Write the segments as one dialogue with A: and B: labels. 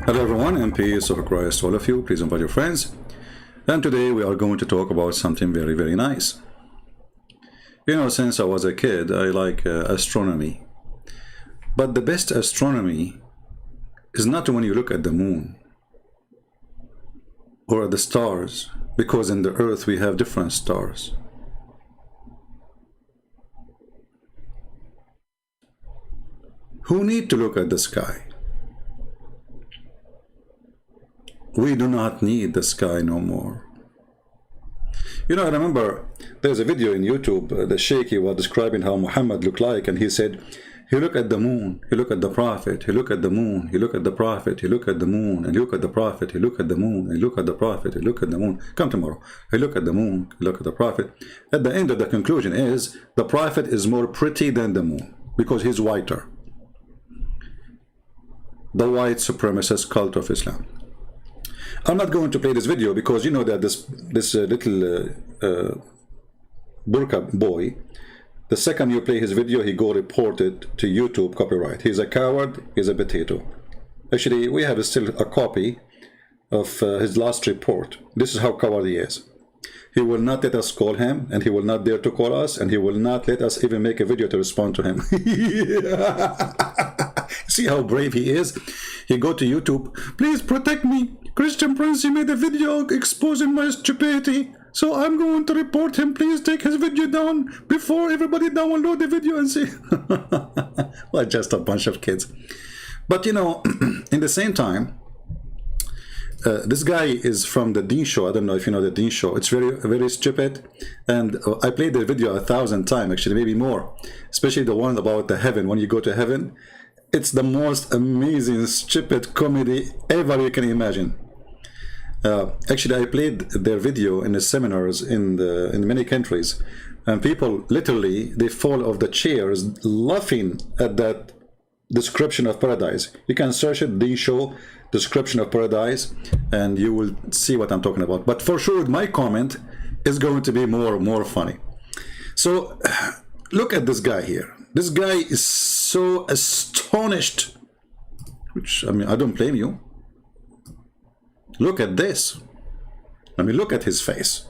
A: Hello everyone, and peace of Christ to all of you. Please invite your friends. And today we are going to talk about something very, very nice. You know, since I was a kid, I like astronomy. But the best astronomy is not when you look at the moon or at the stars, because in the earth we have different stars. Who need to look at the sky? We do not need the sky no more. You know, I remember there's a video in YouTube, the Sheikh was describing how Muhammad looked like, and he said, he looked at the moon, he looked at the Prophet, he looked at the moon, he looked at the Prophet, he looked at the moon, and he looked at the Prophet, he looked at the moon, he looked at the Prophet, he looked at the moon. Come tomorrow. He looked at the moon, he looked at the Prophet. At the end of the conclusion is, the Prophet is more pretty than the moon, because he's whiter. The white supremacist cult of Islam. I'm not going to play this video because you know that this little burqa boy, the second you play his video, he go report it to YouTube copyright. He's a coward, he's a potato. Actually, we have still a copy of his last report. This is how coward he is. He will not let us call him, and he will not dare to call us, and he will not let us even make a video to respond to him. See how brave he is? He go to YouTube, please protect me. Christian Prince, he made a video exposing my stupidity, so I'm going to report him. Please take his video down before everybody download the video and see. Well, just a bunch of kids. But you know, in the same time, this guy is from the Deen Show. I don't know if you know the Deen Show. It's very, very stupid. And I played the video 1,000 times, actually, maybe more. Especially the one about the heaven. When you go to heaven, it's the most amazing, stupid comedy ever you can imagine. Actually, I played their video in the seminars in many countries. And people, literally, they fall off the chairs laughing at that description of paradise. You can search it, Deen Show, description of paradise, and you will see what I'm talking about. But for sure, my comment is going to be more funny. So look at this guy here. This guy is so astonished, which, I mean, I don't blame you. Look at this. I mean, look at his face.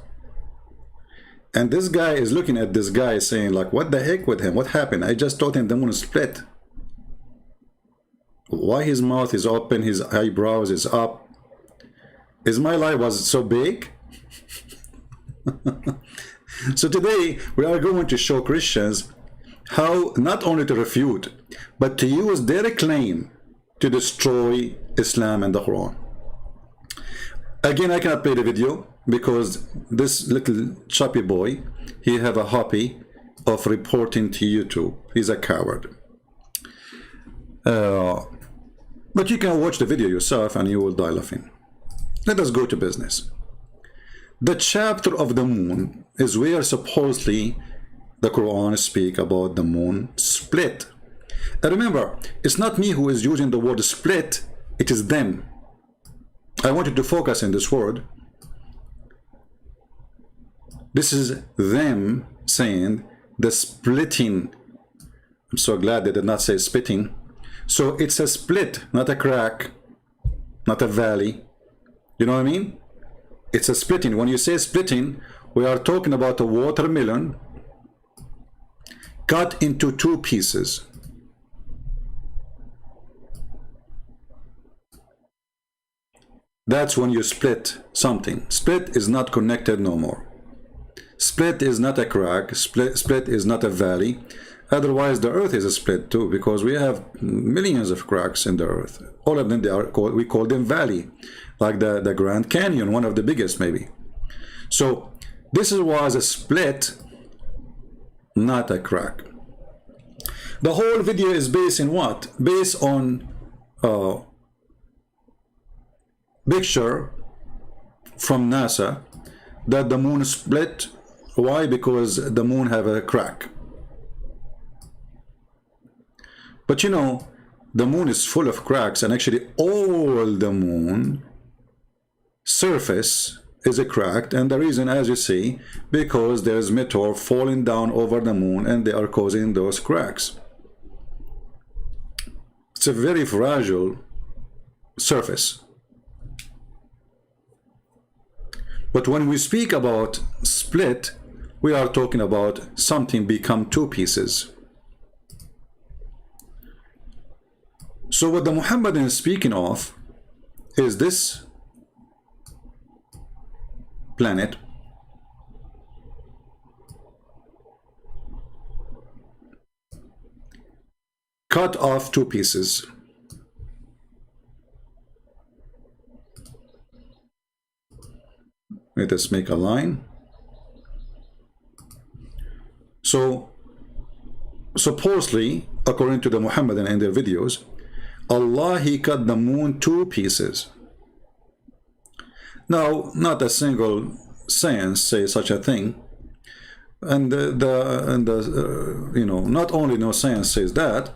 A: And this guy is looking at this guy saying, like, what the heck with him? What happened? I just told him the moon split. Why his mouth is open, his eyebrows is up? Is my life was so big? So today we are going to show Christians how not only to refute, but to use their claim to destroy Islam and the Quran. Again, I cannot play the video because this little choppy boy, he have a hobby of reporting to YouTube. He's a coward. But you can watch the video yourself and you will die laughing. Let us go to business. The chapter of the moon is where supposedly the Quran speak about the moon split. And remember, it's not me who is using the word split, it is them. I want you to focus in this word. This is them saying the splitting. I'm so glad they did not say spitting. So it's a split, not a crack, not a valley. You know what I mean? It's a splitting. When you say splitting, we are talking about a watermelon cut into two pieces. That's when you split something. Split is not connected no more. Split is not a crack. Split is not a valley. Otherwise, the earth is a split too, because we have millions of cracks in the earth. All of them, they are called, we call them valley, like the Grand Canyon, one of the biggest maybe. So this was a split, not a crack. The whole video is based in what? Based on picture from NASA that the moon split. Why? Because the moon have a crack. But you know, the moon is full of cracks, and actually all the moon surface is a cracked, and the reason, as you see, because there's meteor falling down over the moon and they are causing those cracks. It's a very fragile surface. But when we speak about split, we are talking about something become two pieces. So what the Muhammadan is speaking of is this planet cut off two pieces. Let us make a line. So supposedly, according to the Muhammadan and their videos, Allah, he cut the moon two pieces. Now, not a single science says such a thing, and you know, not only no science says that,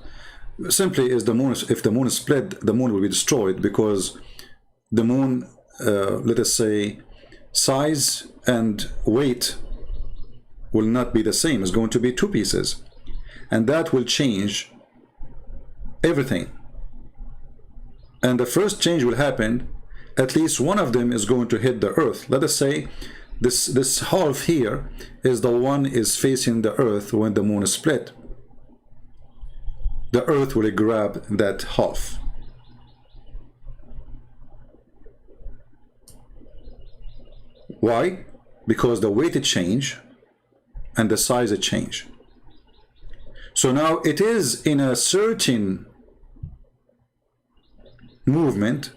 A: simply is the moon. If the moon is split, the moon will be destroyed, because the moon, let us say, size and weight will not be the same. It's going to be two pieces, and that will change everything. And the first change will happen, at least one of them is going to hit the earth. Let us say this half here is the one is facing the earth. When the moon is split, the earth will grab that half. Why? Because the weight change and the size change. So now it is in a certain movement,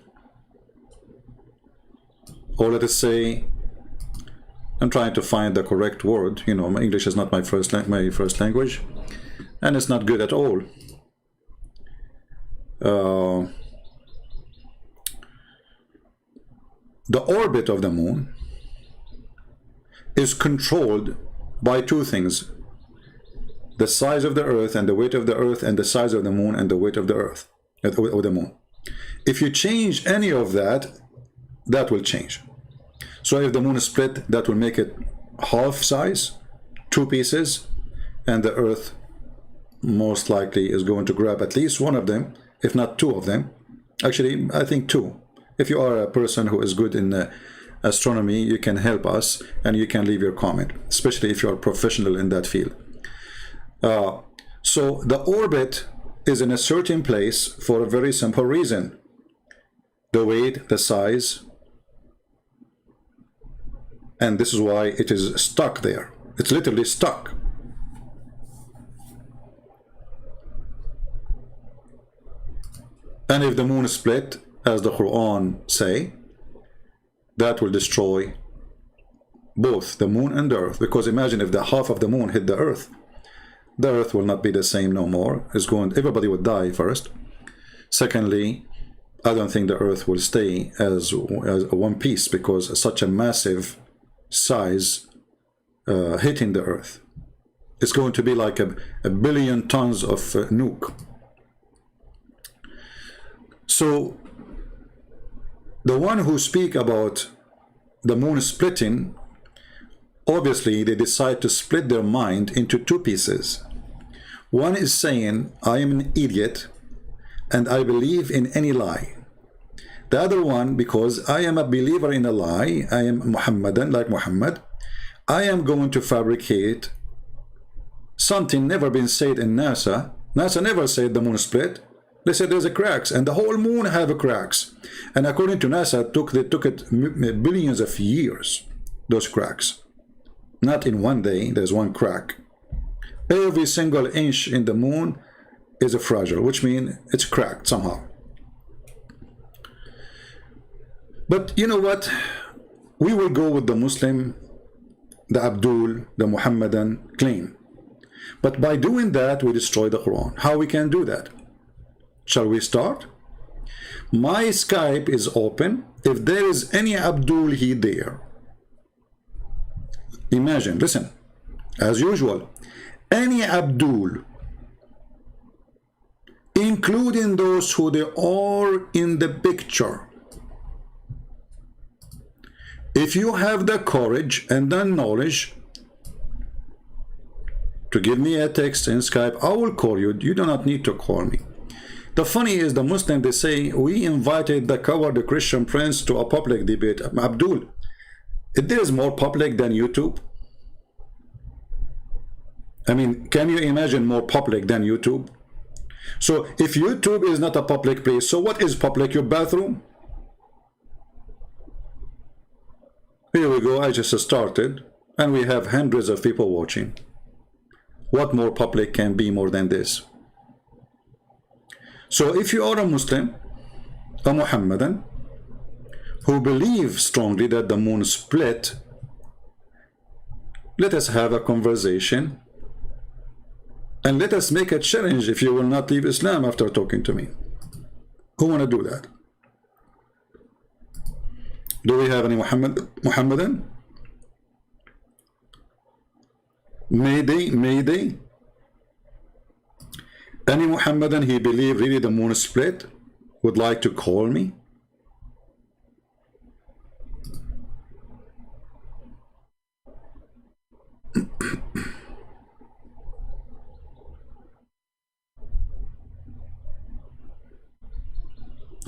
A: or let us say, I'm trying to find the correct word. You know, my English is not my first language, and it's not good at all. The orbit of the moon is controlled by two things: the size of the earth and the weight of the earth, and the size of the moon and the weight of the earth, or the moon. If you change any of that, that will change. So if the moon is split, that will make it half size, two pieces, and the earth most likely is going to grab at least one of them, if not two of them. Actually, I think two. If you are a person who is good in astronomy, you can help us and you can leave your comment, especially if you are professional in that field. So the orbit is in a certain place for a very simple reason: the weight, the size, and this is why it is stuck there. It's literally stuck. And if the moon is split, as the Quran say, that will destroy both the moon and the earth. Because imagine if the half of the moon hit the earth will not be the same no more. Everybody would die first. Secondly, I don't think the earth will stay as one piece, because such a massive size hitting the earth, it's going to be like a billion tons of nuke. So the one who speak about the moon splitting, obviously they decide to split their mind into two pieces. One is saying, I am an idiot and I believe in any lie. The other one, because I am a believer in a lie, I am Muhammadan, like Muhammad, I am going to fabricate something never been said in NASA. NASA never said the moon split. They said there's a cracks, and the whole moon have a cracks. And according to NASA, they took it billions of years, those cracks. Not in one day, there's one crack. Every single inch in the moon is a fragile, which means it's cracked somehow. But you know what? We will go with the Muslim, the Abdul, the Muhammadan claim. But by doing that, we destroy the Quran. How we can do that? Shall we start? My Skype is open. If there is any Abdul here there, imagine, listen, as usual, any Abdul, including those who they are in the picture, if you have the courage and the knowledge to give me a text in Skype, I will call you. You do not need to call me. The funny is the Muslim, they say, we invited the coward Christian Prince to a public debate. Abdul, there is more public than YouTube. I mean, can you imagine more public than YouTube? So if YouTube is not a public place, so what is public? Your bathroom? Here we go, I just started, and we have hundreds of people watching. What more public can be more than this? So if you are a Muslim, a Muhammadan, who believes strongly that the moon split, let us have a conversation, and let us make a challenge if you will not leave Islam after talking to me. Who want to do that? Do we have any Muhammadan? Mayday? Any Muhammadan he believe really the moon split would like to call me?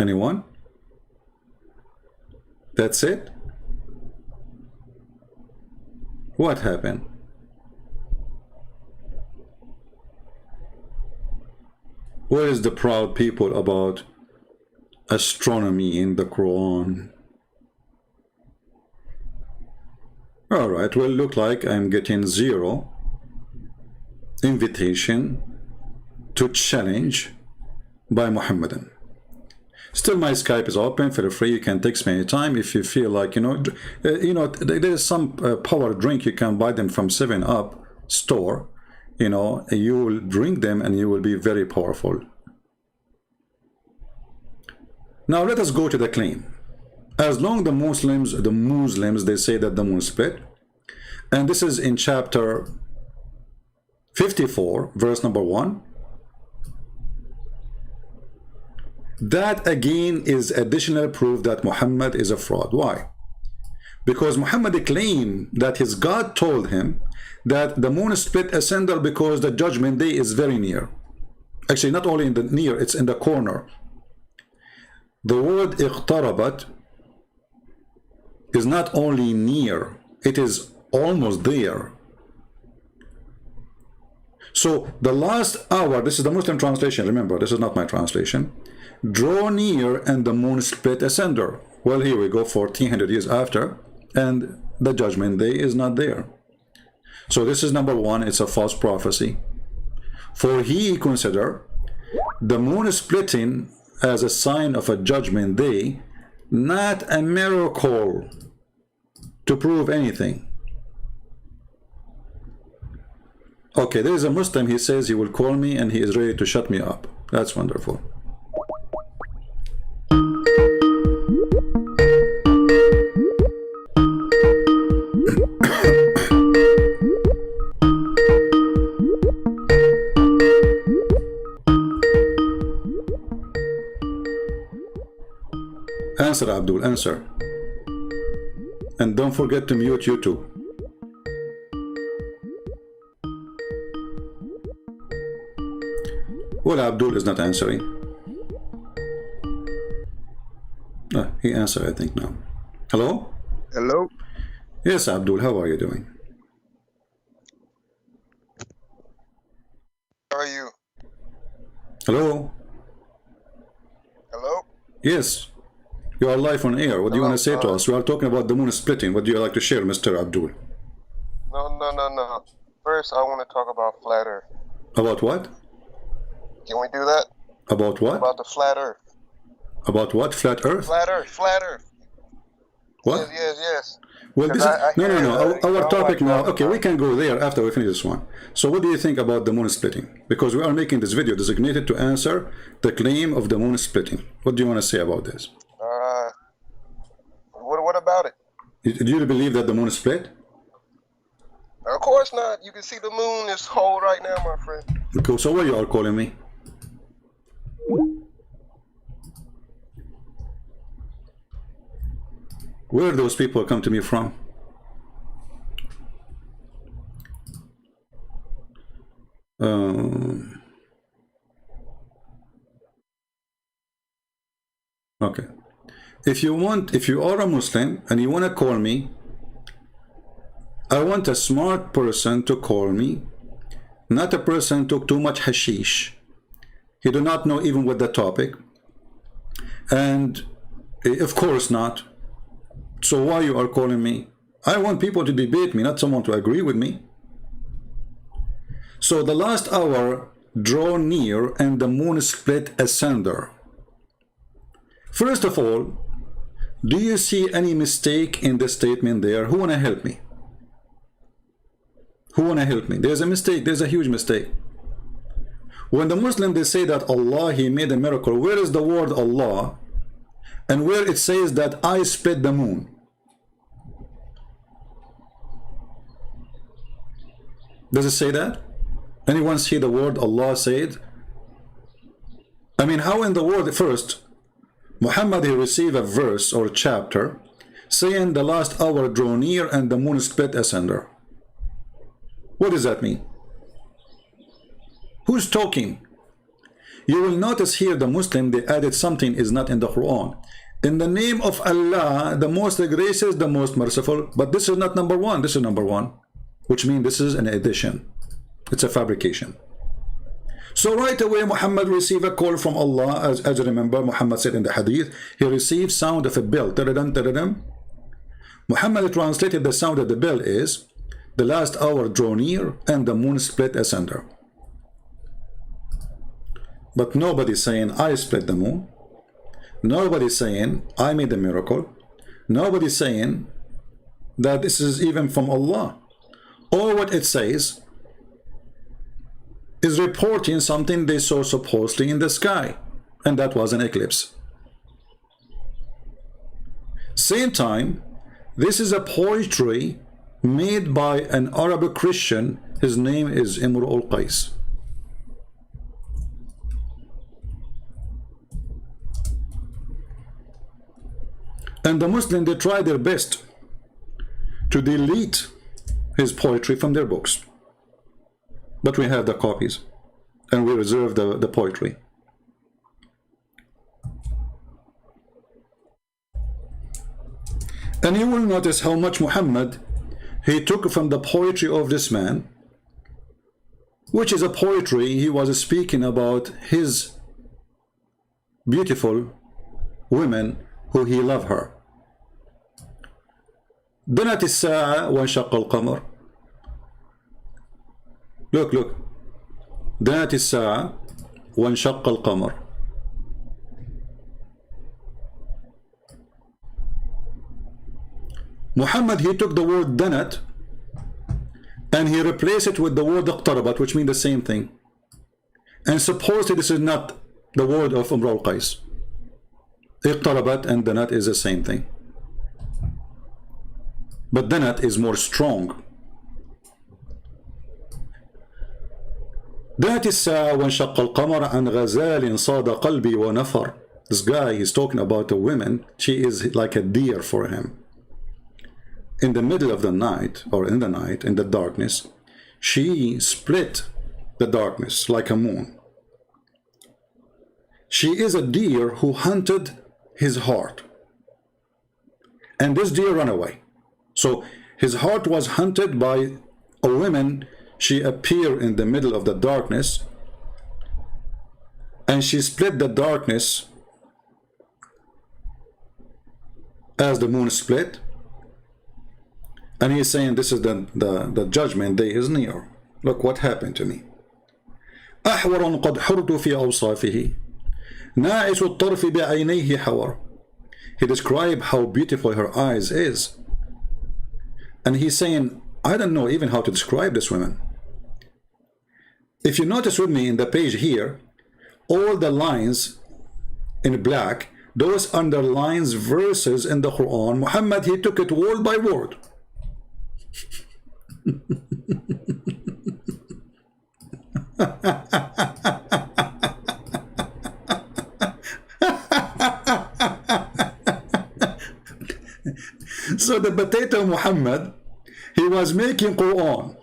A: Anyone? That's it? What happened? Where is the proud people about astronomy in the Quran? Alright, well, look like I'm getting 0 invitation to challenge by Muhammadan. Still, my Skype is open. Feel free. You can text me anytime if you feel like, there is some power drink you can buy them from 7-Up store. You will drink them and you will be very powerful. Now let us go to the claim. As long the Muslims, they say that the moon split, and this is in chapter 54, verse number 1. That again is additional proof that Muhammad is a fraud. Why? Because Muhammad claimed that his God told him that the moon split asunder because the judgment day is very near. Actually, not only in the near, it's in the corner. The word iqtarabat is not only near, it is almost there. So the last hour, this is the Muslim translation, remember, this is not my translation. Draw near and the moon split asunder. Well, here we go, 1400 years after, and the judgment day is not there. So this is number 1, it's a false prophecy. For he consider the moon splitting as a sign of a judgment day, not a miracle to prove anything. Okay, there is a Muslim, he says he will call me and he is ready to shut me up. That's wonderful. Answer, Abdul, answer. And don't forget to mute YouTube. Well, Abdul is not answering. He answered, I think, now. Hello?
B: Hello?
A: Yes, Abdul, how are you doing?
B: How are you?
A: Hello?
B: Hello?
A: Yes. You are live on air. What do you want to say to us? We are talking about the moon splitting. What do you like to share, Mr. Abdul?
B: No. First, I want to talk about flat earth.
A: About what?
B: Can we do that?
A: About what?
B: About the flat earth.
A: About what? Flat earth?
B: Flat earth.
A: What?
B: Yes.
A: Well, this is... No. Our topic now... Okay, we
B: can.
A: can go there after we finish this one. So what do you think about the moon splitting? Because we are making this video designated to answer the claim of the moon splitting. What do you want to say about this?
B: What about it?
A: Do you believe that the moon split?
B: Of course not. You can see the moon is whole right now, my friend.
A: Okay, so why you are calling me? Where those people come to me from? Okay. If you are a Muslim and you want to call me, I want a smart person to call me, not a person who took too much hashish. He do not know even what the topic. And of course not. So why you are calling me? I want people to debate me, not someone to agree with me. So the last hour draw near and the moon split asunder. First of all, do you see any mistake in the statement there? Who wanna help me? Who wanna help me? There's a mistake, there's a huge mistake. When the Muslim they say that Allah, he made a miracle, where is the word Allah? And where it says that I split the moon? Does it say that? Anyone see the word Allah said? I mean, how in the world? First, Muhammad, he received a verse or chapter saying the last hour drew near and the moon split asunder. What does that mean? Who's talking? You will notice here the Muslim, they added something is not in the Quran. In the name of Allah, the most gracious, the most merciful, but this is not number one, this is number one, which means this is an addition. It's a fabrication. So right away Muhammad received a call from Allah, as you remember, Muhammad said in the hadith, he received sound of a bell. Muhammad translated the sound of the bell is, the last hour drew near and the moon split asunder. But nobody's saying I split the moon. Nobody's saying I made a miracle. Nobody's saying that this is even from Allah. All what it says is reporting something they saw supposedly in the sky, and that was an eclipse. Same time, this is a poetry made by an Arabic Christian. His name is Imru al-Qais. And the Muslims, they try their best to delete his poetry from their books. But we have the copies, and we reserve the poetry. And you will notice how much Muhammad, he took from the poetry of this man, which is a poetry, he was speaking about his beautiful women who he loved her. دنت الساعة وانشق القمر. Look. دنت الساعة وانشق القمر. Muhammad, he took the word danat and he replaced it with the word اقتربت, which means the same thing. And supposedly this is not the word of Imru al-Qais. اقتربت and danat is the same thing. But danat is more strong. دنت الساعة وانشق القمر عن غزال صاد قلبي ونفر. This guy is talking about a woman. She is like a deer for him. In the middle of the night, or in the night, in the darkness, she split the darkness like a moon. She is a deer who hunted his heart. And this deer ran away. So his heart was hunted by a woman. She appeared in the middle of the darkness and she split the darkness as the moon split. And he's saying this is the judgment day is near. Look what happened to me. أحور قد حرت في أوصافه ناعس الطرف بعينيه حور. He described how beautiful her eyes is. And he's saying, I don't know even how to describe this woman. If you notice with me in the page here, all the lines in black, those underlines verses in the Quran. Muhammad, he took it word by word. So the potato Muhammad, he was making Quran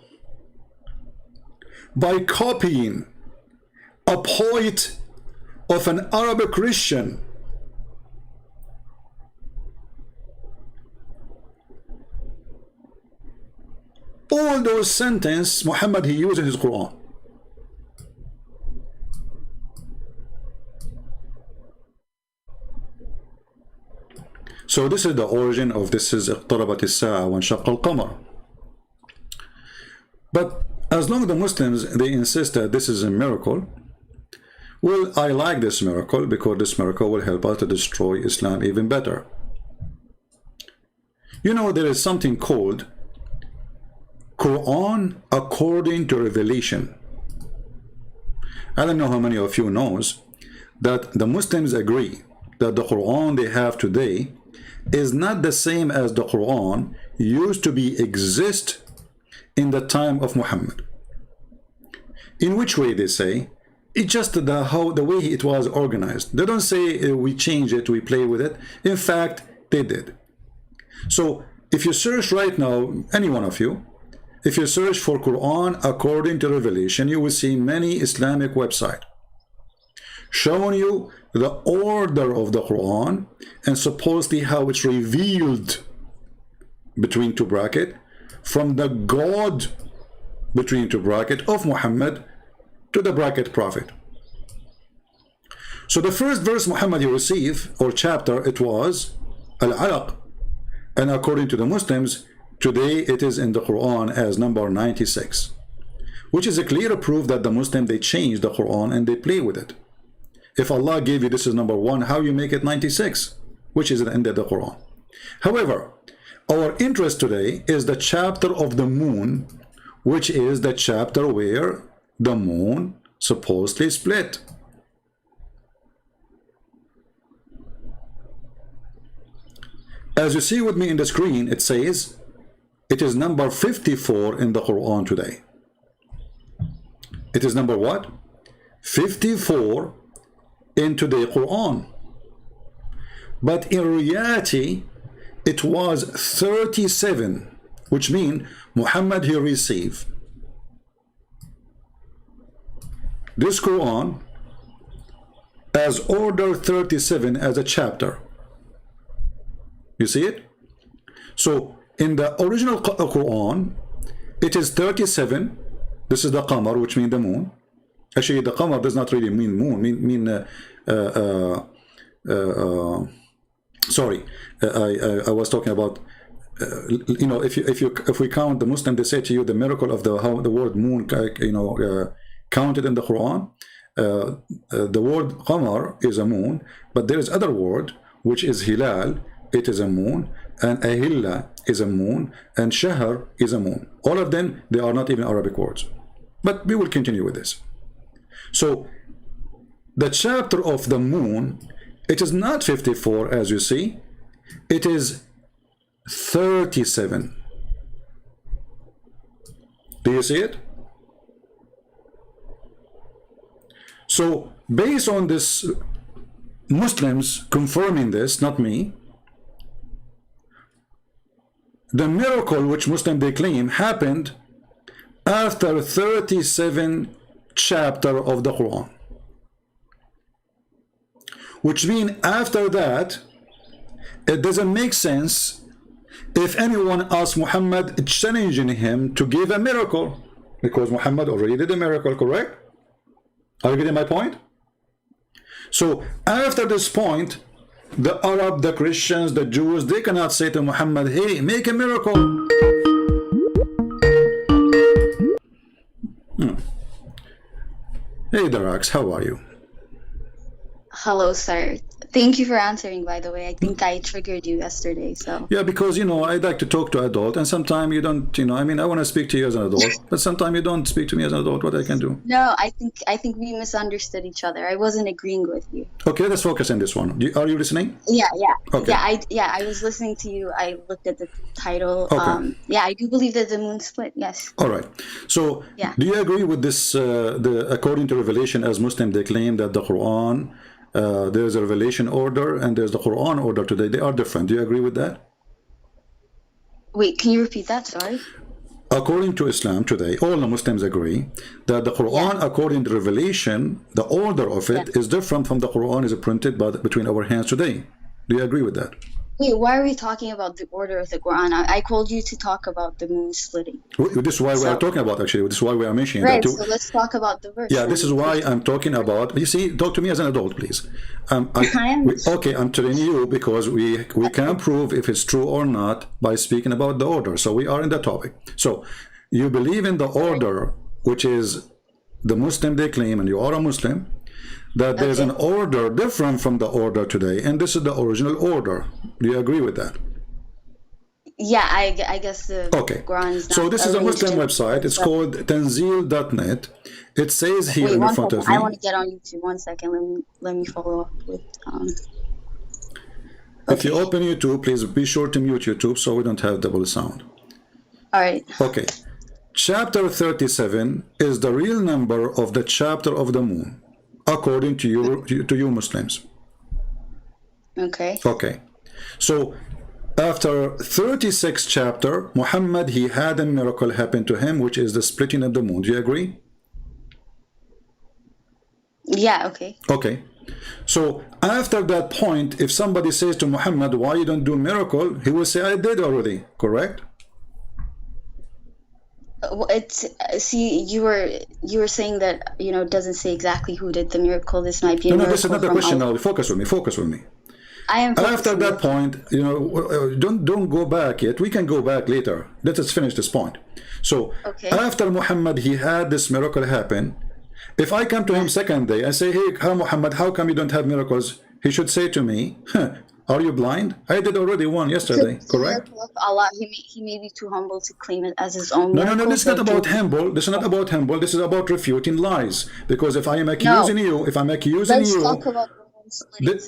A: by copying a poet of an Arabic Christian all those sentences Muhammad he used in his Quran. So this is the origin of this is اقتربت الساعة وانشق القمر. But as long as the Muslims they insist that this is a miracle, well, I like this miracle because this miracle will help us to destroy Islam even better. You know, there is something called Quran according to revelation. I don't know how many of you knows that the Muslims agree that the Quran they have today is not the same as the Quran used to be exist in the time of Muhammad. In which way they say? It's just the way it was organized. They don't say we change it, we play with it. In fact, they did. So if you search right now, any one of you, if you search for Quran according to revelation, you will see many Islamic websites showing you the order of the Quran and supposedly how it's revealed between two brackets from the God between two brackets of Muhammad to the bracket prophet. So the first verse Muhammad he received or chapter it was Al-Alaq, and according to the Muslims today it is in the Quran as number 96, which is a clear proof that the Muslim they change the Quran and they play with it. If Allah gave you this is number 1, how you make it 96, which is the end of the Quran. However, our interest today is the chapter of the moon, which is the chapter where the moon supposedly split. As you see with me in the screen, it says it is number 54 in the Quran today. It is number what? 54 in the Quran. But in reality, it was 37, which means Muhammad he received this Quran as order 37 as a chapter. You see it? So in the original Quran, it is 37. This is the Qamar, which means the moon. Actually, the Qamar does not really mean moon. Sorry, I was talking about. You know, if we count the Muslim, they say to you the miracle of how the word moon, counted in the Quran. The word Qamar is a moon, but there is other word which is Hilal. It is a moon, and Ahilla is a moon, and Shahr is a moon. All of them, they are not even Arabic words. But we will continue with this. So the chapter of the moon, it is not 54 as you see, it is 37. Do you see it? So based on this, Muslims confirming this, not me, the miracle which Muslims they claim happened after 37 chapter of the Quran, which means after that it doesn't make sense if anyone asks Muhammad challenging him to give a miracle, because Muhammad already did a miracle, correct? Are you getting my point? So after this point, the Arab, the Christians, the Jews, they cannot say to Muhammad, hey, make a miracle. Hey Darax, how are you?
C: Hello, sir. Thank you for answering, by the way. I think I triggered you yesterday, so.
A: Yeah, because, you know, I like to talk to adult, and sometimes you don't, you know, I mean, I want to speak to you as an adult, but sometimes you don't speak to me as an adult. What I can do?
C: No, I think we misunderstood each other. I wasn't agreeing with you.
A: Okay, let's focus on this one. Are you listening?
C: Yeah.
A: Okay.
C: I was listening to you. I looked at the title.
A: Okay.
C: Yeah, I do believe that the moon split, yes.
A: All right. So,
C: yeah.
A: Do you agree with this, according to Revelation, as Muslims, they claim that the Quran, there's a revelation order and there's the Quran order today. They are different. Do you agree with that?
C: Wait, can you repeat that? Sorry.
A: According to Islam today, all the Muslims agree that the Quran, according to revelation, the order of it is different from the Quran is printed between our hands today. Do you agree with that?
C: Wait, why are we talking about the order of the Quran? I called you to talk about the moon splitting.
A: This is why we are talking about, actually. This is why we are mentioning
C: Right,
A: that too.
C: so let's talk about the verse.
A: Yeah, this is why I'm talking about. You see, talk to me as an adult, please. Okay, I'm telling you because we can prove if it's true or not by speaking about the order. So we are in the topic. So you believe in the order, which is the Muslim they claim, and you are a Muslim, that there's an order different from the order today, and this is the original order. Do you agree with that?
C: Yeah, I guess the Quran is not.
A: So this is a Muslim website. It's called tanzil.net. It says here in front of me.
C: I want to get on YouTube. 1 second. Let me follow up with.
A: If you open YouTube, please be sure to mute YouTube so we don't have double sound.
C: All right.
A: Okay. Chapter 37 is the real number of the chapter of the moon, according to you Muslims.
C: Okay.
A: Okay. So after 36 chapter, Muhammad, he had a miracle happen to him, which is the splitting of the moon. Do you agree?
C: Yeah, okay.
A: Okay. So after that point, if somebody says to Muhammad, why you don't do miracle, he will say, I did already, correct?
C: It's see, you were saying that, you know, it doesn't say exactly who did the miracle. This might be a miracle.
A: No, this is not the question now. Focus with me. Focus with me.
C: I am.
A: After that point, you know, don't go back yet. We can go back later. Let us finish this point. So after Muhammad, he had this miracle happen. If I come to him second day and say, hey, Muhammad, how come you don't have miracles? He should say to me, are you blind? I did already one yesterday, correct?
C: Allah, he may be too humble to claim it as his own miracle.
A: No, this is not about humble. This is not about humble. This is about refuting lies. Because if I am accusing you, if I'm accusing you...
C: Let's talk about
A: you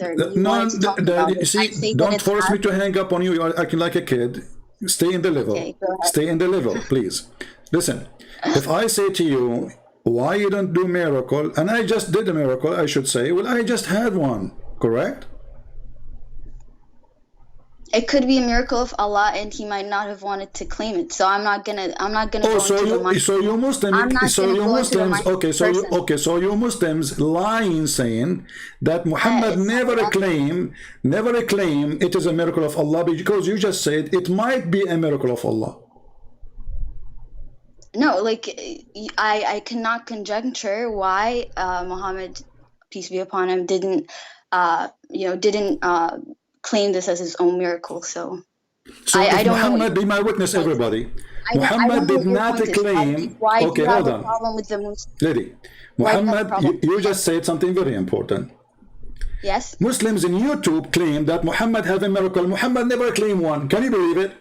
A: see, don't force me to hang up on you. You are acting like a kid. Stay in the level.
C: Okay, go ahead.
A: Stay in the level, please. Listen, if I say to you, why you don't do miracle, and I just did a miracle, I should say, well, I just had one, correct?
C: It could be a miracle of Allah, and he might not have wanted to claim it. So I'm not gonna.
A: Oh, so you Muslims lying, saying that Muhammad never claim it is a miracle of Allah because you just said it might be a miracle of Allah.
C: No, like I cannot conjecture why Muhammad, peace be upon him, didn't claim this as his own miracle. So I don't
A: Muhammad
C: know.
A: Be my witness, everybody. Muhammad did not claim. Okay, hold on, lady. Muhammad, you just said something very important.
C: Yes.
A: Muslims in YouTube claim that Muhammad had a miracle. Muhammad never claimed one. Can you believe it?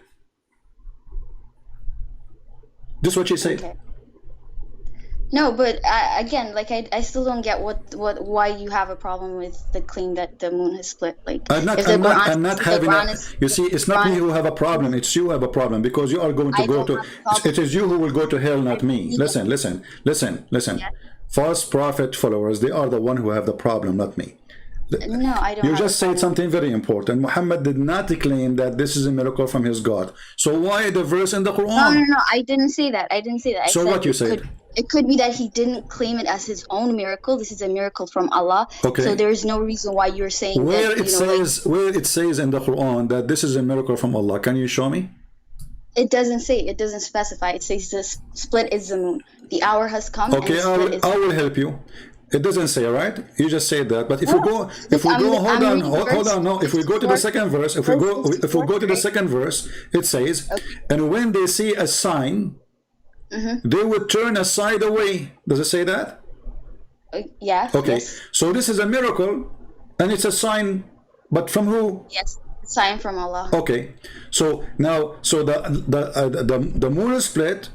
A: This is what she said.
C: Okay. No, but again, like I still don't get why you have a problem with the claim that the moon has split. Like
A: I'm not having you see, it's not me who have a problem, it's you who have a problem because you are going to go to it is you who will go to hell, not me. Listen. False prophet followers, they are the one who have the problem, not me.
C: No, I don't.
A: You just said something very important. Muhammad did not claim that this is a miracle from his God. So why the verse in the Quran?
C: No, I didn't say that.
A: So what you said?
C: It could be that he didn't claim it as his own miracle. This is a miracle from Allah. Okay. So there is no reason why you're saying
A: where it says in the Quran that this is a miracle from Allah. Can you show me?
C: It doesn't say. It doesn't specify. It says the split is the moon. The hour has come.
A: Okay, I will help you. It doesn't say, right? You just said that. But if we go, hold on. No, if we go to the second verse, if we go to the second verse, it says, and when they see a sign, they would turn aside away. Does it say that?
C: Yeah.
A: Okay.
C: Yes.
A: So this is a miracle, and it's a sign, but from who?
C: Yes, sign from Allah.
A: Okay. So now, the moon is split.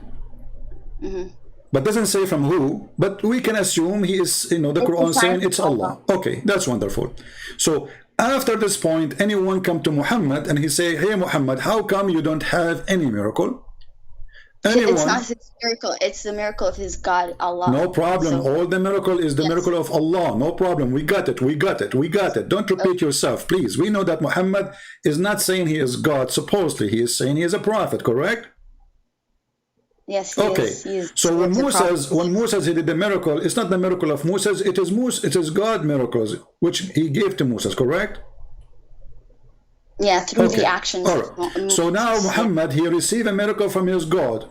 A: But doesn't say from who, but we can assume he is, the Quran saying it's Allah. Okay, that's wonderful. So after this point, anyone come to Muhammad and he say, hey Muhammad, how come you don't have any miracle?
C: It's not his miracle, it's the miracle of his God, Allah.
A: No problem. All the miracle is the miracle of Allah. No problem. We got it. Don't repeat yourself, please. We know that Muhammad is not saying he is God, supposedly. He is saying he is a prophet, correct?
C: Yes, he is.
A: So when Moses he did the miracle, it's not the miracle of Moses, it is God miracles which he gave to Moses, correct?
C: Yeah, through
A: Okay.
C: the actions.
A: All right. So now Muhammad, he received a miracle from his God.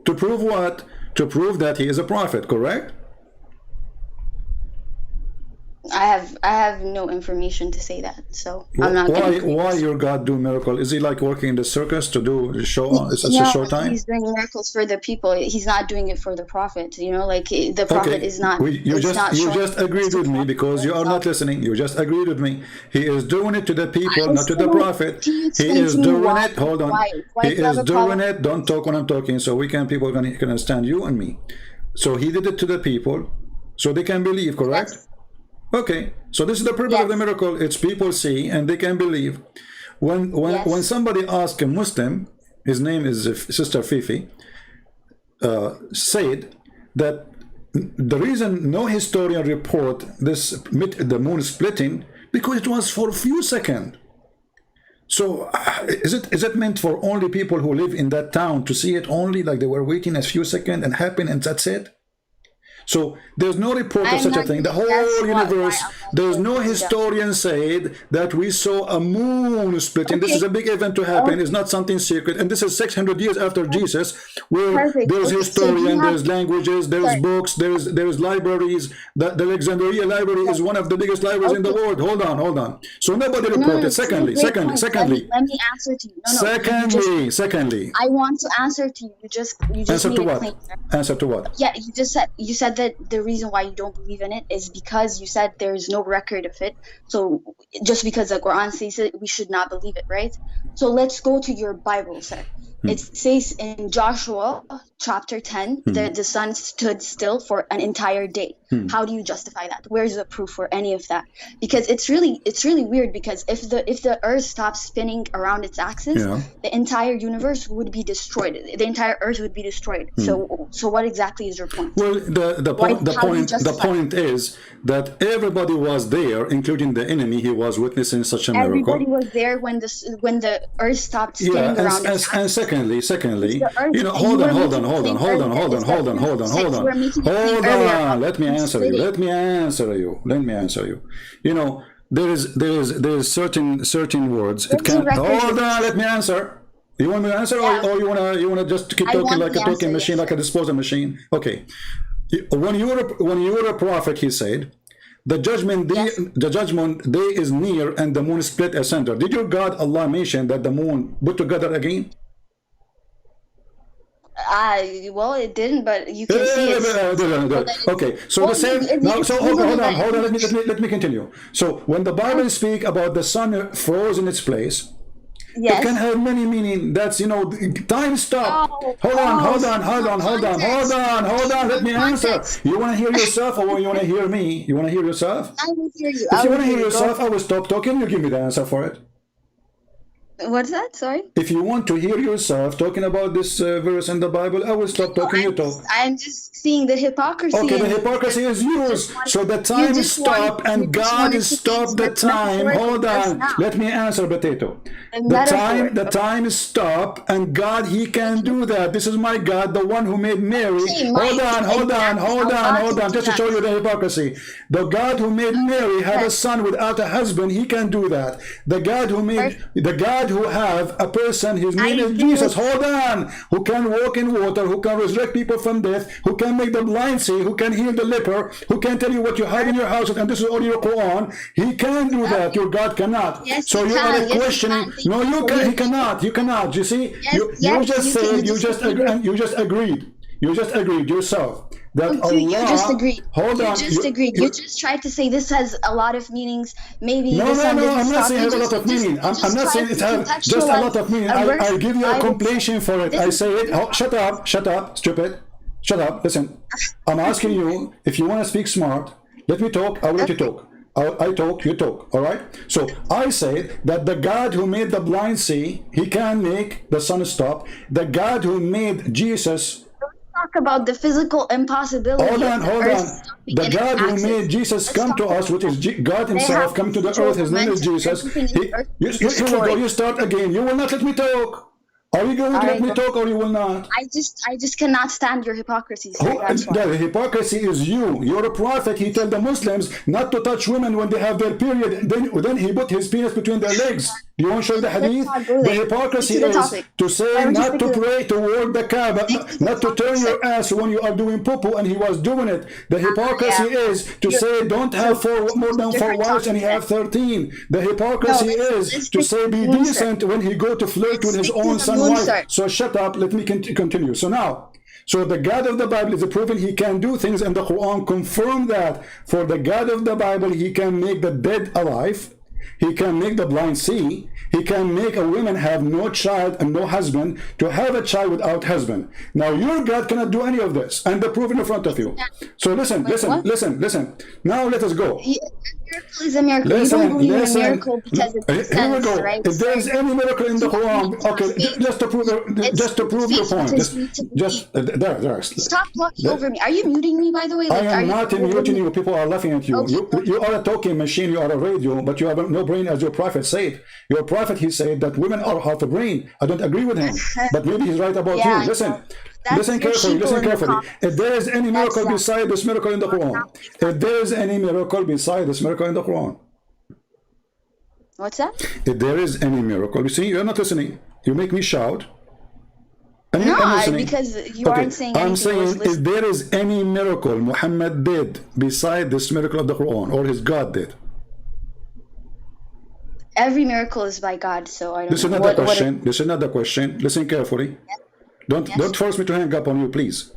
A: To prove what? To prove that he is a prophet, correct?
C: I have no information to say that, so I'm not gonna claim
A: Why
C: this.
A: your God do miracle? Is he like working in the circus to do show? It's a
C: No,
A: show time.
C: he's doing miracles for the people. He's not doing it for the prophet. You know, like the prophet
A: Okay,
C: is not.
A: you
C: is not
A: just
C: showing
A: agreed
C: to
A: with me
C: prophet
A: because you are
C: himself.
A: not listening. You just agreed with me. He is doing it to the people, not to the
C: Explain-
A: prophet.
C: Can you
A: He
C: explain
A: is
C: to me
A: doing
C: why?
A: it. Hold on.
C: Why
A: He
C: do you have
A: is
C: a
A: doing
C: problem?
A: it. Don't talk when I'm talking, so people can understand you and me. So he did it to the people, so they can believe. Correct?
C: Yes.
A: Okay, so this is the purpose of the
C: Yes.
A: miracle. It's people see and they can believe. When
C: Yes.
A: somebody asks a Muslim, his name is Sister Fifi, said that the reason no historian report the moon splitting because it was for a few seconds. So is it meant for only people who live in that town to see it only, like they were waiting a few seconds and happen and that's it? So there's no report of
C: I'm
A: such a
C: not
A: thing. The
C: saying
A: whole
C: that's
A: universe,
C: why I'm not
A: there's
C: saying
A: no
C: that.
A: historian said that we saw a moon splitting. This
C: Okay.
A: is a big event to happen. It's not something secret. And this is 600 years after Jesus, where
C: Perfect.
A: there's
C: Okay, so do you
A: historian,
C: have-
A: there's languages, there's
C: Sorry.
A: books, there's libraries. The Alexandria Library is one of the biggest libraries in the world. Hold on. So nobody
C: No,
A: reported.
C: no, it's a
A: Secondly,
C: great point.
A: secondly,
C: Let me answer to you. No,
A: secondly,
C: I want to answer to you. You just
A: answer
C: made
A: to
C: a
A: what?
C: claim.
A: Answer to what?
C: Yeah, you said that the reason why you don't believe in it is because you said there's no record of it. So just because the Quran says it, we should not believe it, right? So let's go to your Bible, sir. It says in Joshua chapter 10 that the sun stood still for an entire day. How do you justify that? Where's the proof for any of that? Because it's really weird, because if the earth stops spinning around its axis,
A: Yeah.
C: the entire universe would be destroyed. The entire earth would be destroyed. So what exactly is your point?
A: Well, the point is that everybody was there, including the enemy. He was witnessing such a miracle.
C: Everybody was there when the earth stopped spinning around its axis.
A: And secondly,
C: The earth-
A: you know,
C: you
A: hold
C: were
A: on.
C: making a claim earlier.
A: Let me answer you. You know, there is certain words. It
C: There's a
A: can't.
C: record.
A: Hold on, let me answer. You want me to answer,
C: Yeah.
A: or you wanna just keep
C: I
A: talking
C: want
A: like a
C: the
A: talking
C: answer,
A: machine,
C: yes,
A: like a disposal machine? Okay. When you were a prophet, he said, the judgment day is near and the moon split asunder. Did your God Allah mention that the moon put together again?
C: Well, it didn't, but you can see it.
A: Okay, so
C: Well,
A: the same.
C: it-
A: Now,
C: it's
A: so hold on.
C: literally
A: Let me continue. So when the Bible speak about the sun froze in its place,
C: Yes.
A: it can have many meaning. That's, you know, time stop. Hold on. Let me answer.
C: Context.
A: You want to hear yourself, or you want to hear me? You want to hear yourself?
C: I will hear you.
A: If you want to hear yourself, I will stop talking. You give me the answer for it.
C: What's that? Sorry.
A: If you want to hear yourself talking about this verse in the Bible, I will stop talking. You talk.
C: I'm just seeing the hypocrisy.
A: Okay, the
C: in it.
A: hypocrisy is yours. So the
C: you
A: time is
C: just
A: stopped,
C: wanted-
A: and
C: you just
A: God
C: wanted
A: is
C: to
A: stopped the
C: use the
A: time.
C: metaphor
A: Hold
C: just
A: on.
C: now.
A: Let me answer, Potato.
C: The
A: The
C: metaphor.
A: time is stopped, and God, He can do that. This is my God, the one who made Mary.
C: Okay,
A: Hold on.
C: Allah
A: Just to
C: can
A: show
C: do
A: you the hypocrisy. The God who made Mary have a son without a husband. He can do that. The God who have a person, his name is
C: agree
A: Jesus.
C: with-
A: Hold on. Who can walk in water, who can resurrect people from death, who can make the blind see, who can heal the leper, who can tell you what you have in your house, and this is all your Quran. He can do that. Your God cannot.
C: Yes,
A: So
C: he
A: you
C: can.
A: are
C: Yes, he
A: questioning.
C: can.
A: No, you can. He cannot. You cannot. You see?
C: Yes,
A: You
C: yes,
A: just
C: you
A: said.
C: can.
A: You just agreed. You just agreed yourself that Allah.
C: You just agreed.
A: Hold on.
C: You just agreed. You just tried to say this has a lot of meanings. Maybe
A: No,
C: the sun didn't
A: I'm not
C: stop.
A: saying it has a lot of meaning. I'm not saying it has just a lot of meaning. I'll give you a completion for it. I say it. Oh, shut up, stupid. Shut up. Listen, I'm asking you, if you want to speak smart, let me talk. I will let you talk. I talk, you talk. All right? So I say that the God who made the blind see, He can make the sun stop. The God who made Jesus.
C: Talk about the physical impossibility.
A: Hold
C: of
A: on.
C: the earth stopping
A: The
C: in its
A: God who
C: axis.
A: made Jesus come to us, which is God Himself, come to the earth. His name is Jesus. Here we go. You start again. You will not let me talk. Are you going to let me talk, or you will not?
C: I just cannot stand your hypocrisy. Sir. That's why.
A: The hypocrisy is you. You're a prophet. He told the Muslims not to touch women when they have their period. Then He put His penis between their legs. Do you want to show the hadith?
C: not go
A: The
C: there.
A: hypocrisy
C: Stick to the
A: is
C: topic.
A: to say
C: Why don't you
A: not
C: stick
A: to
C: to the-
A: pray toward the Kaaba, not to turn your ass when you are doing poo-poo, and he was doing it. The hypocrisy is to say don't have more than 4
C: different
A: wives and he
C: topic.
A: have 13. The hypocrisy
C: No,
A: is
C: let's
A: to
C: stick
A: say
C: to
A: be
C: the moon, sir.
A: decent when he go to flirt with his
C: stick to
A: own
C: the
A: son
C: moon,
A: wife.
C: sir.
A: So shut up, let me continue. So now, so the God of the Bible is proven he can do things, and the Quran confirm that. For the God of the Bible, he can make the dead alive, he can make the blind see, he can make a woman have no child and no husband, to have a child without husband. Now your God cannot do any of this, and the proof in front of you. So listen. Now let us go.
C: Miracle is a miracle. You don't believe in a miracle because it makes
A: Here we
C: sense,
A: go.
C: right?
A: If there is any miracle in the Quran, okay, just to prove your point. There.
C: Stop talking over me. Are you muting me, by the way?
A: I
C: Like, are
A: am
C: you-
A: not muting you. People are laughing at you.
C: Okay.
A: You are a talking machine. You are a radio, but you have no brain, as your prophet said. Your prophet, he said that women are half a brain. I don't agree with him, but maybe he's right about
C: Yeah,
A: you. Listen.
C: no. That's
A: Listen
C: your
A: carefully.
C: sheeple
A: Listen
C: in the
A: carefully.
C: comments.
A: If there is any miracle
C: That's
A: beside this miracle in the Quran, if there is any miracle beside this miracle in the Quran,
C: What's that?
A: if there is any miracle, you see, you're not listening. You make me shout. And
C: No,
A: I'm listening.
C: because you aren't saying
A: I'm
C: anything. I was
A: saying if
C: listening.
A: there is any miracle Muhammad did beside this miracle of the Quran, or his God did.
C: Every miracle is by God, so I don't
A: This is
C: know.
A: not the question. This is not the question. Listen carefully.
C: Yes.
A: Don't force me to hang up on you, please.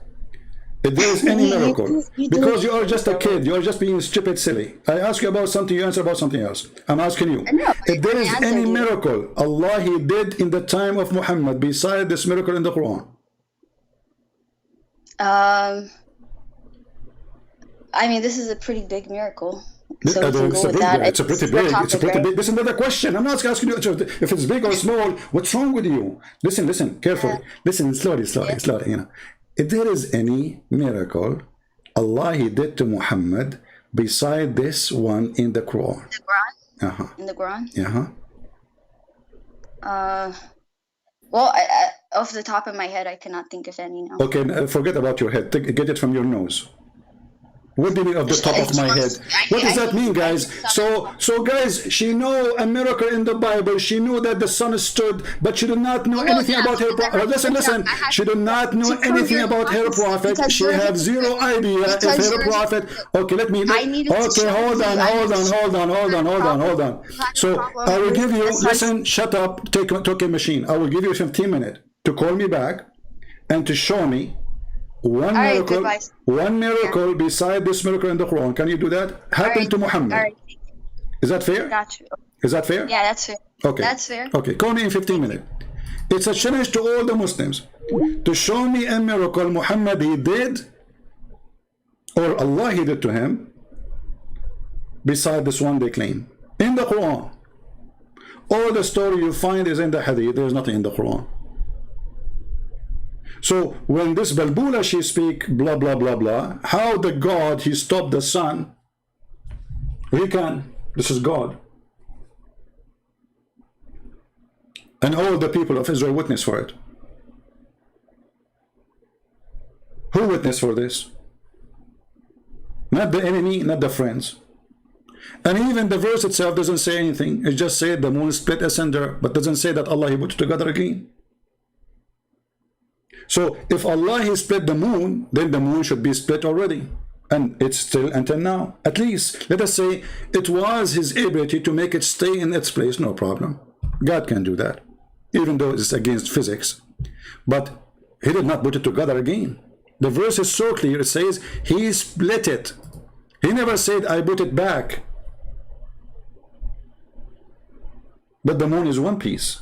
A: If there is any miracle,
C: you do
A: because
C: it.
A: you are just a kid, you are just being stupid, silly. I ask you about something, you answer about something else. I'm asking you,
C: know,
A: if there
C: I
A: is
C: answered
A: any
C: you.
A: miracle Allah he did in the time of Muhammad beside this miracle in the Quran.
C: I mean, this is a pretty big miracle. So we can
A: It's
C: go
A: a
C: with
A: big,
C: that.
A: it's a pretty
C: It's the
A: big, it's a
C: topic,
A: pretty
C: right?
A: big. This is another question. I'm not asking you if it's big or small. What's wrong with you? Listen carefully. Listen slowly. You know, if there is any miracle Allah he did to Muhammad beside this one in the Quran.
C: The Quran? In the Quran? Well, off the top of my head, I cannot think of any now.
A: Okay, forget about your head. Get it from your nose. What do you mean of the top of my head? What does that mean, guys? So guys, she know a miracle in the Bible. She knew that the sun stood, but she did not know anything about her prophet. Listen. She did not know anything about her prophet. She have zero idea if her prophet. Okay, let me. Okay, hold on. So I will give you. Listen, shut up. Take a machine. I will give you 15 minutes to call me back and to show me one miracle beside this miracle in the Quran. Can you do that? Happened to Muhammad.
C: All right.
A: Is that fair?
C: Got you.
A: Is that fair?
C: Yeah, that's fair.
A: Okay.
C: That's fair.
A: Okay, call me in 15 minutes. It's a challenge to all the Muslims to show me a miracle Muhammad he did, or Allah he did to him, beside this one they claim. In the Quran. All the story you find is in the Hadith. There is nothing in the Quran. So when this Balbula she speak blah blah blah blah, how the God he stopped the sun? We can. This is God. And all the people of Israel witness for it. Who witnessed for this? Not the enemy, not the friends. And even the verse itself doesn't say anything. It just said the moon split asunder, but doesn't say that Allah he put it together again. So if Allah he split the moon, then the moon should be split already. And it's still until now. At least, let us say, it was his ability to make it stay in its place, no problem. God can do that, even though it's against physics. But he did not put it together again. The verse is so clear, it says, he split it. He never said, I put it back. But the moon is one piece,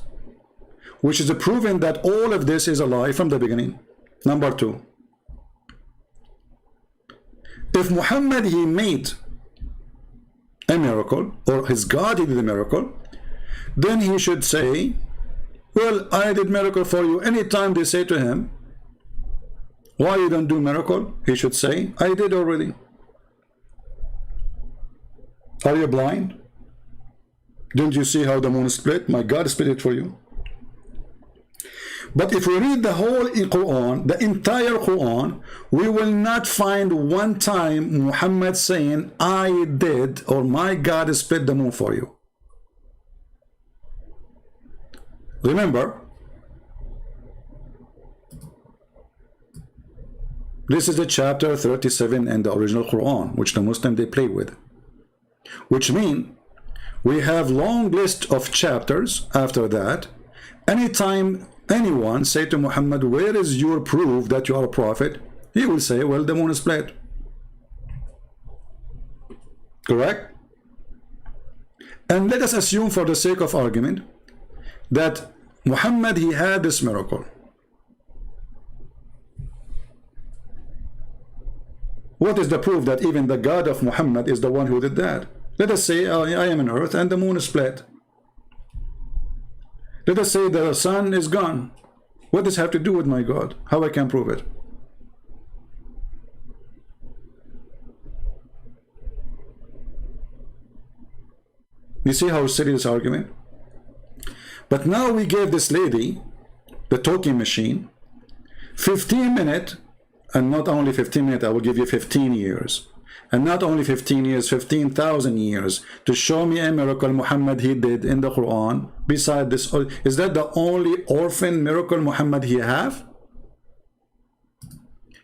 A: which is a proven that all of this is a lie from the beginning. Number two, if Muhammad he made a miracle, or his God he did a miracle, then he should say, well, I did miracle for you. Anytime they say to him, why you don't do miracle? He should say, I did already. Are you blind? Didn't you see how the moon split? My God split it for you. But if we read the whole Quran, the entire Quran, we will not find one time Muhammad saying, I did, or my God split the moon for you. Remember, this is the chapter 37 in the original Quran, which the Muslim they play with. Which means we have long list of chapters after that. Anytime anyone say to Muhammad, where is your proof that you are a prophet? He will say, well, the moon is split. Correct? And let us assume for the sake of argument that Muhammad, he had this miracle. What is the proof that even the God of Muhammad is the one who did that? Let us say I am on earth and the moon is split. Let us say the sun is gone. What does it have to do with my God? How I can prove it? You see how silly this argument? But now we gave this lady, the talking machine, 15 minutes, and not only 15 minutes, I will give you 15 years. And not only 15 years, 15,000 years to show me a miracle Muhammad he did in the Quran. Beside this, is that the only orphan miracle Muhammad he have?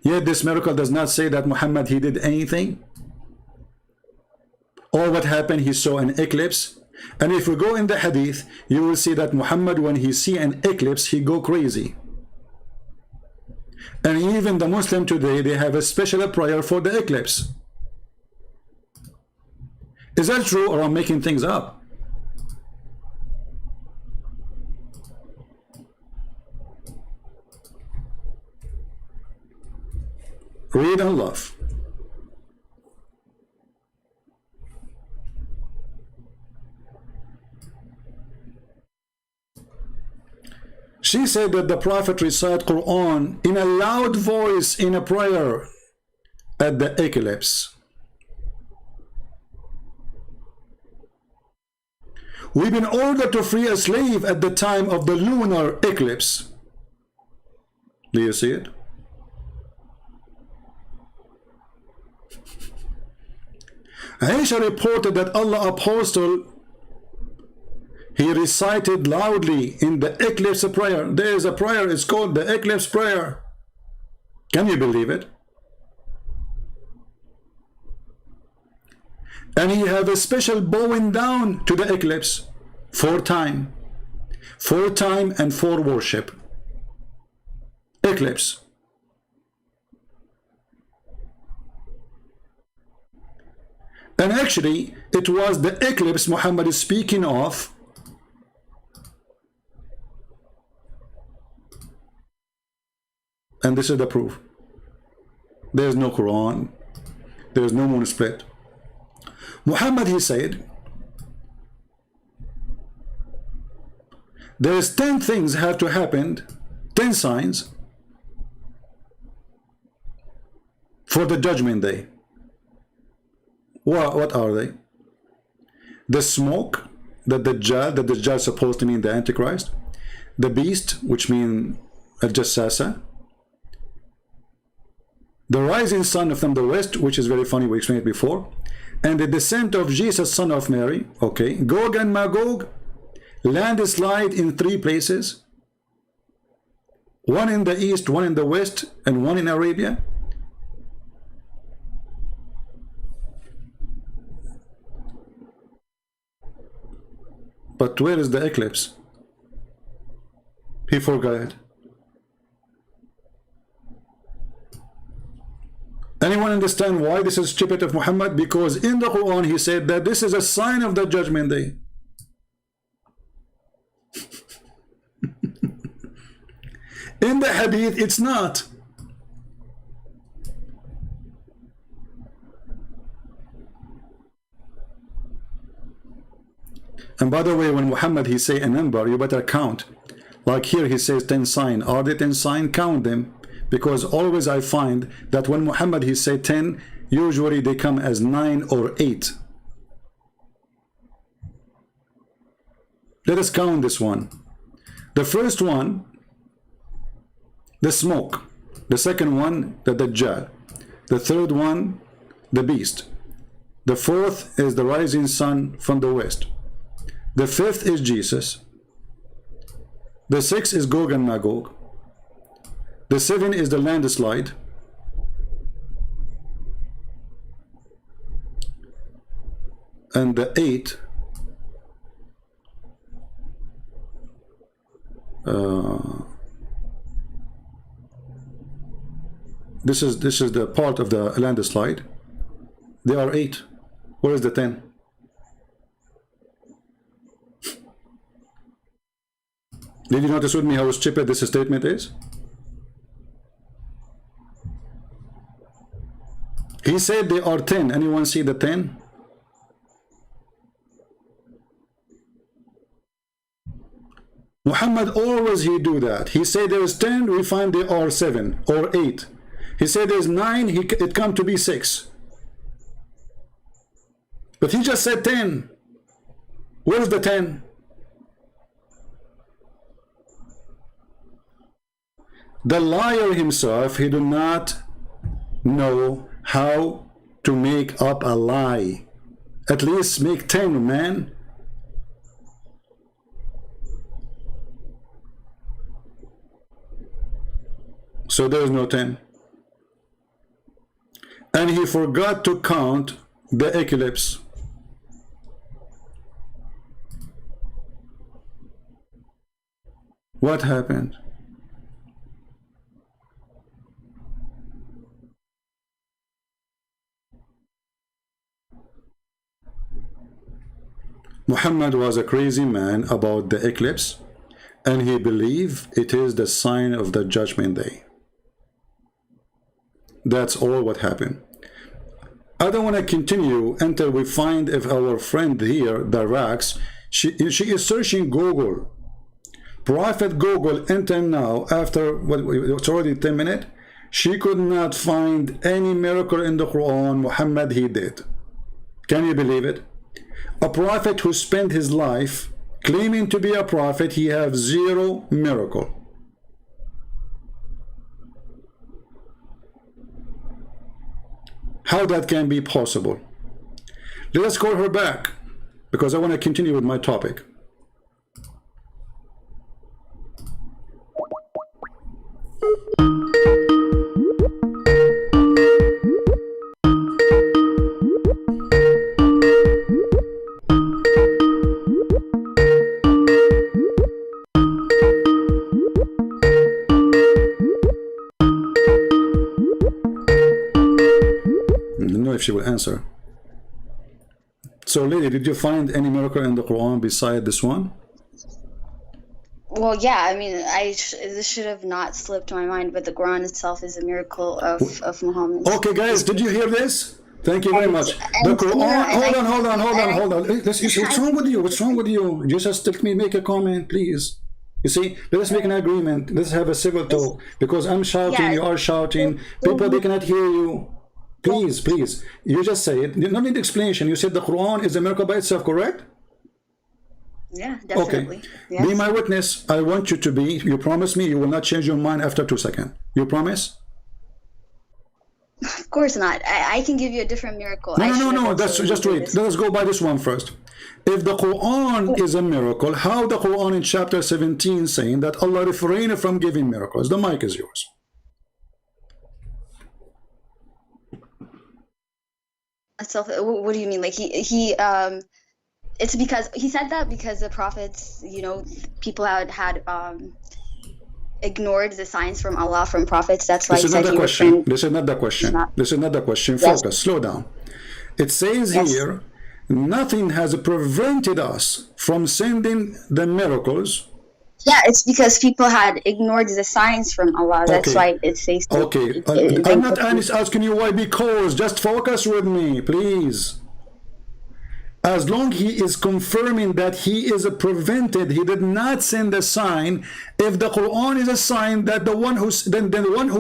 A: Yet this miracle does not say that Muhammad he did anything. Or what happened, he saw an eclipse. And if we go in the hadith, you will see that Muhammad, when he see an eclipse, he go crazy. And even the Muslim today, they have a special prayer for the eclipse. Is that true, or I'm making things up? Read and love. She said that the Prophet recited Quran in a loud voice in a prayer at the eclipse. We've been ordered to free a slave at the time of the lunar eclipse. Do you see it? Aisha reported that Allah Apostle, he recited loudly in the eclipse prayer. There is a prayer, it's called the eclipse prayer. Can you believe it? And he have a special bowing down to the eclipse 4 times. 4 times and 4 worship. Eclipse. And actually, it was the eclipse Muhammad is speaking of. And this is the proof. There is no Quran. There is no moon split. Muhammad, he said, there is 10 things have to happen, 10 signs for the judgment day. What are they? The smoke, the Dajjal is supposed to mean the Antichrist. The beast, which means Al-Jassasa. The rising sun from the west, which is very funny, we explained it before. And the descent of Jesus, son of Mary. Okay. Gog and Magog. Landslide in 3 places. 1 in the east, 1 in the west, and 1 in Arabia. But where is the eclipse? He forgot. Anyone understand why this is stupid of Muhammad? Because in the Quran he said that this is a sign of the judgment day. In the hadith it's not. And by the way, when Muhammad he say a number, you better count. Like here he says 10 sign. Are they 10 sign? Count them. Because always I find that when Muhammad he say 10, usually they come as 9 or 8. Let us count this one. The first one, the smoke. The second one, the Dajjal. The third one, the beast. The fourth is the rising sun from the west. The fifth is Jesus. The 6 is Gog and Magog. The 7 is the landslide. And the 8 this is the part of the landslide. There are 8. Where is the 10? Did you notice with me how stupid this statement is? He said there are 10. Anyone see the 10? Muhammad always he do that. He said there is 10, we find there are 7 or 8. He said there's 9, it come to be 6. But he just said 10. Where's the 10? The liar himself, he do not know how to make up a lie. At least make 10, man. So there is no 10. And he forgot to count the eclipse. What happened? Muhammad was a crazy man about the eclipse, and he believed it is the sign of the judgment day. That's all what happened. I don't want to continue until we find if our friend here, the Rax, she is searching Google. Prophet Google until now, after it's already 10 minutes, she could not find any miracle in the Quran. Muhammad, he did. Can you believe it? A prophet who spent his life claiming to be a prophet, he have 0 miracle. How that can be possible? Let us call her back, because I want to continue with my topic. If she will answer. So lady, did you find any miracle in the Quran beside this one?
C: Well, yeah, I mean, this should have not slipped my mind, but the Quran itself is a miracle of Muhammad.
A: Okay, guys, did you hear this? Thank you very much. The Quran, hold on. What's wrong with you? What's wrong with you? Just let me make a comment, please. You see, let us make an agreement. Let's have a civil talk, because I'm shouting, you are shouting. People, they cannot hear you. Please, please. You just say it. You don't need explanation. You said the Quran is a miracle by itself, correct?
C: Yeah, definitely.
A: Okay.
C: Yes.
A: Be my witness. I want you to be. You promise me you will not change your mind after 2 seconds. You promise?
C: Of course not. I can give you a different miracle.
A: No. That's just wait. Let us go by this one first. If the Quran is a miracle, how the Quran in chapter 17 saying that Allah refrained from giving miracles? The mic is yours.
C: What do you mean? Like it's because he said that because the prophets, people had ignored the signs from Allah from prophets. That's why
A: this is not the question. This is not the question. This is not the question. Focus. Yes. Slow down. It says here, nothing has prevented us from sending the miracles.
C: Yeah, it's because people had ignored the signs from Allah. That's why it says.
A: Okay, I'm not asking you why. Because just focus with me, please. As long he is confirming that he is prevented, he did not send a sign. If the Quran is a sign, that the one who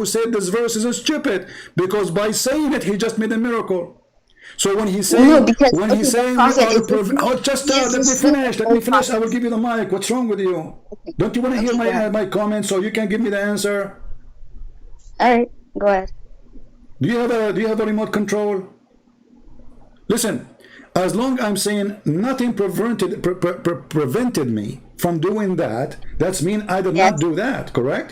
A: said this verse is stupid, because by saying it he just made a miracle. So when he's saying, let me finish. I will give you the mic. What's wrong with you? Okay. Don't you want to hear my comments so you can give me the answer?
C: All right, go ahead.
A: Do you have a remote control? Listen, as long as I'm saying nothing prevented me from doing that, that's mean I did
C: Yes.
A: not do that, correct?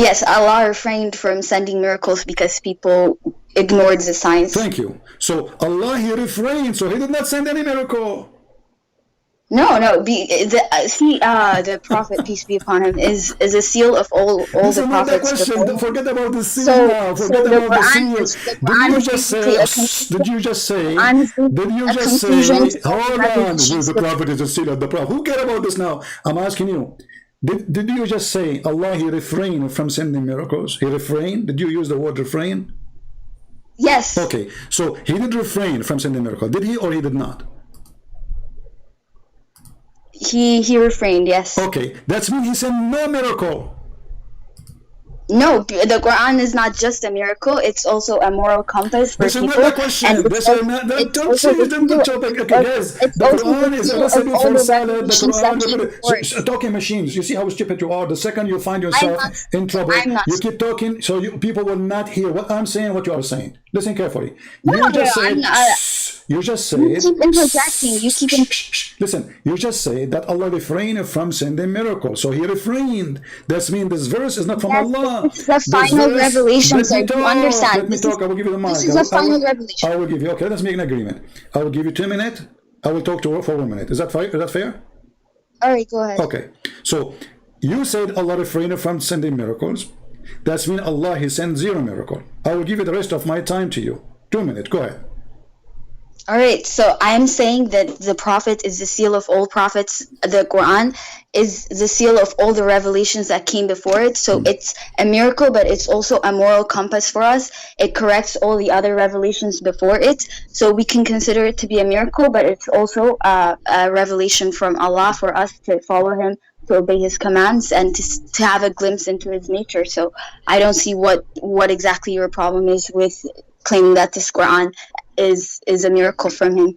C: Yes, Allah refrained from sending miracles because people ignored the signs.
A: Thank you. So Allah, he refrained, so he did not send any miracle.
C: No, the Prophet, peace be upon him, is a seal of all
A: This
C: the
A: is not the
C: prophets
A: question.
C: before.
A: Don't forget about the seal
C: So-
A: now.
C: so
A: Forget
C: the
A: about the
C: Quran
A: seal.
C: is- the
A: Did
C: Quran
A: you
C: is
A: just
C: basically
A: say?
C: a conclusion.
A: Did you just say?
C: Quran is
A: Did you
C: a
A: just
C: conclusion
A: say?
C: to all
A: Hold on.
C: revelations.
A: The prophet is a seal of the prophet. Who cares about this now? I'm asking you. Did you just say Allah, he refrained from sending miracles? He refrained? Did you use the word refrain?
C: Yes.
A: Okay, so he did refrain from sending miracle. Did he or he did not?
C: He refrained, yes.
A: Okay, that's mean he sent no miracle.
C: No, the Quran is not just a miracle, it's also a moral compass for
A: This is
C: people.
A: not the question.
C: and
A: This is not the
C: it's
A: don't
C: also
A: change the
C: seal-
A: topic. Okay, guys,
C: it's
A: the
C: also
A: Quran
C: the
A: is a
C: seal of
A: recipe
C: all
A: for
C: the
A: salad. The
C: revelations that came before it.
A: Talking machines. You see how stupid you are. The second you find yourself
C: not-
A: in trouble,
C: I'm not
A: you keep talking, so people will not hear what I'm saying, what you are saying. Listen carefully.
C: No,
A: You just
C: no,
A: said.
C: I'm not-
A: You just said.
C: You keep interjecting. You keep
A: Listen, you just say that Allah refrained from sending miracles. So he refrained. That means this verse is not from
C: Yes,
A: Allah.
C: this is the
A: This
C: final
A: verse-
C: revelation,
A: let
C: sir.
A: me
C: You
A: talk,
C: understand.
A: Let me
C: This
A: talk.
C: is-
A: I will give you the mic.
C: this is the final revelation.
A: I will give you. Okay, let's make an agreement. I will give you 2 minutes. I will talk to her for 1 minute. Is that fair? Is that fair?
C: Alright, go ahead.
A: Okay. So you said Allah refrained from sending miracles. That's mean Allah, he sent 0 miracle. I will give you the rest of my time to you. 2 minutes. Go ahead.
C: Alright, so I'm saying that the Prophet is the seal of all prophets. The Quran is the seal of all the revelations that came before it. So it's a miracle, but it's also a moral compass for us. It corrects all the other revelations before it. So we can consider it to be a miracle, but it's also a revelation from Allah for us to follow Him, to obey His commands, and to have a glimpse into His nature. So I don't see what exactly your problem is with claiming that this Quran is a miracle from Him.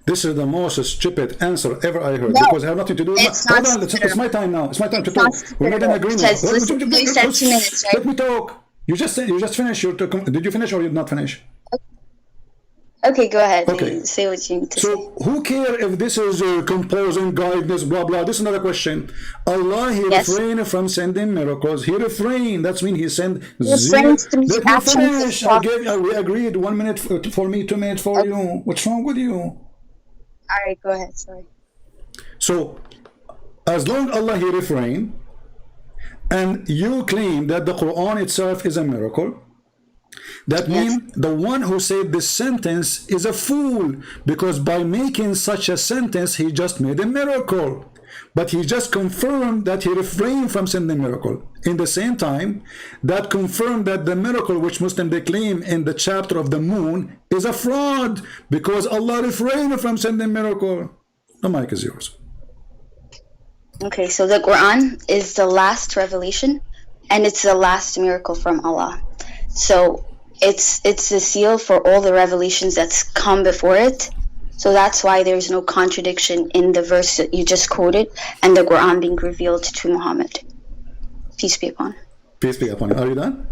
A: This is the most stupid answer ever I heard,
C: No,
A: because I have nothing to do with
C: it's
A: Hold
C: not
A: on, it's
C: stupid.
A: my time now. It's my time to
C: It's
A: talk.
C: not
A: We made an
C: stupid.
A: agreement.
C: Because listen, you said 2 minutes, right?
A: Let me talk. You just finished your did you finish or you did not finish?
C: Okay, go ahead.
A: Okay.
C: Say what you need to say.
A: So who care if this is composing guidance, blah blah. This is another question. Allah, he
C: Yes.
A: refrained from sending miracles. He refrained. That's mean he sent
C: refrained through
A: Let
C: the
A: me
C: actions of
A: finish. We agreed. 1 minute for me, 2 minutes for you. What's wrong with you?
C: Alright, go ahead. Sorry.
A: So, as long Allah he refrained, and you claim that the Quran itself is a miracle, that means the one who said this sentence is a fool, because by making such a sentence, he just made a miracle. But he just confirmed that he refrained from sending miracle. In the same time, that confirmed that the miracle which Muslim they claim in the chapter of the moon is a fraud, because Allah refrained from sending miracle. The mic is yours.
C: Okay, so the Quran is the last revelation, and it's the last miracle from Allah. So it's the seal for all the revelations that's come before it. So that's why there's no contradiction in the verse that you just quoted and the Quran being revealed to Muhammad. Peace be upon him.
A: Peace be upon you. Are you done?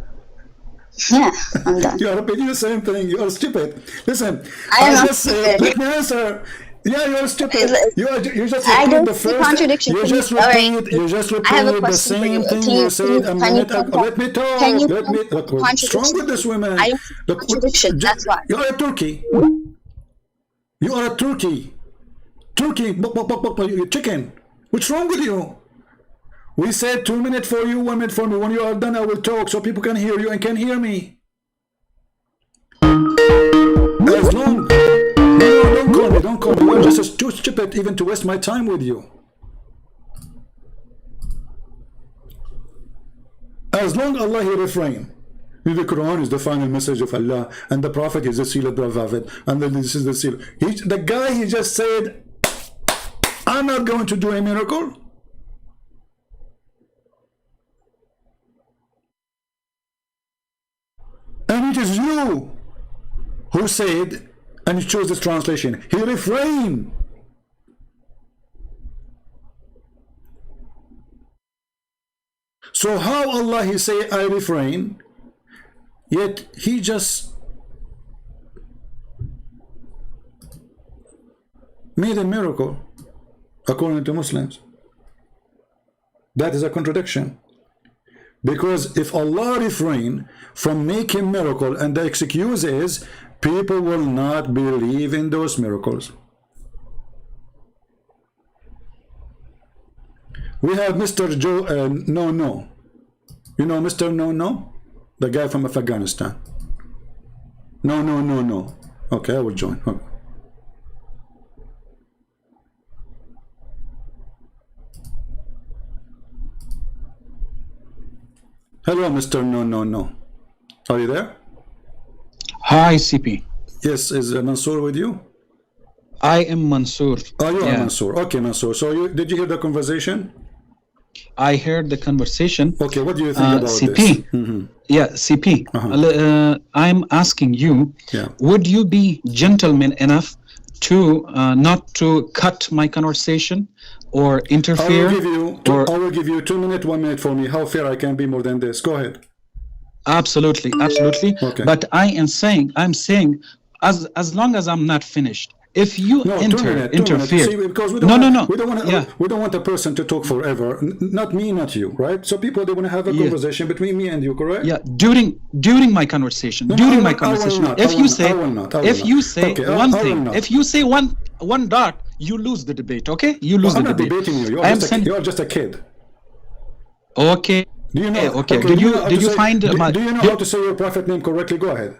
C: Yeah, I'm done.
A: You are repeating the same thing. You are stupid. Listen,
C: I am not
A: just said,
C: stupid.
A: let me answer. Yeah, you are stupid. You just
C: I
A: repeat
C: don't
A: the
C: see
A: first.
C: contradiction.
A: You
C: Can
A: just
C: you- all right.
A: repeat. You just
C: I have a
A: repeat the
C: question for
A: same
C: you.
A: thing
C: Can
A: you
C: you-
A: said a
C: can
A: minute
C: you-
A: ago. Let me talk.
C: can you-
A: Let me. Look, what's wrong with this woman?
C: I don't see
A: Look,
C: contradiction, that's why.
A: You are a turkey. You are a turkey. Turkey. You chicken. What's wrong with you? We said 2 minutes for you, 1 minute for me. When you are done, I will talk so people can hear you and can hear me. As long. No, don't call me. Don't call me. I'm just too stupid even to waste my time with you. As long Allah he refrain. The Quran is the final message of Allah, and the Prophet is the seal of the Prophet, and then this is the seal. The guy he just said, I'm not going to do a miracle. And it is you who said, and you chose this translation, he refrained. So how Allah he say I refrain, yet he just made a miracle, according to Muslims. That is a contradiction. Because if Allah refrain from making miracle, and the excuse is people will not believe in those miracles. We have Mr. Joe No. You know Mr. No? The guy from Afghanistan. No. Okay, I will join. Okay. Hello, Mr. No. Are you there?
D: Hi, CP.
A: Yes, is Mansoor with you?
D: I am Mansoor.
A: Oh, you are
D: Yeah.
A: Mansoor. Okay, Mansoor. So did you hear the conversation?
D: I heard the conversation.
A: Okay, what do you think about
D: CP.
A: this? Mm-hmm.
D: Yeah, CP. I'm asking you,
A: Yeah.
D: would you be gentleman enough to not to cut my conversation or interfere?
A: I will give you 2 minutes, 1 minute for me. How fair I can be more than this? Go ahead.
D: Absolutely.
A: Okay.
D: But I'm saying, as long as I'm not finished, if you
A: No, 2 minutes.
D: interfere.
A: See, because we
D: No.
A: don't want a person to talk forever. Not me, not you, right? So people, they want to have a conversation between me and you, correct?
D: Yeah, during my conversation.
A: No,
D: during
A: I
D: my
A: will
D: conversation.
A: not.
D: If
A: I
D: you
A: will
D: say
A: not. Okay,
D: one
A: I will
D: thing,
A: not.
D: if you say one dot, you lose the debate. Okay, you lose
A: I'm
D: the
A: not
D: debate.
A: debating you. You're just a kid.
D: Okay.
A: Do you know?
D: Okay.
A: Do you know
D: Did
A: how to say your prophet name correctly? Go ahead.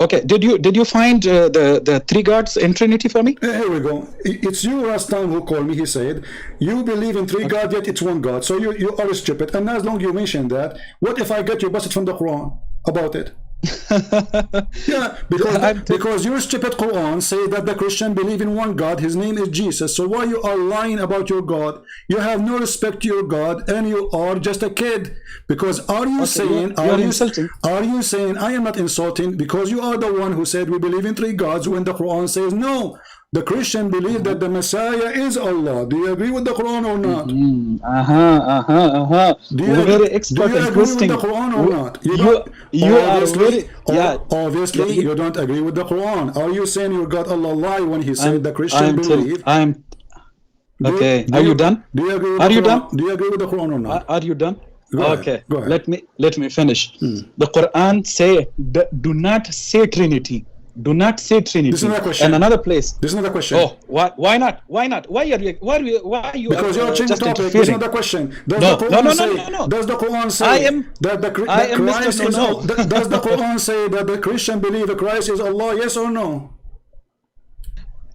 D: Okay. Did you find the three gods in Trinity for me?
A: Here we go. It's you last time who called me. He said, you believe in three gods, yet it's one God. So you are stupid. And as long as you mention that, what if I get you busted from the Quran about it? Yeah, because your stupid Quran say that the Christian believe in one God, his name is Jesus. So why you are lying about your God? You have no respect to your God, and you are just a kid. Because are you saying I am not insulting, because you are the one who said we believe in three gods when the Quran says no. The Christian believe that the Messiah is Allah. Do you agree with the Quran or not?
D: You're very expert in twisting.
A: Do you agree with the Quran or not?
D: You are very,
A: obviously you don't agree with the Quran. Are you saying you got Allah lie when he said the Christian believe?
D: Okay. Are you done?
A: Do you agree with
D: Are you
A: Quran?
D: done?
A: Do you agree with the Quran or not?
D: Are you done?
A: Go
D: Okay.
A: ahead.
D: Let me finish. The Quran say do not say Trinity. Do not say Trinity.
A: This is not a question.
D: And another place.
A: This is not a question.
D: Oh, why not? Why not? Why are you?
A: Because you're changing
D: just
A: the topic.
D: interfering?
A: This is not the question. Does the Quran say that the Christ is Allah? Does the Quran say that the Christian believe Christ is Allah? Yes or no?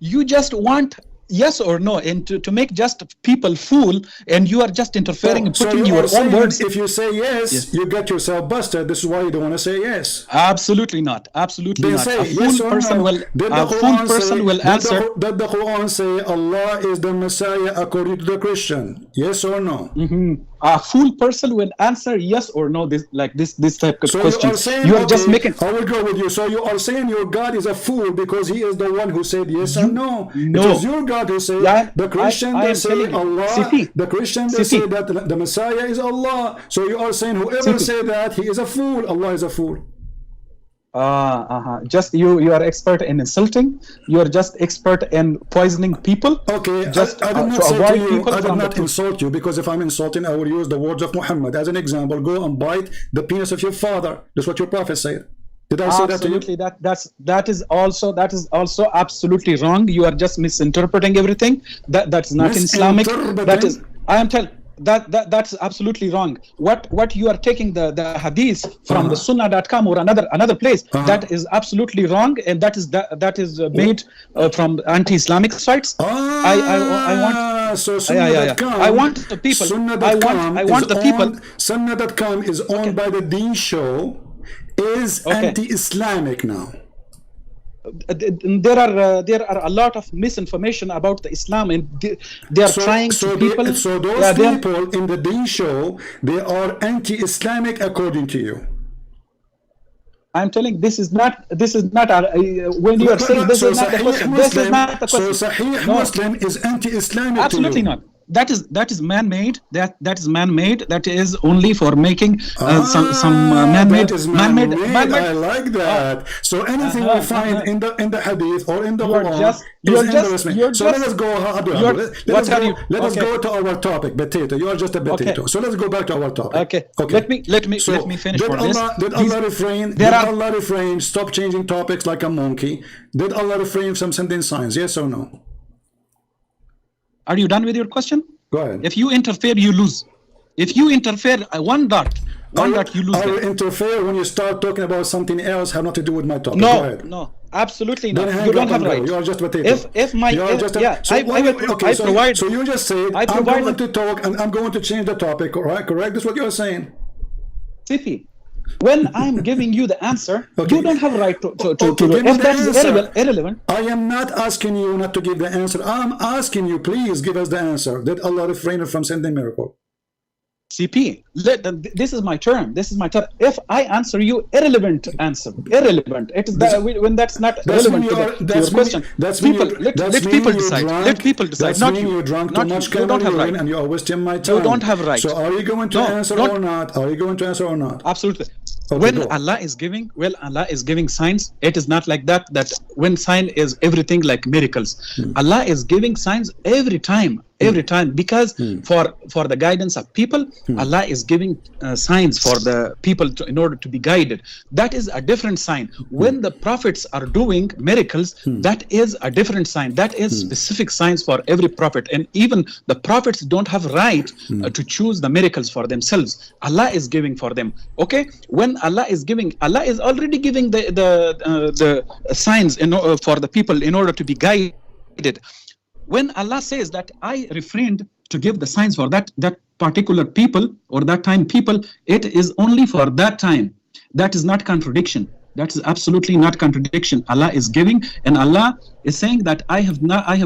D: You just want yes or no, and to make just people fool, and you are just interfering and putting your own words.
A: If you say yes, you get yourself busted. This is why you don't want to say yes.
D: Absolutely not. Absolutely
A: Then
D: not.
A: say
D: A
A: yes
D: fool
A: or
D: person
A: no.
D: will. A fool person will answer.
A: Did the Quran say Allah is the Messiah according to the Christian? Yes or no?
D: A fool person will answer yes or no. This type of
A: So
D: question.
A: you are saying,
D: You are just making.
A: I will go with you. So you are saying your God is a fool because he is the one who said yes and no.
D: No.
A: It is your God who said the Christian they say Allah.
D: CP.
A: The Christian they say that the Messiah is Allah. So you are saying whoever say that he is a fool. Allah is a fool.
D: Just you are expert in insulting. You are just expert in poisoning people.
A: Okay,
D: just
A: I did not
D: to
A: say
D: avoid
A: to you,
D: people
A: I did
D: from
A: not
D: the
A: insult you, because if I'm insulting, I will use the words of Muhammad as an example. Go and bite the penis of your father. That's what your prophet said. Did I say that to you?
D: Absolutely. That is also absolutely wrong. You are just misinterpreting everything. That's not Islamic. That is. I am telling. That's absolutely wrong. What you are taking the hadith from the sunnah.com or another place, that is absolutely wrong, and that is made from anti-Islamic sites. I want
A: so sunnah.com,
D: I want the people. I want the people.
A: Sunnah.com is owned by the Deen Show. Is anti-Islamic now.
D: There are a lot of misinformation about the Islam, and they are trying to people.
A: So those people in the Deen Show, they are anti-Islamic according to you.
D: I'm telling this is not when you are saying this is not the question. This is not the question.
A: So Sahih Muslim is anti-Islamic.
D: Absolutely
A: to you.
D: not. that is man-made. That is man-made. That is only for making some man-made.
A: That is man-made. I like that. So anything we find in the hadith or in the Quran So let us go. Let us go to our topic. Potato. You are just a potato.
D: Okay.
A: So let's go back to our topic.
D: Okay. Let me finish for this.
A: Did Allah refrain? Did Allah refrain? Stop changing topics like a monkey. Did Allah refrain from sending signs? Yes or no?
D: Are you done with your question?
A: Go ahead.
D: If you interfere, you lose. If you interfere, one dot, you lose.
A: I will interfere when you start talking about something else, have nothing to do with my topic.
D: No, absolutely not.
A: Then
D: You don't have right.
A: You are just potato. So you just say I'm going to talk and I'm going to change the topic. Correct? That's what you're saying.
D: CP, when I'm giving you the answer, you don't have right to
A: if
D: that's irrelevant.
A: I am not asking you not to give the answer. I'm asking you, please give us the answer. Did Allah refrain from sending miracle?
D: CP, this is my turn. If I answer you irrelevant answer, irrelevant. It is when that's not relevant to your question. Let people decide. Let people decide. Not you.
A: You're drunk too much. You don't have right. And you are wasting my time.
D: You don't have right.
A: So are you going to answer or not? Are you going to answer or not?
D: Absolutely.
A: Okay,
D: when Allah is giving signs, it is not like that when sign is everything like miracles. Allah is giving signs every time because for the guidance of people, Allah is giving signs for the people in order to be guided. That is a different sign. When the prophets are doing miracles, that is a different sign. That is specific signs for every prophet, and even the prophets don't have right to choose the miracles for themselves. Allah is giving for them. Okay, when Allah is already giving the signs for the people in order to be guided. When Allah says that I refrained to give the signs for that particular people or that time people, it is only for that time. That is not contradiction. That is absolutely not contradiction. Allah is giving, and Allah is saying that I have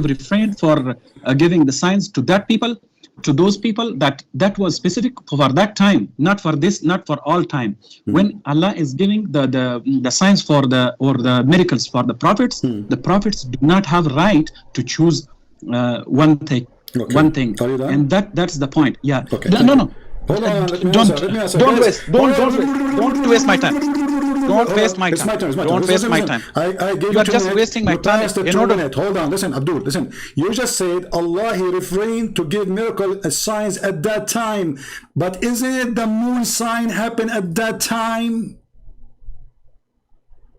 D: refrained for giving the signs to that people, to those people that was specific for that time, not for this, not for all time. When Allah is giving the signs for the miracles for the prophets, the prophets do not have right to choose one thing. And that's the point. Yeah.
A: Okay.
D: No.
A: Hold on,
D: Don't waste my time. Don't waste my time. Don't waste my time. You are just wasting my time.
A: Hold on, listen, Abdul, listen. You just said Allah, He refrained to give miracle signs at that time. But isn't it the moon sign happened at that time?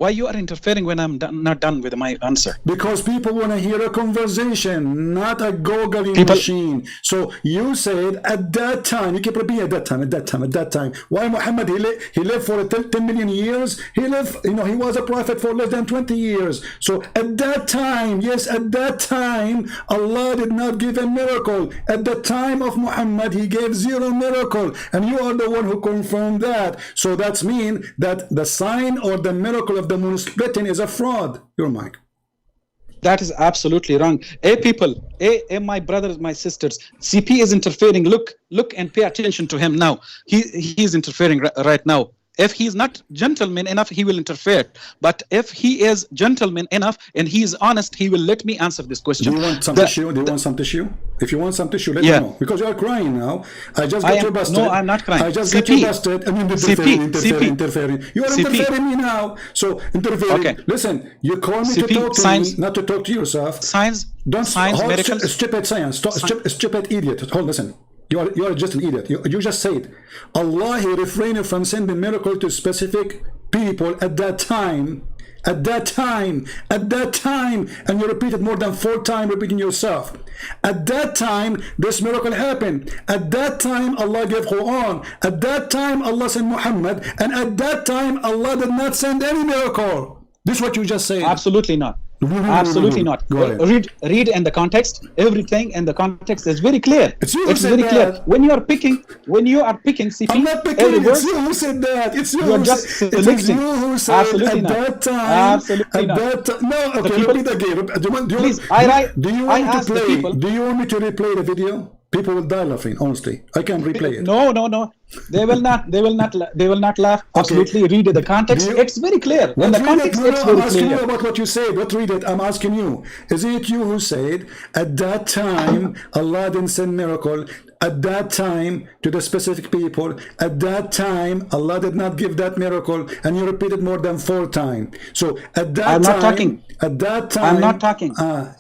D: Why you are interfering when I'm not done with my answer?
A: Because people want to hear a conversation, not a googling machine. So you said at that time, you keep repeating at that time. Why Muhammad, he lived for 10 million years? He lived, he was a prophet for less than 20 years. So at that time, yes, at that time, Allah did not give a miracle. At the time of Muhammad, He gave 0 miracle. And you are the one who confirmed that. So that's mean that the sign or the miracle of the moon splitting is a fraud. Your mic.
D: That is absolutely wrong. People, my brothers, my sisters, CP is interfering. Look and pay attention to him now. He is interfering right now. If he is not gentleman enough, he will interfere. But if he is gentleman enough and he is honest, he will let me answer this question.
A: Do you want some tissue? If you want some tissue, let me know. Because you are crying now. I just got you busted.
D: No, I'm not crying.
A: I just got you busted. I mean, interfering. You are interfering me now. So, interfering. Okay. Listen, you call me to talk to me, not to talk to yourself.
D: Science, miracles.
A: Stupid science. Stupid idiot. Hold, listen. You are just an idiot. You just said Allah, He refrained from sending miracle to specific people at that time, and you repeated more than 4 times, repeating yourself. At that time, this miracle happened. At that time, Allah gave Quran. At that time, Allah sent Muhammad, and at that time, Allah did not send any miracle. This is what you just said.
D: Absolutely not. Absolutely not. Read in the context. Everything in the context is very clear.
A: It's
D: very clear. When you are picking CP,
A: I'm not picking. It's you who said that. It's you.
D: You are just selecting.
A: It is you who said
D: absolutely
A: at
D: not.
A: that time.
D: Absolutely not.
A: No. Okay. Repeat again. Do you want me to replay the video? People will die laughing. Honestly, I can replay it.
D: No. They will not. They will not. They will not laugh. Absolutely. Read the context. It's very clear. In the context, it's
A: I'm
D: very
A: asking you
D: clear.
A: about what you said. What read it? I'm asking you. Is it you who said at that time Allah didn't send miracle? At that time to the specific people. At that time Allah did not give that miracle, and you repeated more than 4 times. So at that
D: I'm
A: time,
D: not talking.
A: At that time,
D: I'm not talking.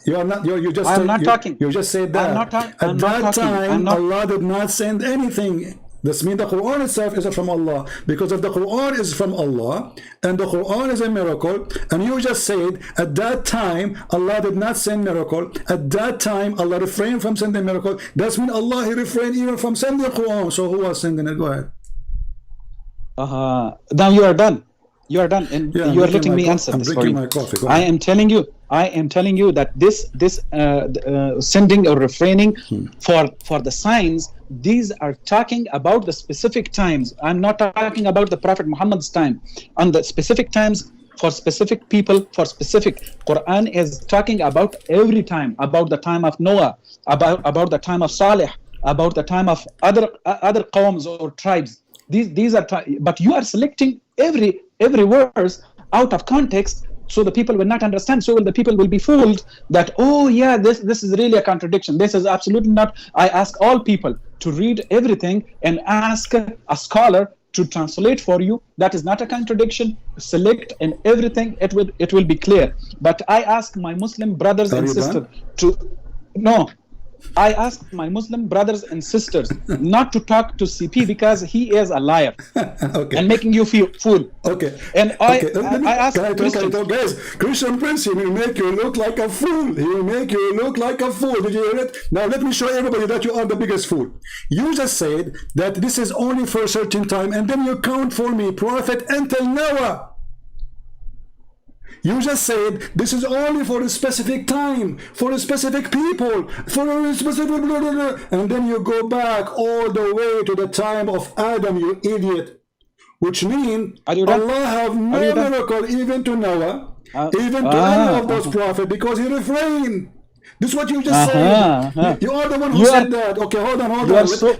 A: You are not. You just.
D: I'm not talking.
A: You just said that.
D: I'm not
A: At
D: I'm
A: that
D: not talking.
A: time,
D: I'm not.
A: Allah did not send anything. This means the Quran itself is from Allah, because if the Quran is from Allah and the Quran is a miracle, and you just said at that time Allah did not send miracle, at that time Allah refrained from sending miracle, that's mean Allah he refrained even from sending the Quran. So who was sending it? Go ahead.
D: Now you are done. You are done, and
A: Yeah, I'm
D: you are
A: drinking
D: letting me
A: my
D: answer
A: I'm
D: this for
A: drinking
D: you.
A: my coffee. Go
D: I
A: ahead.
D: am telling you that this sending or refraining for the signs, these are talking about the specific times. I'm not talking about the Prophet Muhammad's time. On the specific times for specific people, for specific, Quran is talking about every time, about the time of Noah, about the time of Salih, about the time of other qawms or tribes. These are, but you are selecting every verse out of context, so the people will not understand. So the people will be fooled that, oh yeah, this is really a contradiction. This is absolutely not. I ask all people to read everything and ask a scholar to translate for you. That is not a contradiction. Select and everything, it will be clear. But I ask my Muslim brothers and sisters I ask my Muslim brothers and sisters not to talk to CP because he is a liar
A: Okay.
D: and making you feel fool.
A: Okay.
D: And
A: Okay.
D: I ask Christians.
A: Guys, Christian Prince, he will make you look like a fool. He will make you look like a fool. Did you hear it? Now let me show everybody that you are the biggest fool. You just said that this is only for a certain time, and then you count for me prophet until Noah. You just said this is only for a specific time, for a specific people, for a specific blah, blah, blah. And then you go back all the way to the time of Adam, you idiot. Which means Allah have no miracle even to Noah, even to any of those prophets, because he refrained. This is what you just said. You are the one who said that. Okay, hold on.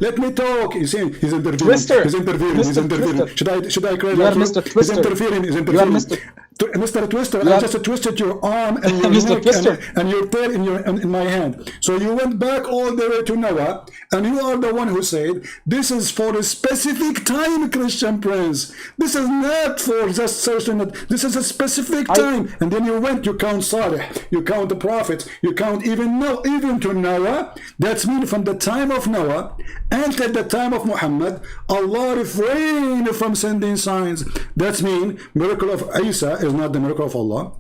A: Let me talk. You see, he's interfering.
D: Twister.
A: He's interfering. He's interfering.
D: Twister.
A: Should I cry
D: You
A: like
D: are
A: you?
D: Mr. Twister.
A: He's interfering. He's
D: You are
A: interfering. Mr. Twister, I just twisted your arm and your
D: Mr.
A: neck
D: Twister.
A: and your tail in my hand. So you went back all the way to Noah, and you are the one who said, this is for a specific time, Christian Prince. This is not for just certain, this is a specific time. And then you went, you count Salih, you count the prophets, you count even to Noah. That's mean from the time of Noah until the time of Muhammad, Allah refrained from sending signs. That's mean miracle of Isa is not the miracle of Allah.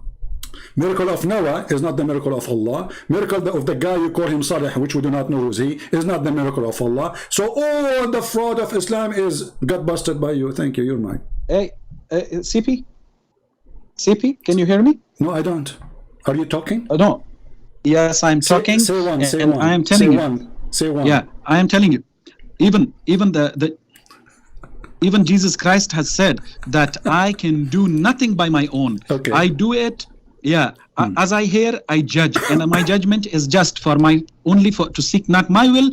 A: Miracle of Noah is not the miracle of Allah. Miracle of the guy you call him Salih, which we do not know who's he, is not the miracle of Allah. So all the fraud of Islam got busted by you. Thank you. You're mine.
D: Hey, CP, can you hear me?
A: No, I don't. Are you talking?
D: No. Yes, I'm talking.
A: Say one. Say
D: and
A: one.
D: I am telling you.
A: Say one.
D: Yeah, I am telling you. Even Jesus Christ has said that I can do nothing by my own.
A: Okay.
D: I do it. Yeah. As I hear, I judge, and my judgment is just for my to seek not my will,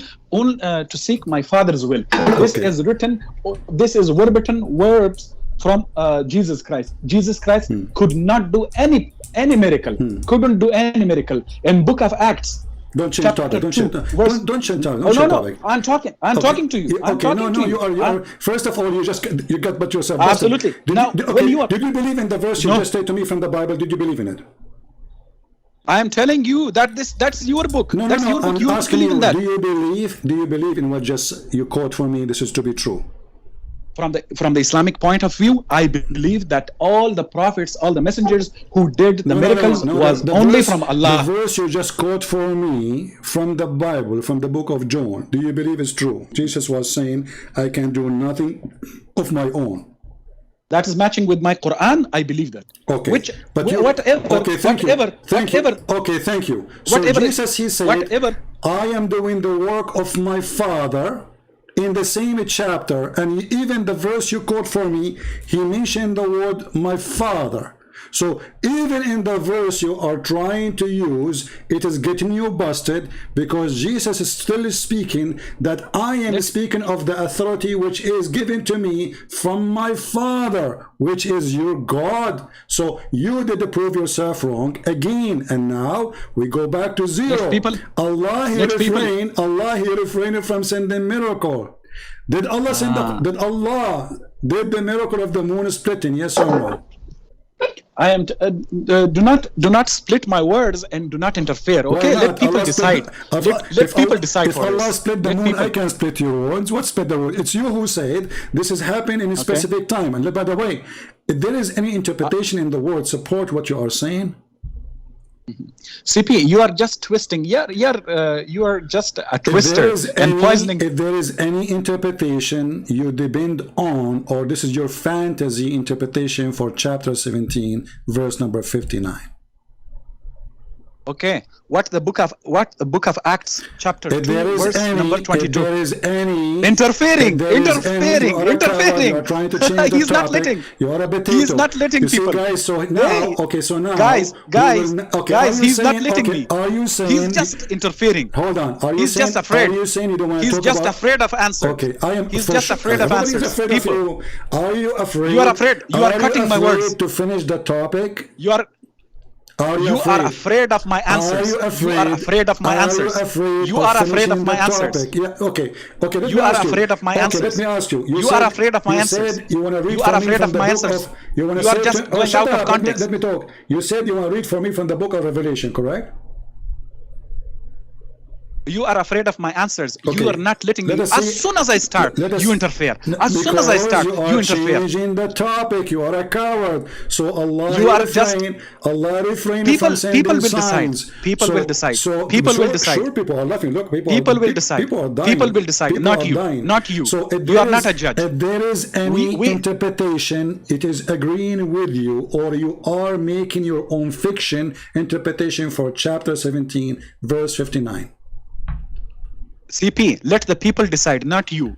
D: to seek my Father's will. This is written. This is verbatim words from Jesus Christ. Jesus Christ could not do any miracle. Couldn't do any miracle. In Book of Acts.
A: Don't change topic. Don't change topic. Don't change topic.
D: No. I'm talking. I'm talking to you. I'm talking to you.
A: You are. First of all, you got but yourself.
D: Absolutely.
A: Did you believe in the verse you just said to me from the Bible? Did you believe in it?
D: I am telling you that that's your book.
A: No.
D: Your book.
A: I'm
D: You
A: asking
D: believe
A: you.
D: in that.
A: Do you believe in what just you quote for me? This is to be true.
D: From the Islamic point of view, I believe that all the prophets, all the messengers who did the miracles was only from Allah.
A: The verse you just quote for me from the Bible, from the book of John, do you believe it's true? Jesus was saying, I can do nothing of my own.
D: That is matching with my Quran. I believe that.
A: Okay.
D: Okay, thank you.
A: Okay, thank you. So Jesus, he said, I am doing the work of my Father. In the same chapter, and even the verse you quote for me, he mentioned the word my Father. So even in the verse you are trying to use, it is getting you busted, because Jesus is still speaking that I am speaking of the authority which is given to me from my Father, which is your God. So you did prove yourself wrong again, and now we go back to zero. Allah he refrained from sending miracle. Did Allah did the miracle of the moon splitting? Yes or no?
D: I am do not split my words and do not interfere. Okay, let people decide. Let people decide for us.
A: If Allah split the moon, I can split your words. What split the words? It's you who said this is happening in a specific time. And by the way, if there is any interpretation in the word support what you are saying,
D: CP, you are just twisting. You are just a twister and poisoning.
A: If there is any interpretation you depend on, or this is your fantasy interpretation for chapter 17, verse number 59.
D: Okay, what the book of Acts chapter 2 verse number 22.
A: If there is any
D: interfering.
A: You are trying to change the
D: He's
A: topic.
D: not letting.
A: You are a potato.
D: He's not letting
A: you
D: people.
A: See, guys, so now,
D: guys, he's not letting me.
A: Are you saying
D: he's just interfering?
A: Hold on. Are you
D: he's
A: saying,
D: just afraid.
A: Are you saying you don't want to
D: he's
A: talk
D: just
A: about,
D: afraid of answers.
A: Okay, I am.
D: He's just afraid of answers.
A: Afraid
D: people,
A: of you. Are you afraid?
D: You are afraid. You are cutting my words.
A: To finish the topic.
D: You are afraid of my answers. You are afraid of my answers. You are afraid of my answers.
A: Yeah, okay.
D: You are afraid of my answers.
A: Let me ask you.
D: You are afraid of my answers.
A: You want to read
D: you are afraid of my answers. You are just going out of context.
A: Let me talk. You said you want to read for me from the book of Revelation, correct?
D: You are afraid of my answers. Okay. You are not letting me. As soon as I start, you interfere. As soon as I start, you interfere.
A: Changing the topic. You are a coward. So Allah refrain
D: people,
A: from sending
D: people will
A: signs.
D: Decide. People will decide. People will decide.
A: Sure, people are laughing. Look,
D: people will decide.
A: People are dying.
D: People will decide.
A: People
D: not you.
A: Dying.
D: Not you.
A: So
D: you are not a judge.
A: If there is any interpretation, it is agreeing with you, or you are making your own fiction interpretation for chapter 17, verse 59.
D: CP, let the people decide, not you.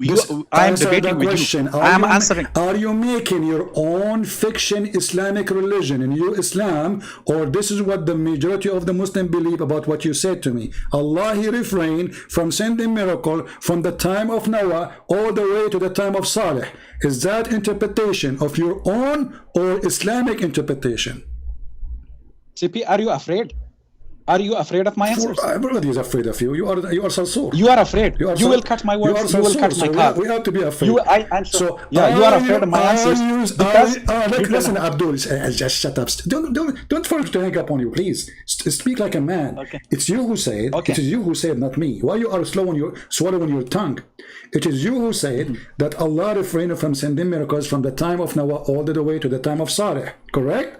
D: I am debating with you. I am answering.
A: Are you making your own fiction Islamic religion in you Islam, or this is what the majority of the Muslims believe about what you said to me? Allah he refrained from sending miracle from the time of Noah all the way to the time of Saleh. Is that interpretation of your own or Islamic interpretation?
D: CP, are you afraid? Are you afraid of my answers?
A: Everybody is afraid of you. You are Salsur.
D: You are afraid. You will cut my words. You will cut my car.
A: We have to be afraid.
D: I'm sure. So yeah, you are afraid of my answers.
A: Listen, Abdul, just shut up. Don't force to hang up on you, please. Speak like a man.
D: Okay.
A: It's you who said.
D: Okay.
A: It is you who said, not me. Why you are swallowing your tongue? It is you who said that Allah refrained from sending miracles from the time of Noah all the way to the time of Saleh. Correct?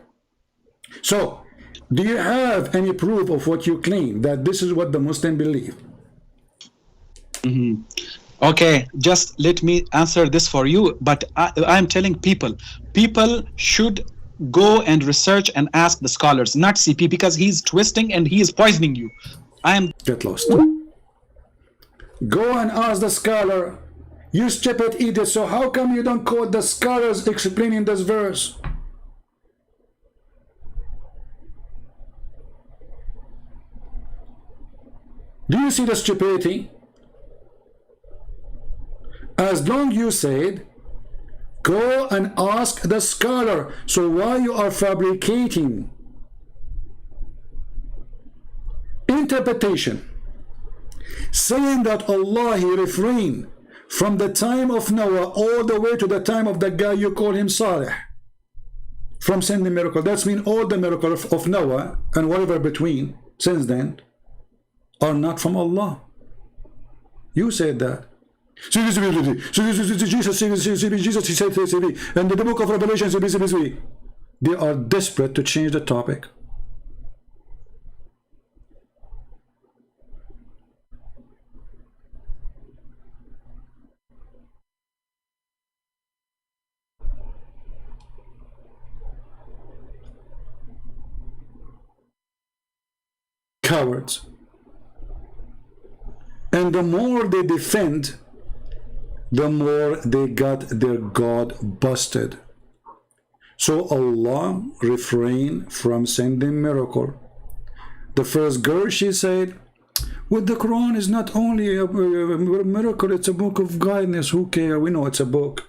A: So, do you have any proof of what you claim, that this is what the Muslim believe?
D: Okay, just let me answer this for you. But I'm telling people should go and research and ask the scholars, not CP, because he's twisting and he is poisoning you.
A: Get lost. Go and ask the scholar. You stupid idiot. So how come you don't quote the scholars explaining this verse? Do you see the stupidity? As long you said, go and ask the scholar. So why you are fabricating interpretation, saying that Allah he refrained from the time of Noah all the way to the time of the guy you call him Saleh from sending miracle? That's mean all the miracles of Noah and whatever between since then are not from Allah. You said that. Jesus, he said, and the book of Revelation, they are desperate to change the topic. Cowards. And the more they defend, the more they got their God busted. So Allah refrained from sending miracle. The first girl, she said, well, the Quran is not only a miracle, it's a book of guidance. Who cares? We know it's a book.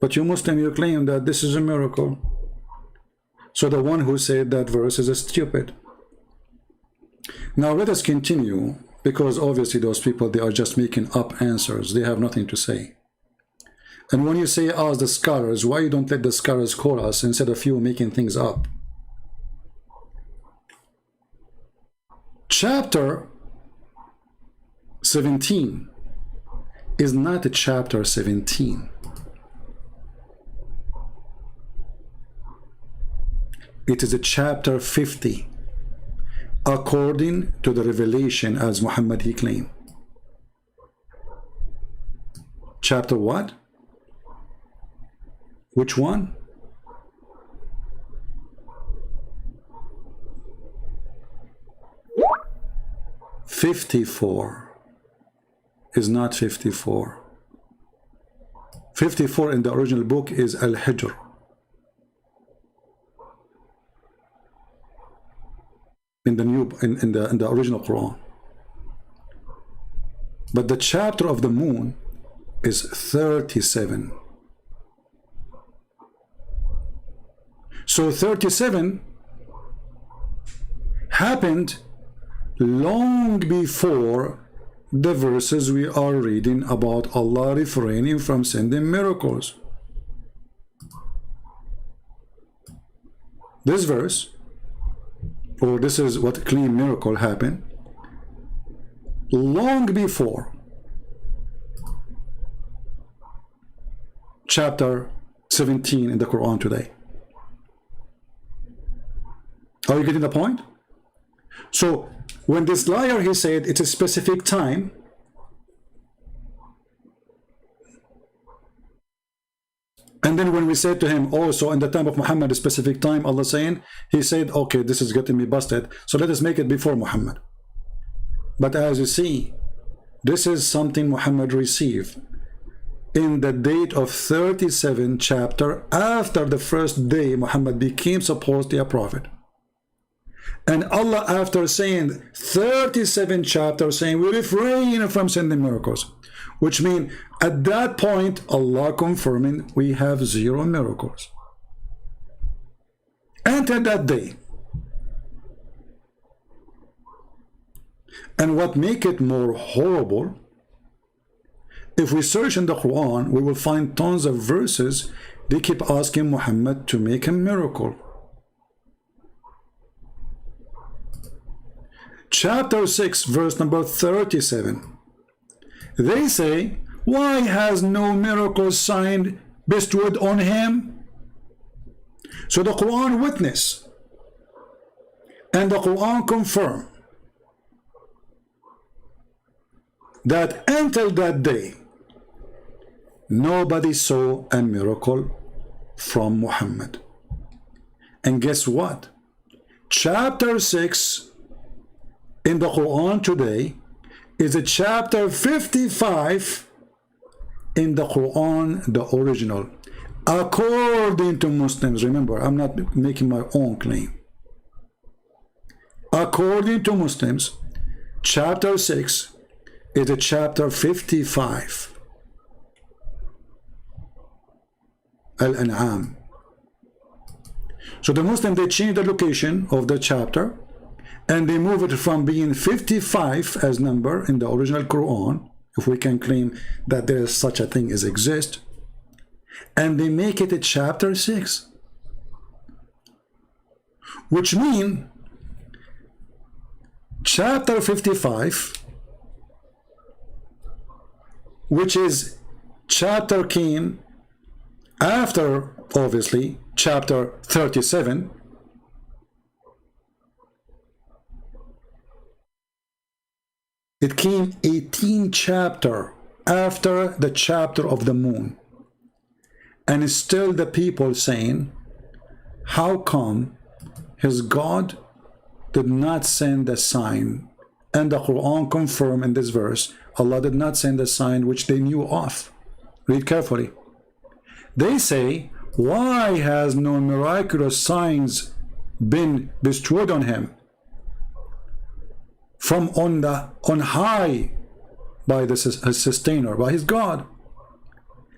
A: But you Muslim, you claim that this is a miracle. So the one who said that verse is a stupid. Now let us continue, because obviously those people, they are just making up answers. They have nothing to say. And when you say ask the scholars, why you don't let the scholars call us instead of you making things up? Chapter 17 is not a chapter 17. It is a chapter 50, according to the revelation as Muhammad he claimed. Chapter what? Which one? "54" is not 54. 54 in the original book is Al-Hijr. In the original Quran. But the chapter of the moon is 37. So 37 happened long before the verses we are reading about Allah refraining from sending miracles. This verse, or this is what claim miracle happened, long before chapter 17 in the Quran today. Are you getting the point? So when this liar, he said it's a specific time, and then when we said to him also in the time of Muhammad, a specific time, Allah saying, he said, okay, this is getting me busted, so let us make it before Muhammad. But as you see, this is something Muhammad received in the date of 37 chapter after the first day Muhammad became supposedly a prophet. And Allah, after saying 37 chapters, saying we refrain from sending miracles, which means at that point Allah confirming we have 0 miracles until that day. And what make it more horrible, if we search in the Quran, we will find tons of verses they keep asking Muhammad to make a miracle. Chapter 6, verse number 37. They say, why has no miracle sign bestowed on him? So the Quran witness and the Quran confirm that until that day, nobody saw a miracle from Muhammad. And guess what? Chapter 6 in the Quran today is a chapter 55 in the Quran, the original, according to Muslims. Remember, I'm not making my own claim. According to Muslims, chapter 6 is a chapter 55. Al-An'am. So the Muslim, they change the location of the chapter and they move it from being 55 as number in the original Quran, if we can claim that there is such a thing as exist, and they make it a chapter 6, which means chapter 55, which is chapter came after obviously chapter 37, it came 18 chapter after the chapter of the moon. And still the people saying, how come his God did not send a sign? And the Quran confirmed in this verse, Allah did not send a sign which they knew of. Read carefully. They say, why has no miraculous signs been bestowed on him from on high by his sustainer, by his God?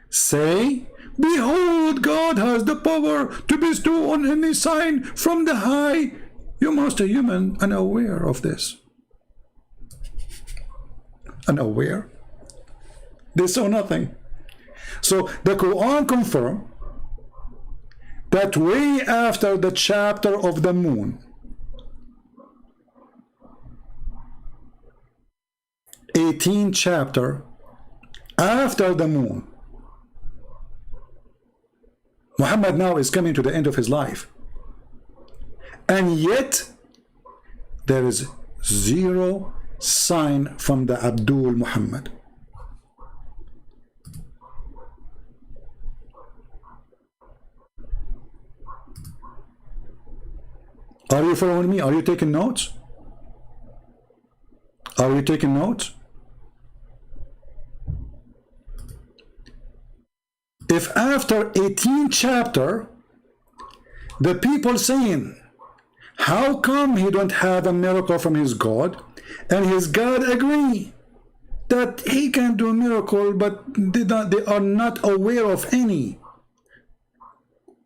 A: Say, behold, God has the power to bestow on any sign from the high. You must be human, unaware of this. Unaware. They saw nothing. So the Quran confirms that way after the chapter of the moon, 18th chapter after the moon, Muhammad now is coming to the end of his life, and yet there is zero sign from the Abdul Muhammad. Are you following me? Are you taking notes? Are you taking notes? If after 18th chapter, the people saying, how come he don't have a miracle from his God, and his God agree that he can do a miracle, but they are not aware of any.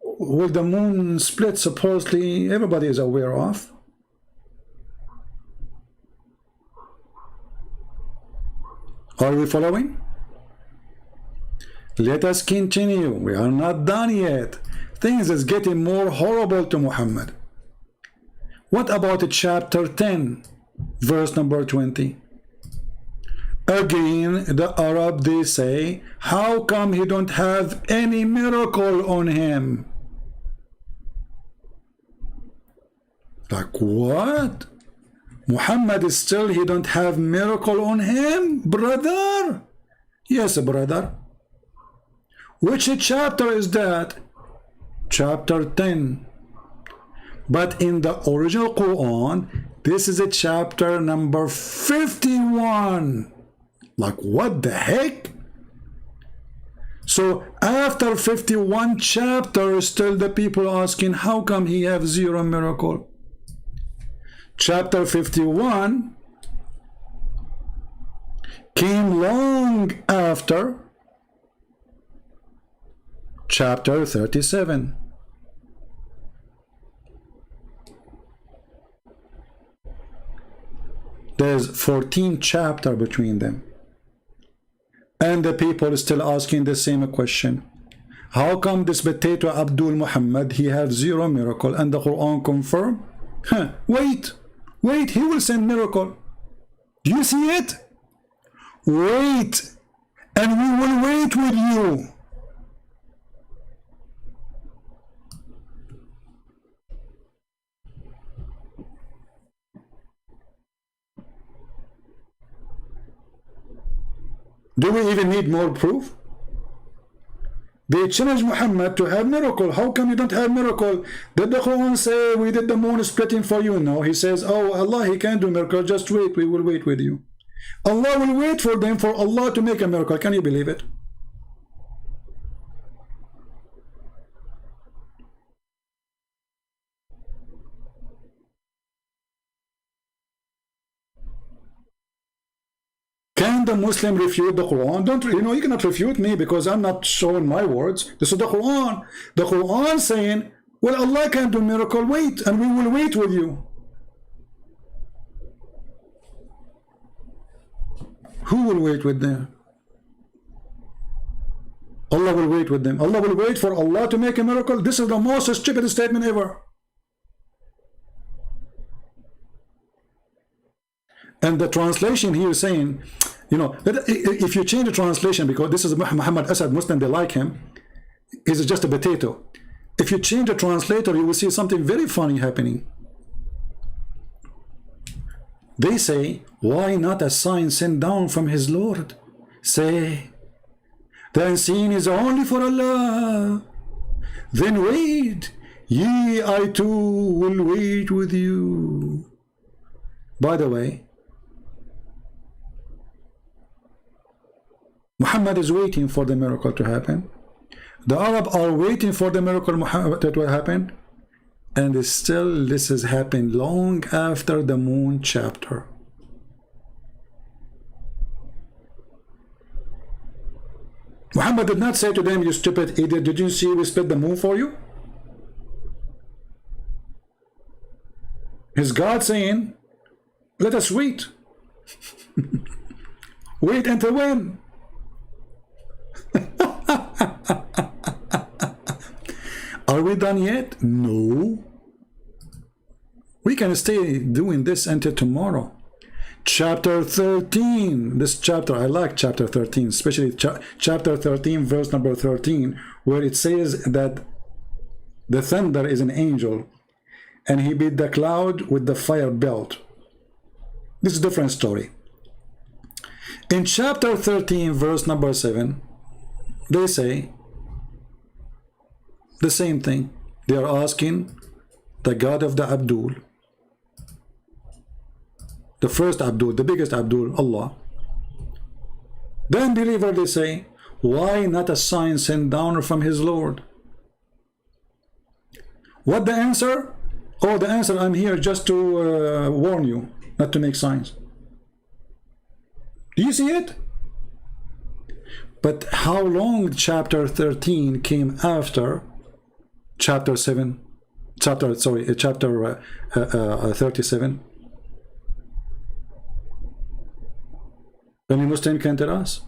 A: Will the moon split? Supposedly everybody is aware of. Are we following? Let us continue. We are not done yet. Things is getting more horrible to Muhammad. What about chapter 10, verse number 20? Again, the Arab, they say, how come he don't have any miracle on him? Like what? Muhammad is still, he don't have miracle on him, brother? Yes, brother. Which chapter is that? Chapter 10. But in the original Quran, this is a chapter number 51. Like what the heck? So after 51 chapters, still the people asking, how come he have zero miracle? Chapter 51 came long after chapter 37. There's 14 chapters between them. And the people are still asking the same question. How come this potato Abdul Muhammad, he have zero miracle, and the Quran confirm? Wait, he will send miracle. Do you see it? Wait, and we will wait with you. Do we even need more proof? They challenge Muhammad to have miracle. How come you don't have miracle? Did the Quran say we did the moon splitting for you? No, he says, oh Allah, he can do miracle. Just wait, we will wait with you. Allah will wait for them for Allah to make a miracle. Can you believe it? Can the Muslim refute the Quran? Don't, you cannot refute me because I'm not showing my words. This is the Quran. The Quran saying, well, Allah can do miracle. Wait, and we will wait with you. Who will wait with them? Allah will wait with them. Allah will wait for Allah to make a miracle. This is the most stupid statement ever. And the translation here is saying, if you change the translation, because this is Muhammad Asad Muslim, they like him, he's just a potato. If you change the translator, you will see something very funny happening. They say, why not a sign sent down from his Lord? Say, the unseen is only for Allah. Then wait, ye, I too will wait with you. By the way, Muhammad is waiting for the miracle to happen. The Arab are waiting for the miracle Muhammad that will happen, and still this has happened long after the moon chapter. Muhammad did not say to them, you stupid idiot, did you see we split the moon for you? Is God saying, let us wait. Wait until when? Are we done yet? No. We can stay doing this until tomorrow. Chapter 13. This chapter, I like chapter 13, especially chapter 13, verse number 13, where it says that the thunder is an angel and he beat the cloud with the fire belt. This is a different story. In chapter 13, verse number 7, they say the same thing. They are asking the God of the Abdul, the first Abdul, the biggest Abdul, Allah. The unbeliever, they say, why not a sign sent down from his Lord? What the answer? Oh, the answer, I'm here just to warn you, not to make signs. Do you see it? But how long chapter 13 came after chapter 7? Chapter 37? Any Muslim can tell us?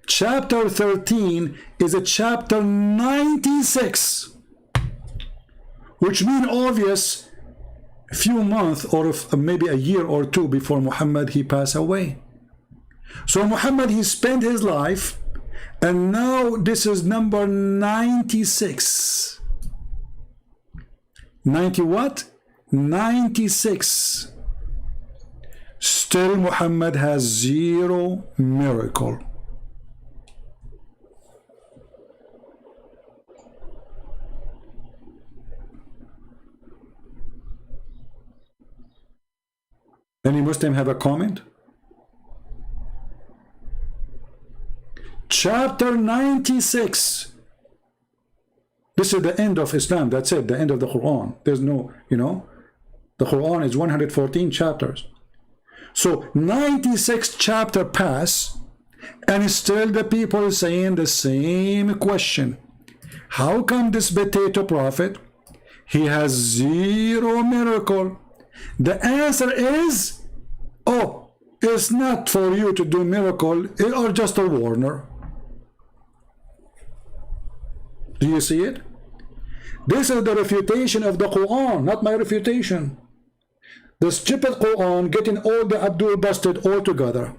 A: Chapter 13 is a chapter 96, which means obvious few months or maybe a year or two before Muhammad he passed away. So Muhammad he spent his life, and now this is number 96. 90 what? 96. Still Muhammad has zero miracle. Any Muslim have a comment? Chapter 96. This is the end of Islam. That's it, the end of the Quran. There's no, the Quran is 114 chapters. So 96 chapter pass, and still the people saying the same question. How come this potato prophet, he has zero miracle? The answer is, oh, it's not for you to do miracle, or just a warner. Do you see it? This is the refutation of the Quran, not my refutation. The stupid Quran getting all the Abdul busted all together.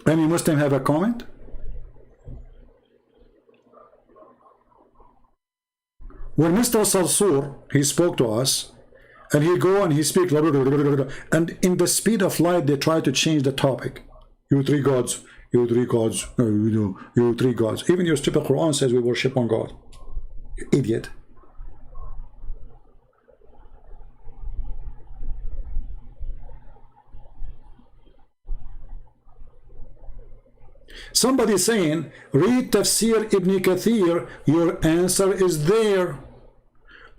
A: Any Muslim have a comment? When Mr. Sarsour, he spoke to us, and he go and he speak, and in the speed of light they try to change the topic. You three gods, you three gods, you three gods. Even your stupid Quran says we worship one God. You idiot. Somebody saying, read Tafsir Ibn Kathir, your answer is there.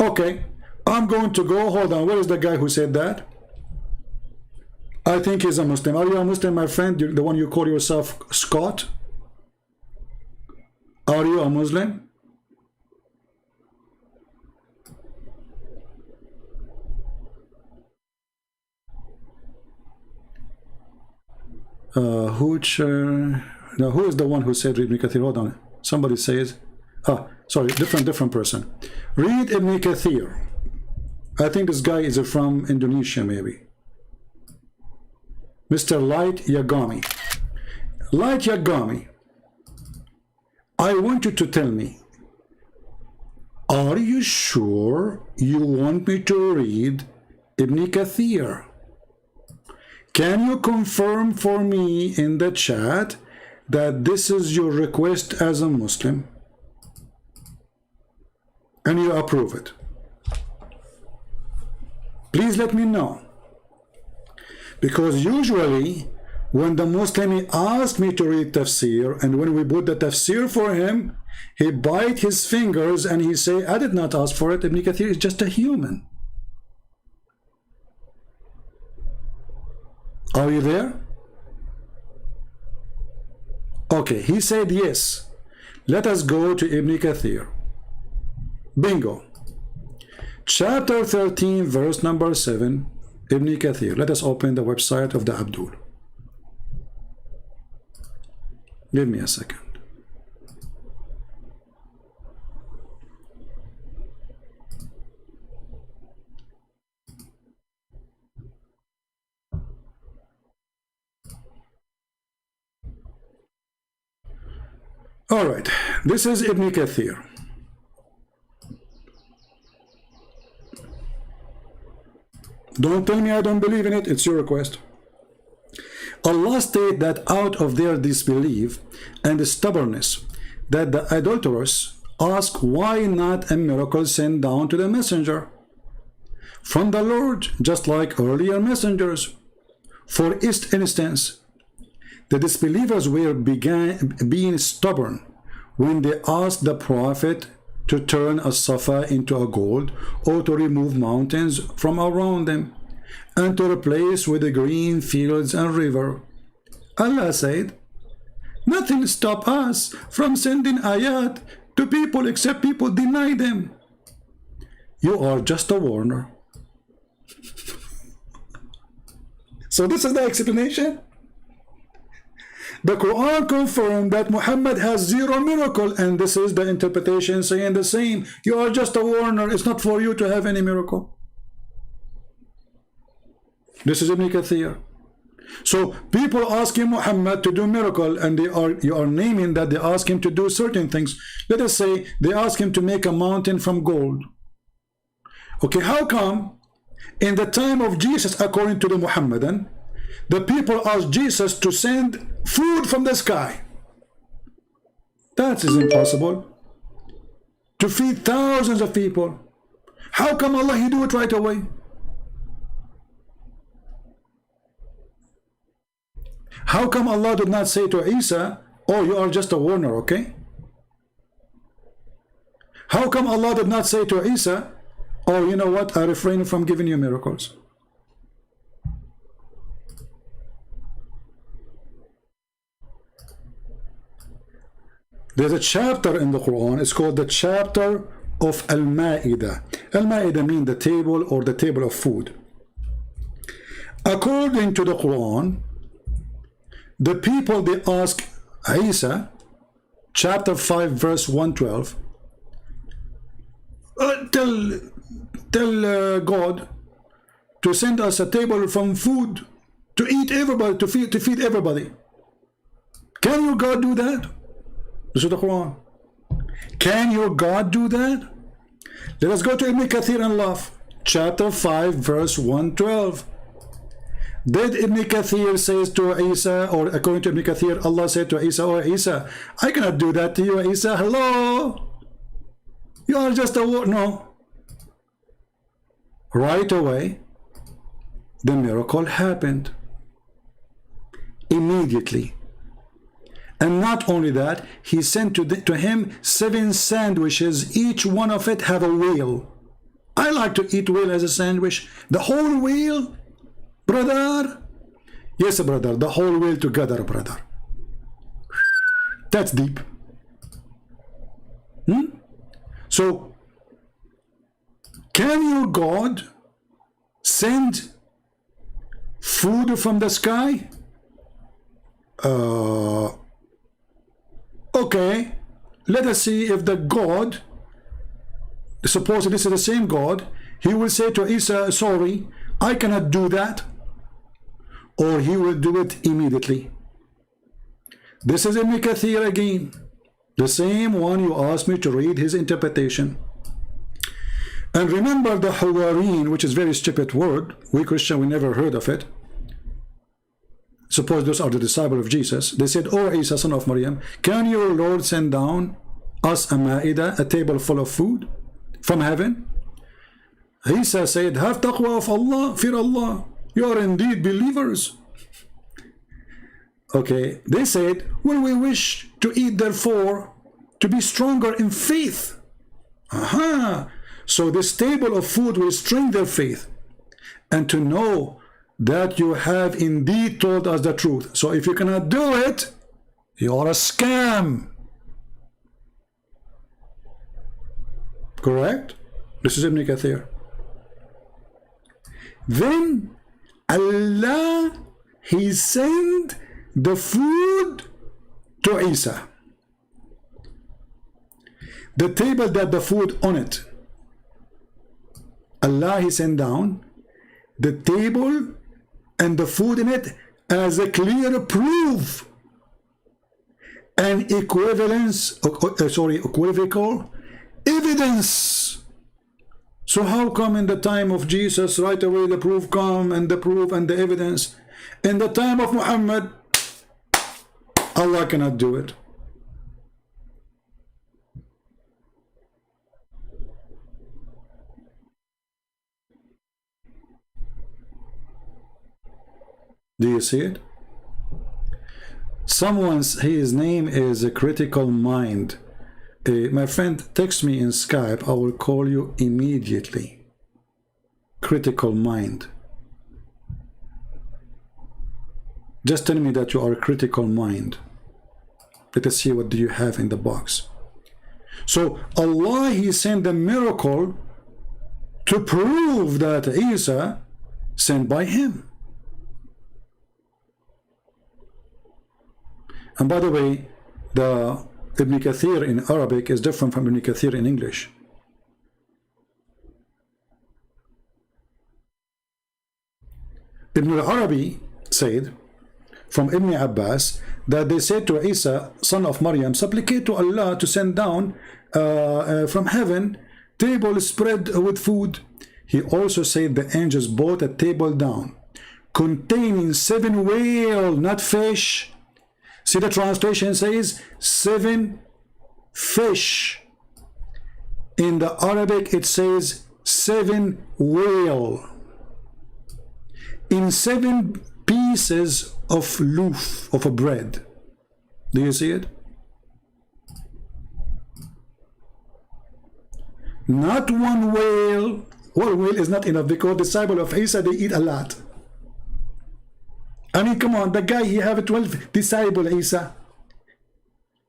A: Okay, I'm going to go, hold on, where is the guy who said that? I think he's a Muslim. Are you a Muslim, my friend? The one you call yourself Scott? Are you a Muslim? Who is the one who said read Ibn Kathir? Hold on. Somebody says, sorry, different person. Read Ibn Kathir. I think this guy is from Indonesia, maybe. Mr. Light Yagami. Light Yagami, I want you to tell me, are you sure you want me to read Ibn Kathir? Can you confirm for me in the chat that this is your request as a Muslim? And you approve it? Please let me know. Because usually when the Muslim asks me to read tafsir, and when we put the tafsir for him, he bites his fingers and he say, I did not ask for it. Ibn Kathir is just a human. Are you there? Okay, he said yes. Let us go to Ibn Kathir. Bingo. Chapter 13, verse number 7, Ibn Kathir. Let us open the website of the Abdul. Give me a second. All right, this is Ibn Kathir. Don't tell me I don't believe in it, it's your request. Allah stated that out of their disbelief and stubbornness, that the adulterers ask why not a miracle sent down to the messenger from the Lord, just like earlier messengers. For instance, the disbelievers were being stubborn when they asked the Prophet to turn a Safa into a gold, or to remove mountains from around them, and to replace with the green fields and river. Allah said, nothing stops us from sending ayat to people except people deny them. You are just a warner. So this is the explanation. The Quran confirmed that Muhammad has zero miracle, and this is the interpretation saying the same. You are just a warner. It's not for you to have any miracle. This is Ibn Kathir. So people asking Muhammad to do miracle, and you are naming that they ask him to do certain things. Let us say they ask him to make a mountain from gold. Okay, how come in the time of Jesus, according to the Muhammadan, the people asked Jesus to send food from the sky? That is impossible. To feed thousands of people. How come Allah, He do it right away? How come Allah did not say to Isa, oh, you are just a warner, okay? How come Allah did not say to Isa, oh, you know what, I refrain from giving you miracles? There's a chapter in the Quran, it's called the chapter of Al-Ma'idah. Al-Ma'idah means the table or the table of food. According to the Quran, the people, they ask Isa, chapter 5, verse 112, tell God to send us a table from food to eat everybody, to feed everybody. Can your God do that? This is the Quran. Can your God do that? Let us go to Ibn Kathir and laugh. Chapter 5, verse 112. Did Ibn Kathir says to Isa, or according to Ibn Kathir, Allah said to Isa, oh Isa, I cannot do that to you, Isa. Hello? You are just a word. No. Right away, the miracle happened. Immediately. And not only that, he sent to him 7 sandwiches, each one of it have a whale. I like to eat whale as a sandwich. The whole whale, brother? Yes, brother, the whole whale together, brother. That's deep. So, can your God send food from the sky? Okay, let us see if the God, suppose this is the same God, he will say to Isa, sorry, I cannot do that, or he will do it immediately. This is Ibn Kathir again, the same one you asked me to read his interpretation. And remember the Hawarin, which is a very stupid word. We Christian, we never heard of it. Suppose those are the disciples of Jesus. They said, oh Isa, son of Maryam, can your Lord send down us a ma'idah, a table full of food from heaven? Isa said, have taqwa of Allah, fear Allah. You are indeed believers. Okay, they said, well, we wish to eat, therefore, to be stronger in faith. Aha! So this table of food will strengthen their faith, and to know that you have indeed told us the truth. So if you cannot do it, you are a scam. Correct? This is Ibn Kathir. Then Allah, He sent the food to Isa. The table that the food on it, Allah, He sent down the table and the food in it as a clear proof and equivocal evidence. So how come in the time of Jesus right away the proof come and the proof and the evidence? In the time of Muhammad, Allah cannot do it. Do you see it? His name is a Critical Mind. My friend, text me in Skype. I will call you immediately. Critical Mind. Just tell me that you are a critical mind. Let us see what do you have in the box. So Allah, He sent the miracle to prove that Isa sent by Him. And by the way, the Ibn Kathir in Arabic is different from Ibn Kathir in English. Ibn al-Arabi said from Ibn Abbas that they said to Isa, son of Maryam, supplicate to Allah to send down from heaven table spread with food. He also said the angels brought a table down containing 7 whales, not fish. See, the translation says 7 fish. In the Arabic it says 7 whale. In 7 pieces of loaf, of a bread. Do you see it? Not 1 whale. 1 whale is not enough because the disciple of Isa, they eat a lot. I mean, come on, the guy, he have 12 disciples, Isa.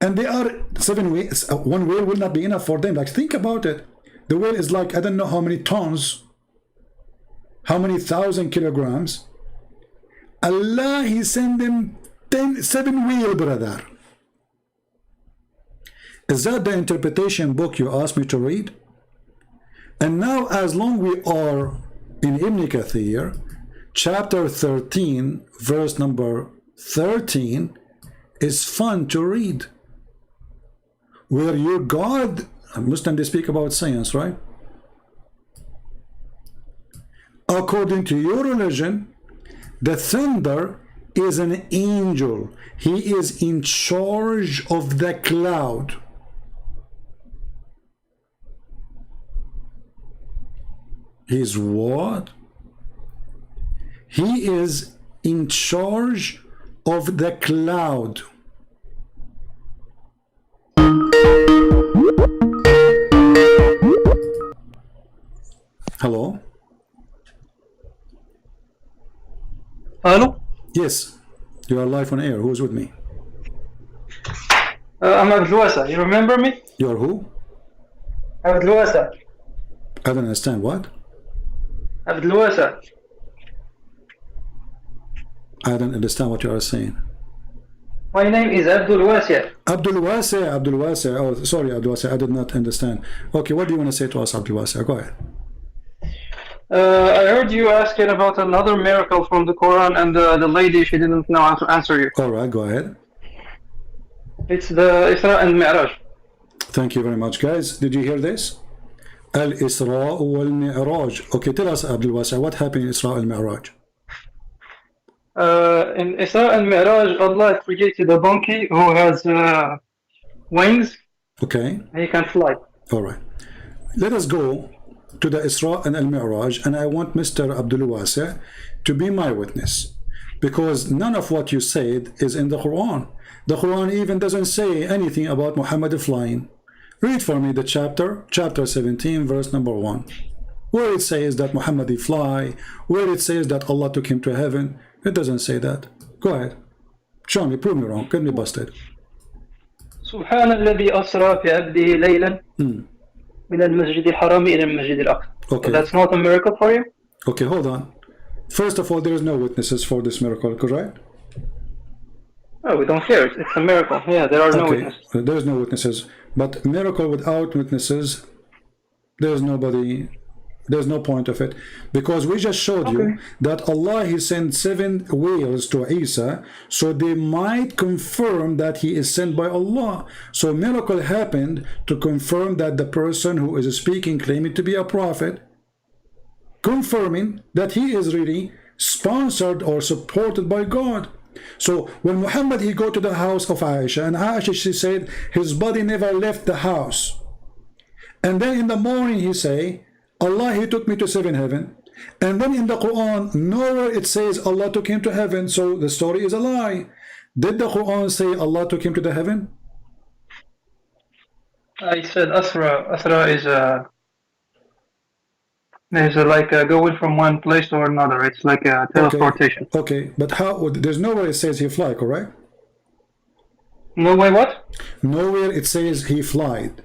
A: And they are 7 whales. 1 whale will not be enough for them. Like, think about it. The whale is like, I don't know how many tons, how many 1,000 kilograms. Allah, He sent them 7 whale, brother. Is that the interpretation book you asked me to read? And now, as long we are in Ibn Kathir, chapter 13, verse number 13 is fun to read. Where your God, Muslim, they speak about science, right? According to your religion, the thunder is an angel. He is in charge of the cloud. He's what? He is in charge of the cloud. Hello?
E: Hello?
A: Yes, you are live on air. Who's with me?
E: I'm Abdul Wasa. You remember me?
A: You are who?
E: Abdul Wasa.
A: I don't understand. What?
E: Abdul Wasa.
A: I don't understand what you are saying.
E: My name is Abdul Wasa.
A: Abdul Wasa, Abdul Wasa. Oh, sorry, Abdul Wasa. I did not understand. Okay, what do you want to say to us, Abdul Wasa? Go ahead.
E: I heard you asking about another miracle from the Quran, and the lady, she didn't know how to answer you.
A: All right, go ahead.
E: It's the Isra and Mi'raj.
A: Thank you very much, guys. Did you hear this? Al-Isra wal-Mi'raj. Okay, tell us, Abdul Wasa, what happened in Isra al-Mi'raj?
E: In Isra and Mi'raj, Allah created a donkey who has wings.
A: Okay.
E: And he can fly.
A: All right. Let us go to the Isra and Al-Mi'raj, and I want Mr. Abdul Wasi to be my witness, because none of what you said is in the Quran. The Quran even doesn't say anything about Muhammad flying. Read for me the chapter 17, verse number 1, where it says that Muhammad fly, where it says that Allah took him to heaven. It doesn't say that. Go ahead. Show me, prove me wrong, get me busted.
E: سبحان الذي أسرى بعبده ليلا من المسجد الحرام إلى المسجد الأقصى.
A: Okay.
E: So that's not a miracle for you?
A: Okay, hold on. First of all, there is no witnesses for this miracle, correct?
E: Oh, we don't care. It's a miracle. Yeah, there are no
A: Okay,
E: witnesses.
A: there is no witnesses. But miracle without witnesses, there's nobody, there's no point of it. Because we just showed you that Allah, He sent 7 whales to Isa, so they might confirm that he is sent by Allah. So miracle happened to confirm that the person who is speaking, claiming to be a prophet, confirming that he is really sponsored or supported by God. So when Muhammad, he go to the house of Aisha, and Aisha, she said his body never left the house. And then in the morning he say, Allah, He took me to 7 heaven. And then in the Quran, nowhere it says Allah took him to heaven. So the story is a lie. Did the Quran say Allah took him to the heaven?
E: I said Asra. Asra is like going from one place to another. It's like a teleportation.
A: Okay, but how? There's nowhere it says he fly, correct?
E: No way, what?
A: Nowhere it says he flied.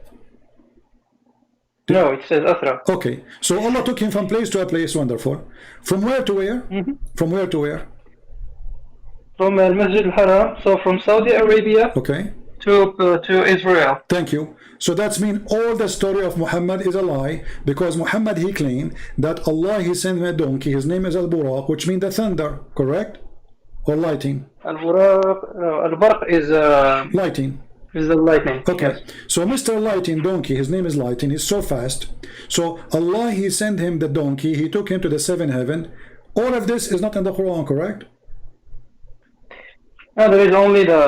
E: No, it says Asra.
A: Okay, so Allah took him from place to a place. Wonderful. From where to where? From where to where?
E: From Al-Masjid al-Haram, so from Saudi Arabia
A: Okay,
E: to Israel.
A: thank you. So that's mean all the story of Muhammad is a lie, because Muhammad, he claimed that Allah, He sent him a donkey. His name is Al-Buraq, which means the thunder, correct? Or lighting?
E: Al-Barq is
A: Lighting.
E: the lightning.
A: Okay,
E: Yes.
A: so Mr. Lighting Donkey, his name is Lighting, he's so fast. So Allah, He sent him the donkey, He took him to the 7 heaven. All of this is not in the Quran, correct?
E: No, there is only the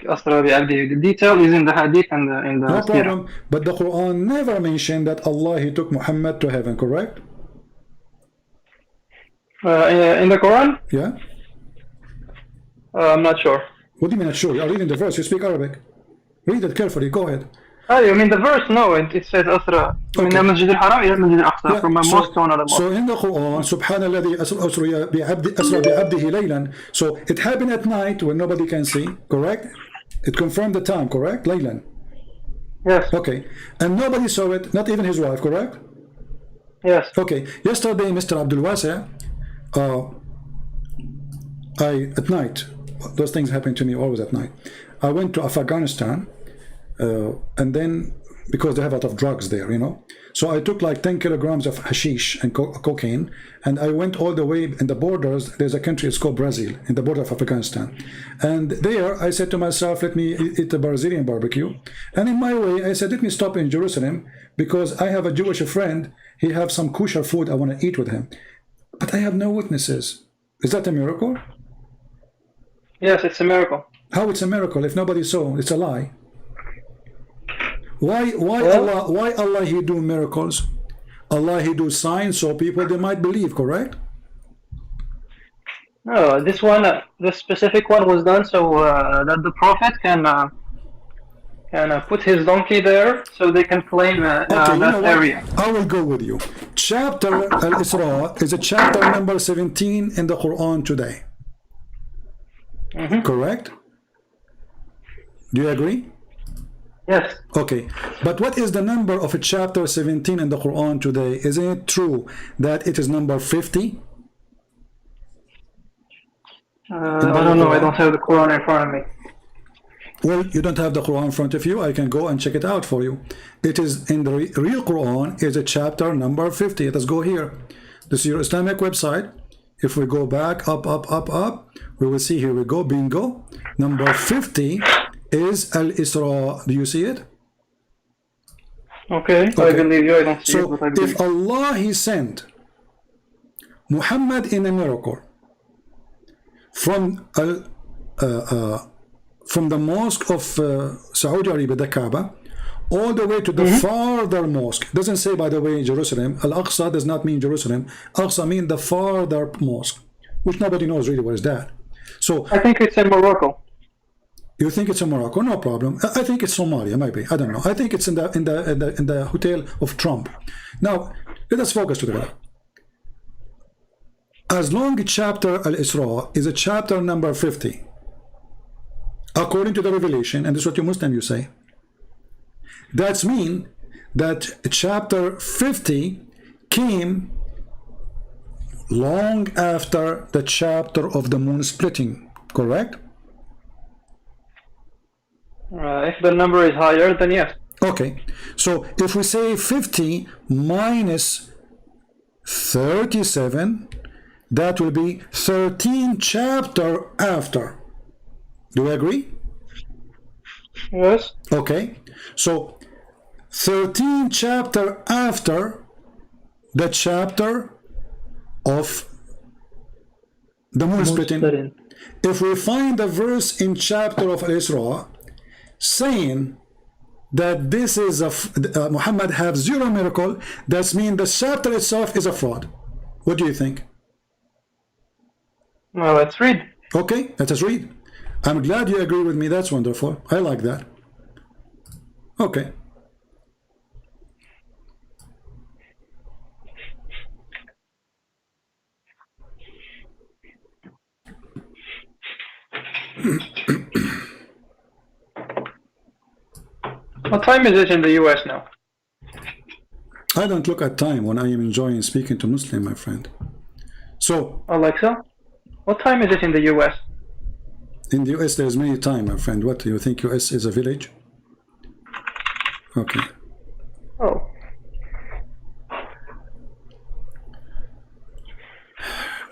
E: Asra bi Abdi. The detail is in the Hadith and in the
A: No
E: Sirah.
A: problem. But the Quran never mentioned that Allah, He took Muhammad to heaven, correct?
E: In the Quran,
A: Yeah?
E: I'm not sure.
A: What do you mean not sure? You are reading the verse, you speak Arabic. Read it carefully, go ahead.
E: Oh, you mean the verse? No, it says Asra. من المسجد الحرام إلى المسجد الأقصى, from a mosque to another mosque.
A: So in the Quran, سبحان الذي أسرى بعبده ليلا. So it happened at night when nobody can see, correct? It confirmed the time, correct? Laylan.
E: Yes.
A: Okay. And nobody saw it, not even his wife, correct?
E: Yes.
A: Okay. Yesterday, Mr. Abdul Wasi, at night, those things happen to me always at night. I went to Afghanistan, and then because they have a lot of drugs there, you know, so I took like 10 kilograms of hashish and cocaine, and I went all the way in the borders. There's a country, it's called Brazil, in the border of Afghanistan, and there I said to myself, let me eat a Brazilian barbecue. And in my way I said, let me stop in Jerusalem, because I have a Jewish friend, he have some kosher food I want to eat with him, but I have no witnesses. Is that a miracle?
E: Yes, it's a miracle.
A: How it's a miracle if nobody saw? It's a lie. Why Allah He do miracles? Allah He do signs so people they might believe, correct?
E: No, this one, the specific one was done so that the Prophet can put his donkey there, so they can claim that area.
A: I will go with you. Chapter Al-Isra is a chapter number 17 in the Quran today. Correct? Do you agree?
E: Yes.
A: Okay, but what is the number of a chapter 17 in the Quran today? Isn't it true that it is number 50?
E: I don't know, I don't have the Quran in front of me.
A: Well, you don't have the Quran in front of you. I can go and check it out for you. It is in the real Quran, is a chapter number 50. Let's go here. This is your Islamic website. If we go back up, we will see, here we go, bingo. Number 50 is Al-Isra. Do you see it?
E: Okay. I believe you, I don't see it, but I believe.
A: If Allah He sent Muhammad in a miracle from the mosque of Saudi Arabia, the Kaaba, all the way to the farther mosque. It doesn't say, by the way, Jerusalem. Al-Aqsa does not mean Jerusalem. Aqsa means the farther mosque, which nobody knows really what is that. So
E: I think it's in Morocco.
A: you think it's in Morocco? No problem. I think it's Somalia, maybe. I don't know. I think it's in the hotel of Trump. Now let us focus together. As long chapter Al-Isra is a chapter number 50, according to the revelation, and this is what you Muslim you say, that's mean that chapter 50 came long after the chapter of the moon splitting, correct?
E: If the number is higher, then yes.
A: Okay, so if we say 50 minus 37, that will be 13 chapter after. Do you agree?
E: Yes.
A: Okay, so 13 chapter after the chapter of the moon splitting. If we find the verse in chapter of Al-Isra saying that this is Muhammad have zero miracle, that means the chapter itself is a fraud. What do you think?
E: Well, let's read.
A: Okay, let us read. I'm glad you agree with me. That's wonderful. I like that. Okay.
E: What time is it in the US now?
A: I don't look at time when I am enjoying speaking to Muslim, my friend. So,
E: Alexa, what time is it in the US?
A: in the US, there's many time, my friend. What do you think? US is a village? Okay.
E: Oh.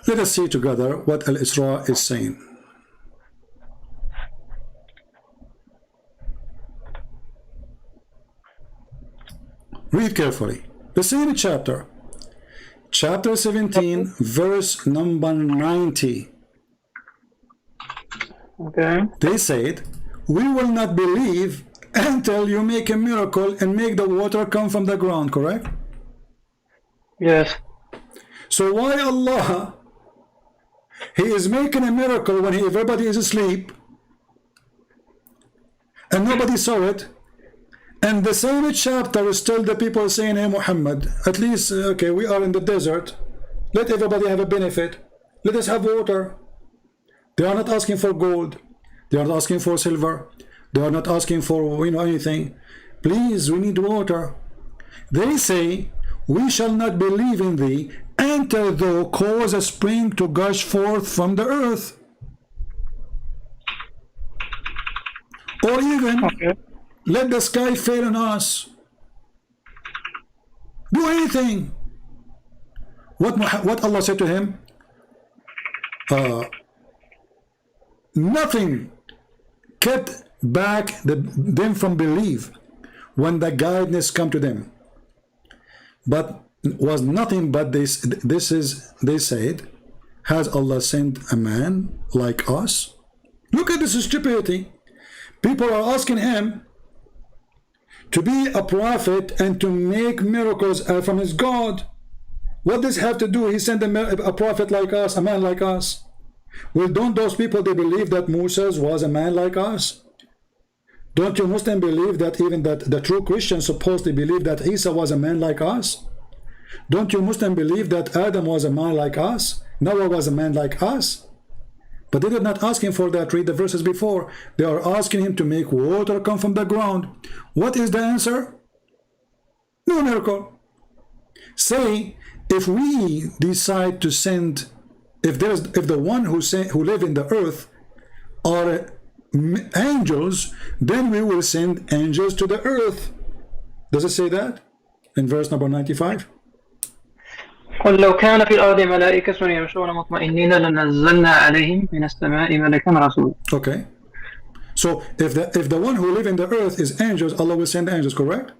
A: Let us see together what Al-Isra is saying. Read carefully. The same chapter. Chapter 17, verse number 90.
E: Okay.
A: They said, we will not believe until you make a miracle and make the water come from the ground, correct?
E: Yes.
A: So why Allah, He is making a miracle when everybody is asleep and nobody saw it, and the same chapter is still the people saying, hey Muhammad, at least, okay, we are in the desert, let everybody have a benefit, let us have water. They are not asking for gold, they are not asking for silver, they are not asking for anything. Please, we need water. They say, we shall not believe in thee until thou cause a spring to gush forth from the earth, or even let the sky fail on us. Do anything. What Allah said to him? Nothing kept back them from belief when the guidance come to them, but was nothing but this. They said, has Allah sent a man like us? Look at this stupidity. People are asking him to be a prophet and to make miracles from his God. What does have to do? He sent a prophet like us, a man like us. Well, don't those people, they believe that Moses was a man like us? Don't you Muslims believe that even that the true Christians supposedly believe that Isa was a man like us? Don't you Muslims believe that Adam was a man like us? Noah was a man like us? But they did not ask him for that. Read the verses before. They are asking him to make water come from the ground. What is the answer? No miracle. Say, if we decide to send, if the one who live in the earth are angels, then we will send angels to the earth. Does it say that in verse number 95?
E: قل لو كان في الأرض ملائكة يمشون مطمئنين لنزلنا عليهم من السماء ملكا رسولا.
A: Okay. So if the one who live in the earth is angels, Allah will send angels, correct?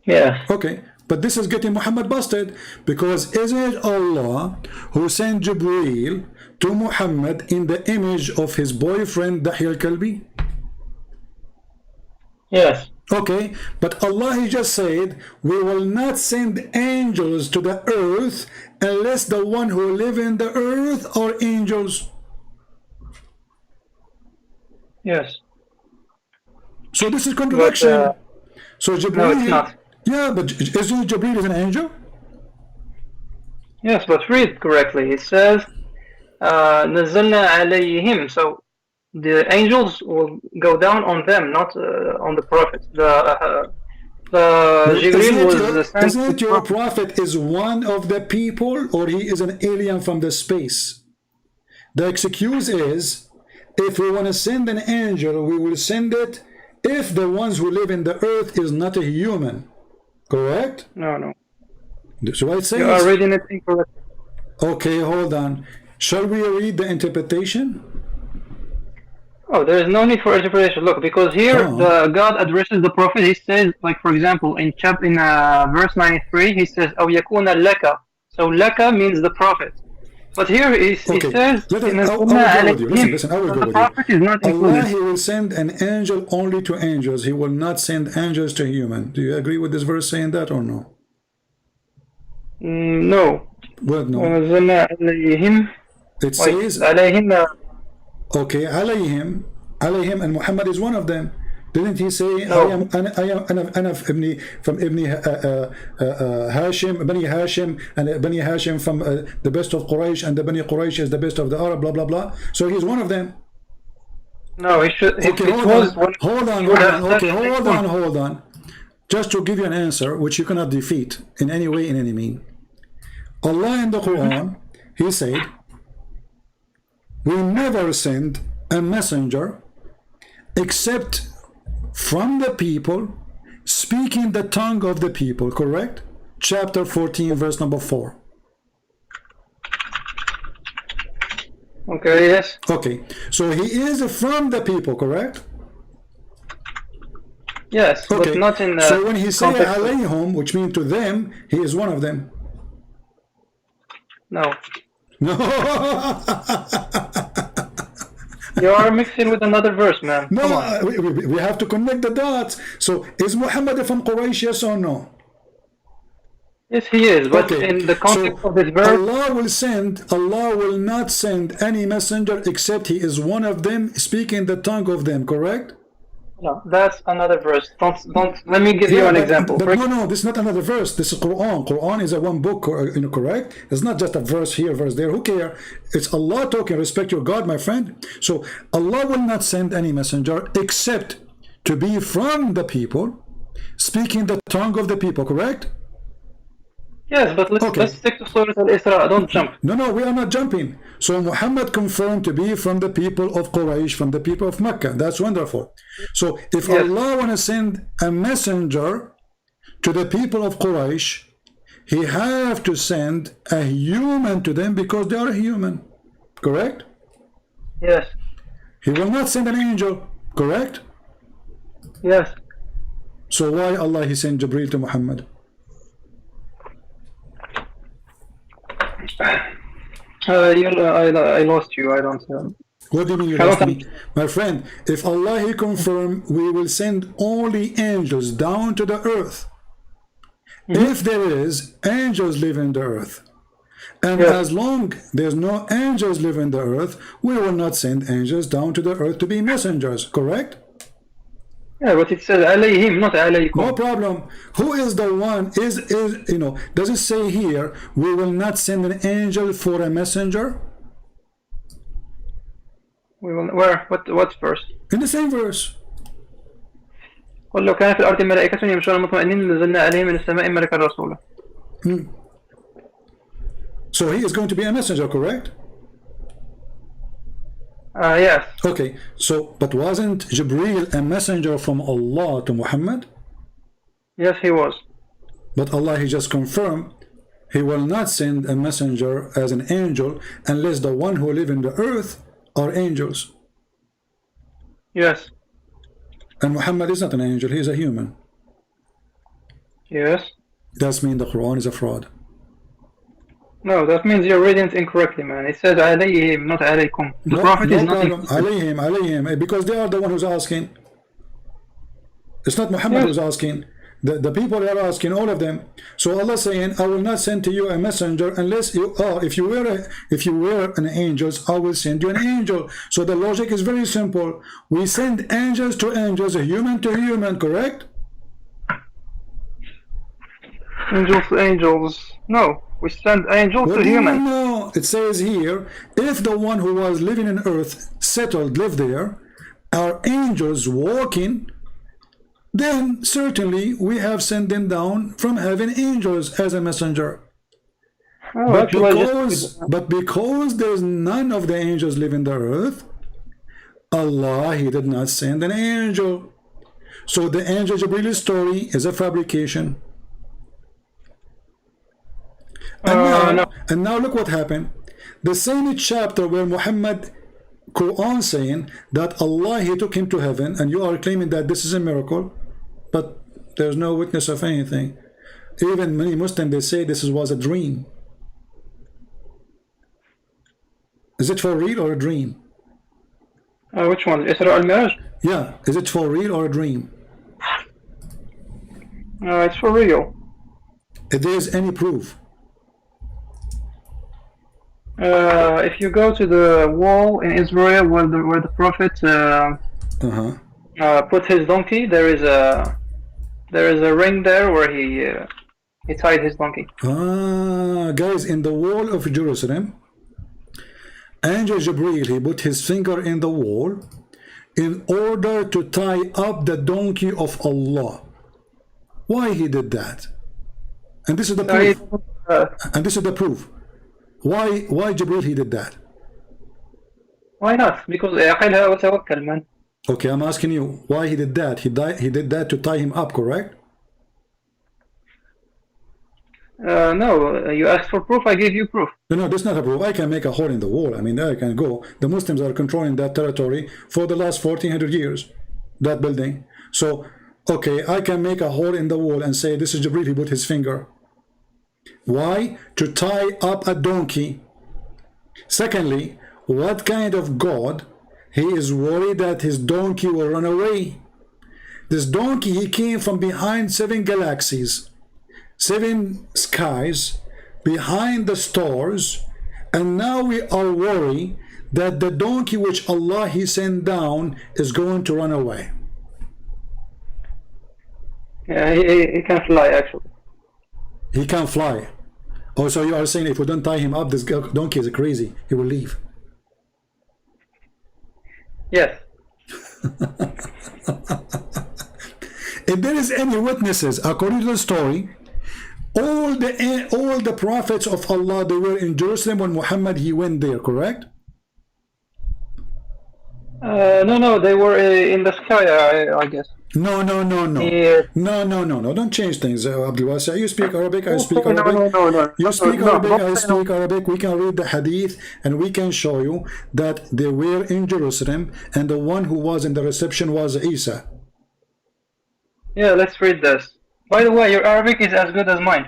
E: Yeah.
A: Okay. But this is getting Muhammad busted, because isn't it Allah who sent Jibreel to Muhammad in the image of his boyfriend Dahya al-Kalbi?
E: Yes.
A: Okay, but Allah he just said, we will not send angels to the earth unless the one who live in the earth are angels.
E: Yes.
A: So this is contradiction.
E: But,
A: so Jibreel,
E: no, it's not.
A: Yeah, but isn't Jibreel is an angel?
E: Yes, but read correctly. It says, نزلنا عليهم. So the angels will go down on them, not on the prophet. The Jibreel was sent.
A: Isn't it your prophet is one of the people, or he is an alien from the space? The excuse is, if we want to send an angel, we will send it if the ones who live in the earth is not a human. Correct?
E: No.
A: That's what it says.
E: You are reading it incorrectly.
A: Okay, hold on. Shall we read the interpretation?
E: Oh, there is no need for interpretation. Look, because here God addresses the prophet. He says, like for example, in verse 93, he says, "أو يكون لك." So laka means the prophet. But here he says,
A: Listen, I will go with you. Listen, I will go
E: the
A: with
E: prophet
A: you.
E: is not
A: Allah,
E: included.
A: he will send an angel only to angels. He will not send angels to human. Do you agree with this verse saying that or no?
E: No.
A: Well, no.
E: ونزلنا عليهم.
A: It says,
E: عليهم.
A: okay, alayhim, and Muhammad is one of them. Didn't he say,
E: No.
A: I am from Ibn Hashim, Bani Hashim, and Bani Hashim from the best of Quraysh, and the Bani Quraysh is the best of the Arab, blah, blah, blah. So he's one of them.
E: No, he should.
A: Okay, hold on. Just to give you an answer, which you cannot defeat in any way, in any mean. Allah in the Quran, he said, we never send a messenger except from the people, speaking the tongue of the people, correct? Chapter 14, verse number 4.
E: Okay, yes.
A: Okay, so he is from the people, correct?
E: Yes,
A: Okay,
E: but not in
A: so when he says
E: context.
A: alayhum, which means to them, he is one of them.
E: No.
A: No.
E: You are mixing with another verse, man. Come
A: No,
E: on.
A: we have to connect the dots. So is Muhammad from Quraysh, yes or no?
E: Yes, he is, but
A: Okay,
E: in the context
A: so
E: of this verse,
A: Allah will not send any messenger except he is one of them, speaking the tongue of them, correct?
E: no, that's another verse. Don't. Let me give you an example.
A: But no, this is not another verse. This is Quran. Quran is a one book, correct? It's not just a verse here, verse there. Who cares? It's Allah talking. Respect your God, my friend. So Allah will not send any messenger except to be from the people, speaking the tongue of the people, correct?
E: Yes, but let's stick to Surah Al-Isra. Don't jump.
A: No, we are not jumping. So Muhammad confirmed to be from the people of Quraysh, from the people of Mecca. That's wonderful. So if Allah want to send a messenger to the people of Quraysh, he have to send a human to them because they are human. Correct?
E: Yes.
A: He will not send an angel. Correct?
E: Yes.
A: So why Allah he sent Jibreel to Muhammad?
E: I lost you. I don't.
A: What do you mean you lost me? My friend, if Allah he confirm, we will send only angels down to the earth. If there is, angels live in the earth. And as long there's no angels live in the earth, we will not send angels down to the earth to be messengers, correct?
E: Yeah, but it says alayhim, not alaykum.
A: No problem. Who is the one, does it say here, we will not send an angel for a messenger?
E: We will, where? What verse?
A: In the same verse.
E: قل لو كان في الأرض ملائكة يمشون مطمئنين لنزلنا عليهم من السماء ملكا رسولا.
A: So he is going to be a messenger, correct?
E: Yes.
A: Okay, so, but wasn't Jibreel a messenger from Allah to Muhammad?
E: Yes, he was.
A: But Allah, he just confirmed, he will not send a messenger as an angel unless the one who live in the earth are angels.
E: Yes.
A: And Muhammad is not an angel, he is a human.
E: Yes.
A: That means the Quran is a fraud.
E: No, that means you're reading it incorrectly, man. It says alayhim, not alaykum. The Prophet is not
A: alayhim, because they are the one who's asking. It's not Muhammad
E: Yes.
A: who's asking. The people are asking, all of them. So Allah saying, I will not send to you a messenger unless you are, if you were an angel, I will send you an angel. So the logic is very simple. We send angels to angels, a human to human, correct?
E: Angels to angels. No, we send angels
A: Well,
E: to humans.
A: no, it says here, if the one who was living in earth, settled, lived there, are angels walking, then certainly we have sent them down from heaven
E: Oh,
A: angels as a messenger. But because there's none of the angels living the earth, Allah, He did not send an angel. So the angel Jibril's story is a fabrication. And now look what happened. The same chapter where Muhammad Quran saying that Allah, He took him to heaven, and you are claiming that this is a miracle, but there's no witness of anything. Even many Muslims, they say this was a dream. Is it for real or a dream?
E: which one? Isra al-Miraj?
A: Yeah, is it for real or a dream?
E: It's for real.
A: If there is any proof.
E: If you go to the wall in Israel where the Prophet put his donkey, there is a ring there where he tied his donkey.
A: Guys, in the wall of Jerusalem, Angel Jibreel, he put his finger in the wall in order to tie up the donkey of Allah. Why he did that? And this is the proof. And this is the proof. Why Jibreel he did that?
E: Why not? Because عقلها وتوكل, man.
A: Okay, I'm asking you why he did that. He did that to tie him up, correct?
E: No, you asked for proof, I gave you proof.
A: No, that's not a proof. I can make a hole in the wall. I mean, there I can go. The Muslims are controlling that territory for the last 1400 years, that building. So, okay, I can make a hole in the wall and say this is Jibreel, he put his finger. Why? To tie up a donkey. Secondly, what kind of God? He is worried that his donkey will run away. This donkey, he came from behind 7 galaxies, 7 skies, behind the stars, and now we are worried that the donkey which Allah He sent down is going to run away.
E: Yeah, he can fly actually.
A: He can fly. Oh, so you are saying if we don't tie him up, this donkey is crazy. He will leave.
E: Yes.
A: If there is any witnesses, according to the story, all the prophets of Allah, they were in Jerusalem when Muhammad he went there, correct?
E: No, they were in the sky, I guess.
A: No.
E: Yeah.
A: No. Don't change things, Abdul Wasi. You speak Arabic, I speak
E: No.
A: Arabic. You speak Arabic, I
E: No.
A: speak Arabic. We can read the hadith and we can show you that they were in Jerusalem and the one who was in the reception was Isa.
E: Yeah, let's read this. By the way, your Arabic is as good as mine.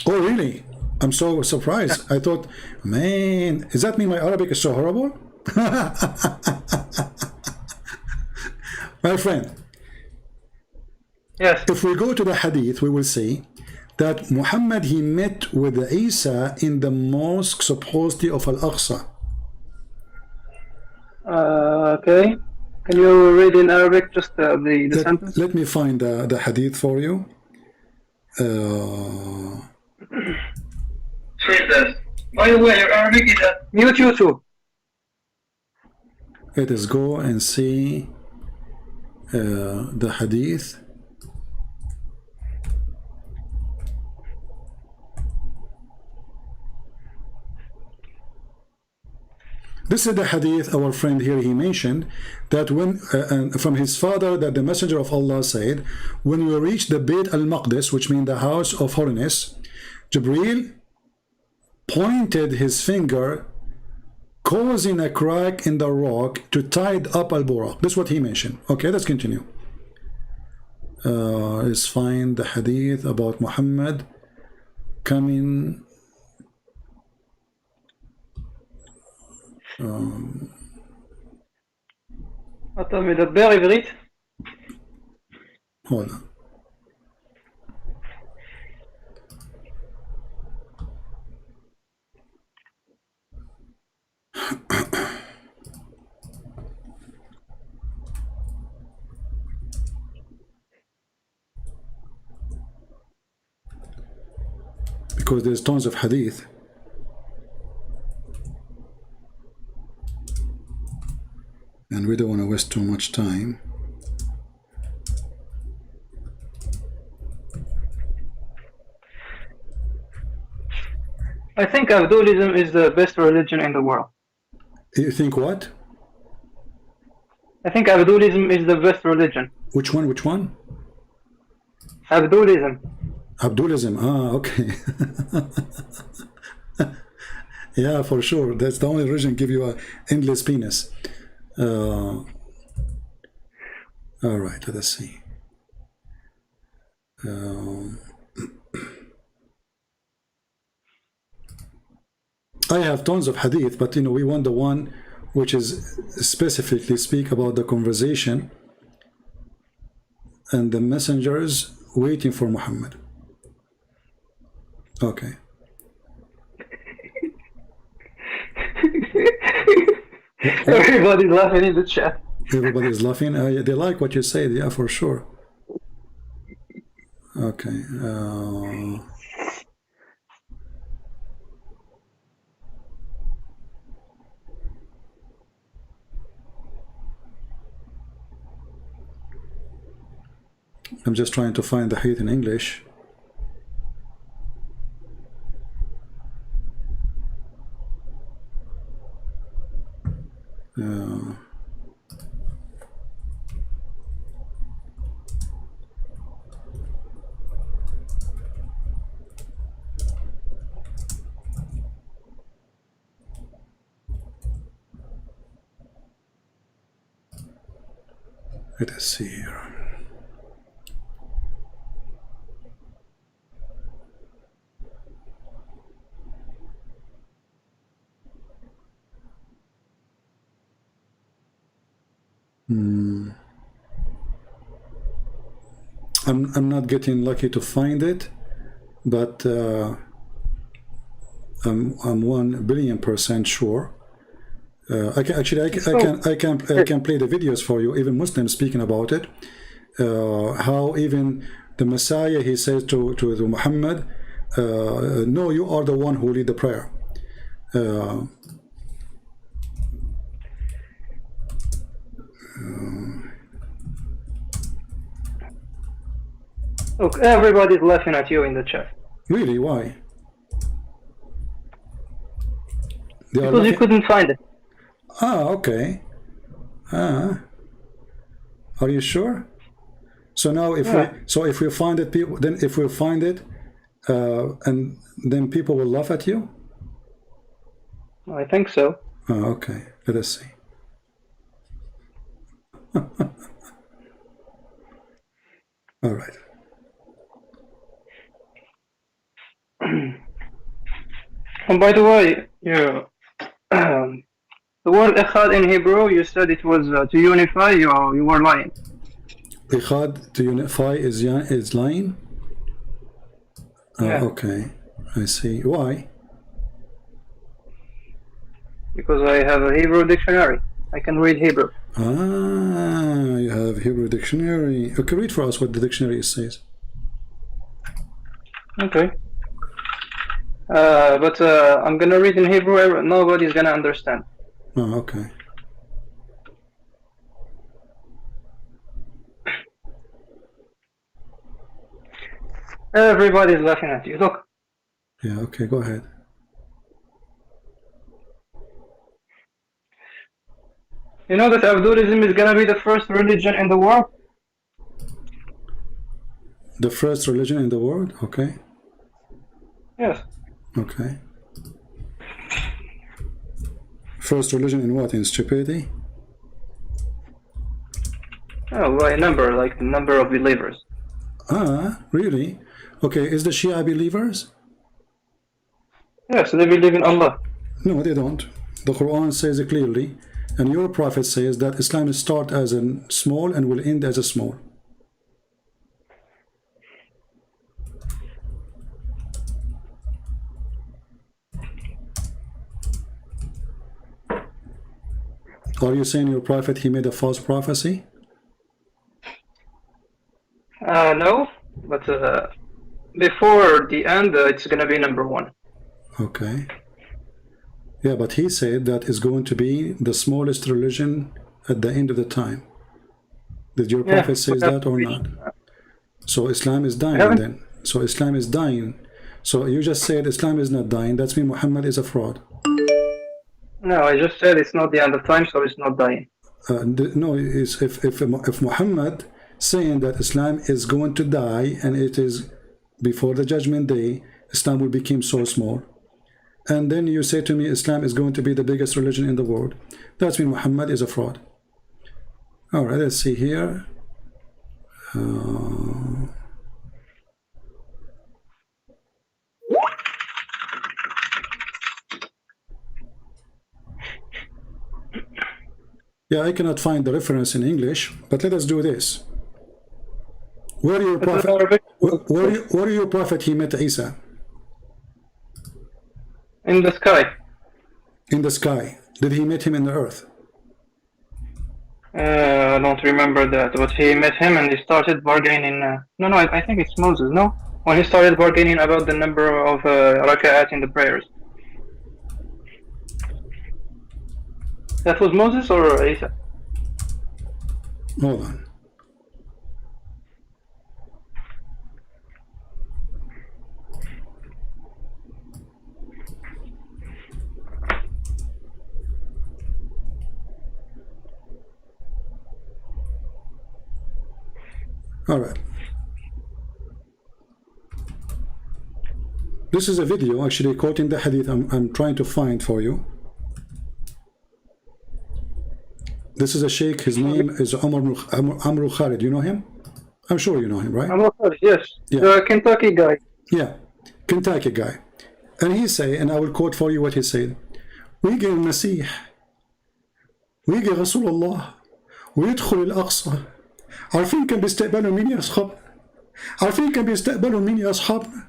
A: Oh, really? I'm so surprised. I thought, man, does that mean my Arabic is so horrible? My friend,
E: Yes.
A: if we go to the hadith, we will see that Muhammad, he met with Isa in the mosque supposedly of Al-Aqsa.
E: Okay. Can you read in Arabic just the sentence?
A: Let me find the hadith for you.
E: Read this. By the way, your Arabic is mute YouTube.
A: Let us go and see the hadith. This is the hadith our friend here he mentioned that when from his father that the messenger of Allah said, when we reach the Bayt al-Maqdis, which means the house of holiness, Jibreel pointed his finger causing a crack in the rock to tie up al-Buraq. This is what he mentioned. Okay, let's continue. Let's find the hadith about Muhammad coming.
E: אתה מדבר עברית?
A: Hold on. Because there's tons of hadith. And we don't want to waste too much time.
E: I think Abdulism is the best religion in the world.
A: You think what?
E: I think Abdulism is the best religion.
A: Which one? Which one?
E: Abdulism.
A: Abdulism. Ah, okay. Yeah, for sure. That's the only religion give you a endless penis. All right, let us see. I have tons of hadith, but we want the one which is specifically speak about the conversation and the messengers waiting for Muhammad. Okay.
E: Everybody's laughing in the chat.
A: Everybody's laughing. They like what you said, yeah, for sure. Okay. I'm just trying to find the hadith in English. Let us see here. I'm not getting lucky to find it, but I'm 1,000,000,000% sure. I can play the videos for you, even Muslims speaking about it. How even the Messiah, he says to Muhammad, no, you are the one who lead the prayer.
E: Look, everybody's laughing at you in the chat.
A: Really? Why?
E: Because you couldn't find it.
A: Ah, okay. Are you sure? So now, if we find it, people, then if we find it, and then people will laugh at you.
E: I think so.
A: Oh, okay. Let us see. All right.
E: And by the way, the word echad in Hebrew, you said it was to unify. You were lying.
A: Echad, to unify, is lying?
E: Yeah.
A: Okay, I see. Why?
E: Because I have a Hebrew dictionary. I can read Hebrew.
A: Ah, you have Hebrew dictionary. Okay, read for us what the dictionary says.
E: Okay. But I'm gonna read in Hebrew. Nobody's gonna understand.
A: Oh, okay.
E: Everybody's laughing at you. Look.
A: Yeah, okay, go ahead.
E: You know that Abdulism is gonna be the first religion in the world?
A: The first religion in the world? Okay.
E: Yes.
A: Okay. First religion in what? In stupidity?
E: Oh, by number, like the number of believers.
A: Ah, really? Okay, is the Shia believers?
E: Yes, they believe in Allah.
A: No, they don't. The Quran says it clearly, and your prophet says that Islam starts as a small and will end as a small. Are you saying your prophet, he made a false prophecy?
E: No, but before the end, it's gonna be number 1.
A: Okay. Yeah, but he said that is going to be the smallest religion at the end of the time. Did your prophet say that or not? So Islam is dying then. So Islam is dying. So you just said Islam is not dying. That's mean Muhammad is a fraud.
E: No, I just said it's not the end of time, so it's not dying.
A: No, it's if Muhammad saying that Islam is going to die and it is before the judgment day, Islam will become so small. And then you say to me Islam is going to be the biggest religion in the world. That's mean Muhammad is a fraud. All right, let's see here. Yeah, I cannot find the reference in English, but let us do this. Where your prophet? Where your prophet he met Isa?
E: In the sky.
A: In the sky. Did he meet him in the earth?
E: I don't remember that, but he met him and he started bargaining. No, I think it's Moses. No, when he started bargaining about the number of raka'at in the prayers. That was Moses or Isa?
A: Hold on. All right. This is a video actually quoting the hadith I'm trying to find for you. This is a sheikh, his name is Amr Khalid. You know him? I'm sure you know him, right?
E: Amr Khalid, yes.
A: Yeah.
E: The Kentucky guy.
A: Yeah, Kentucky guy. And he say, and I will quote for you what he said. ويجي المسيح ويجي رسول الله ويدخل الأقصى. عارفين كان بيستقبلوا مين يا أصحاب؟ عارفين كان بيستقبلوا مين يا أصحابنا؟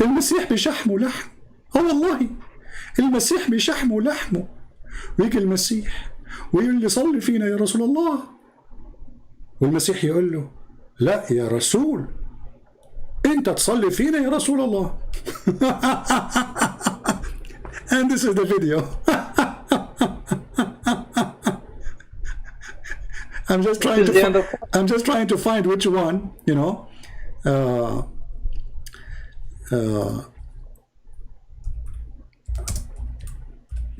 A: المسيح بشحمه ولحم. والله المسيح بشحمه ولحمه. ويجي المسيح ويقول لي صلي فينا يا رسول الله. والمسيح يقول له لا يا رسول انت تصلي فينا يا رسول الله. And this is the video. I'm just trying to find which one, you know.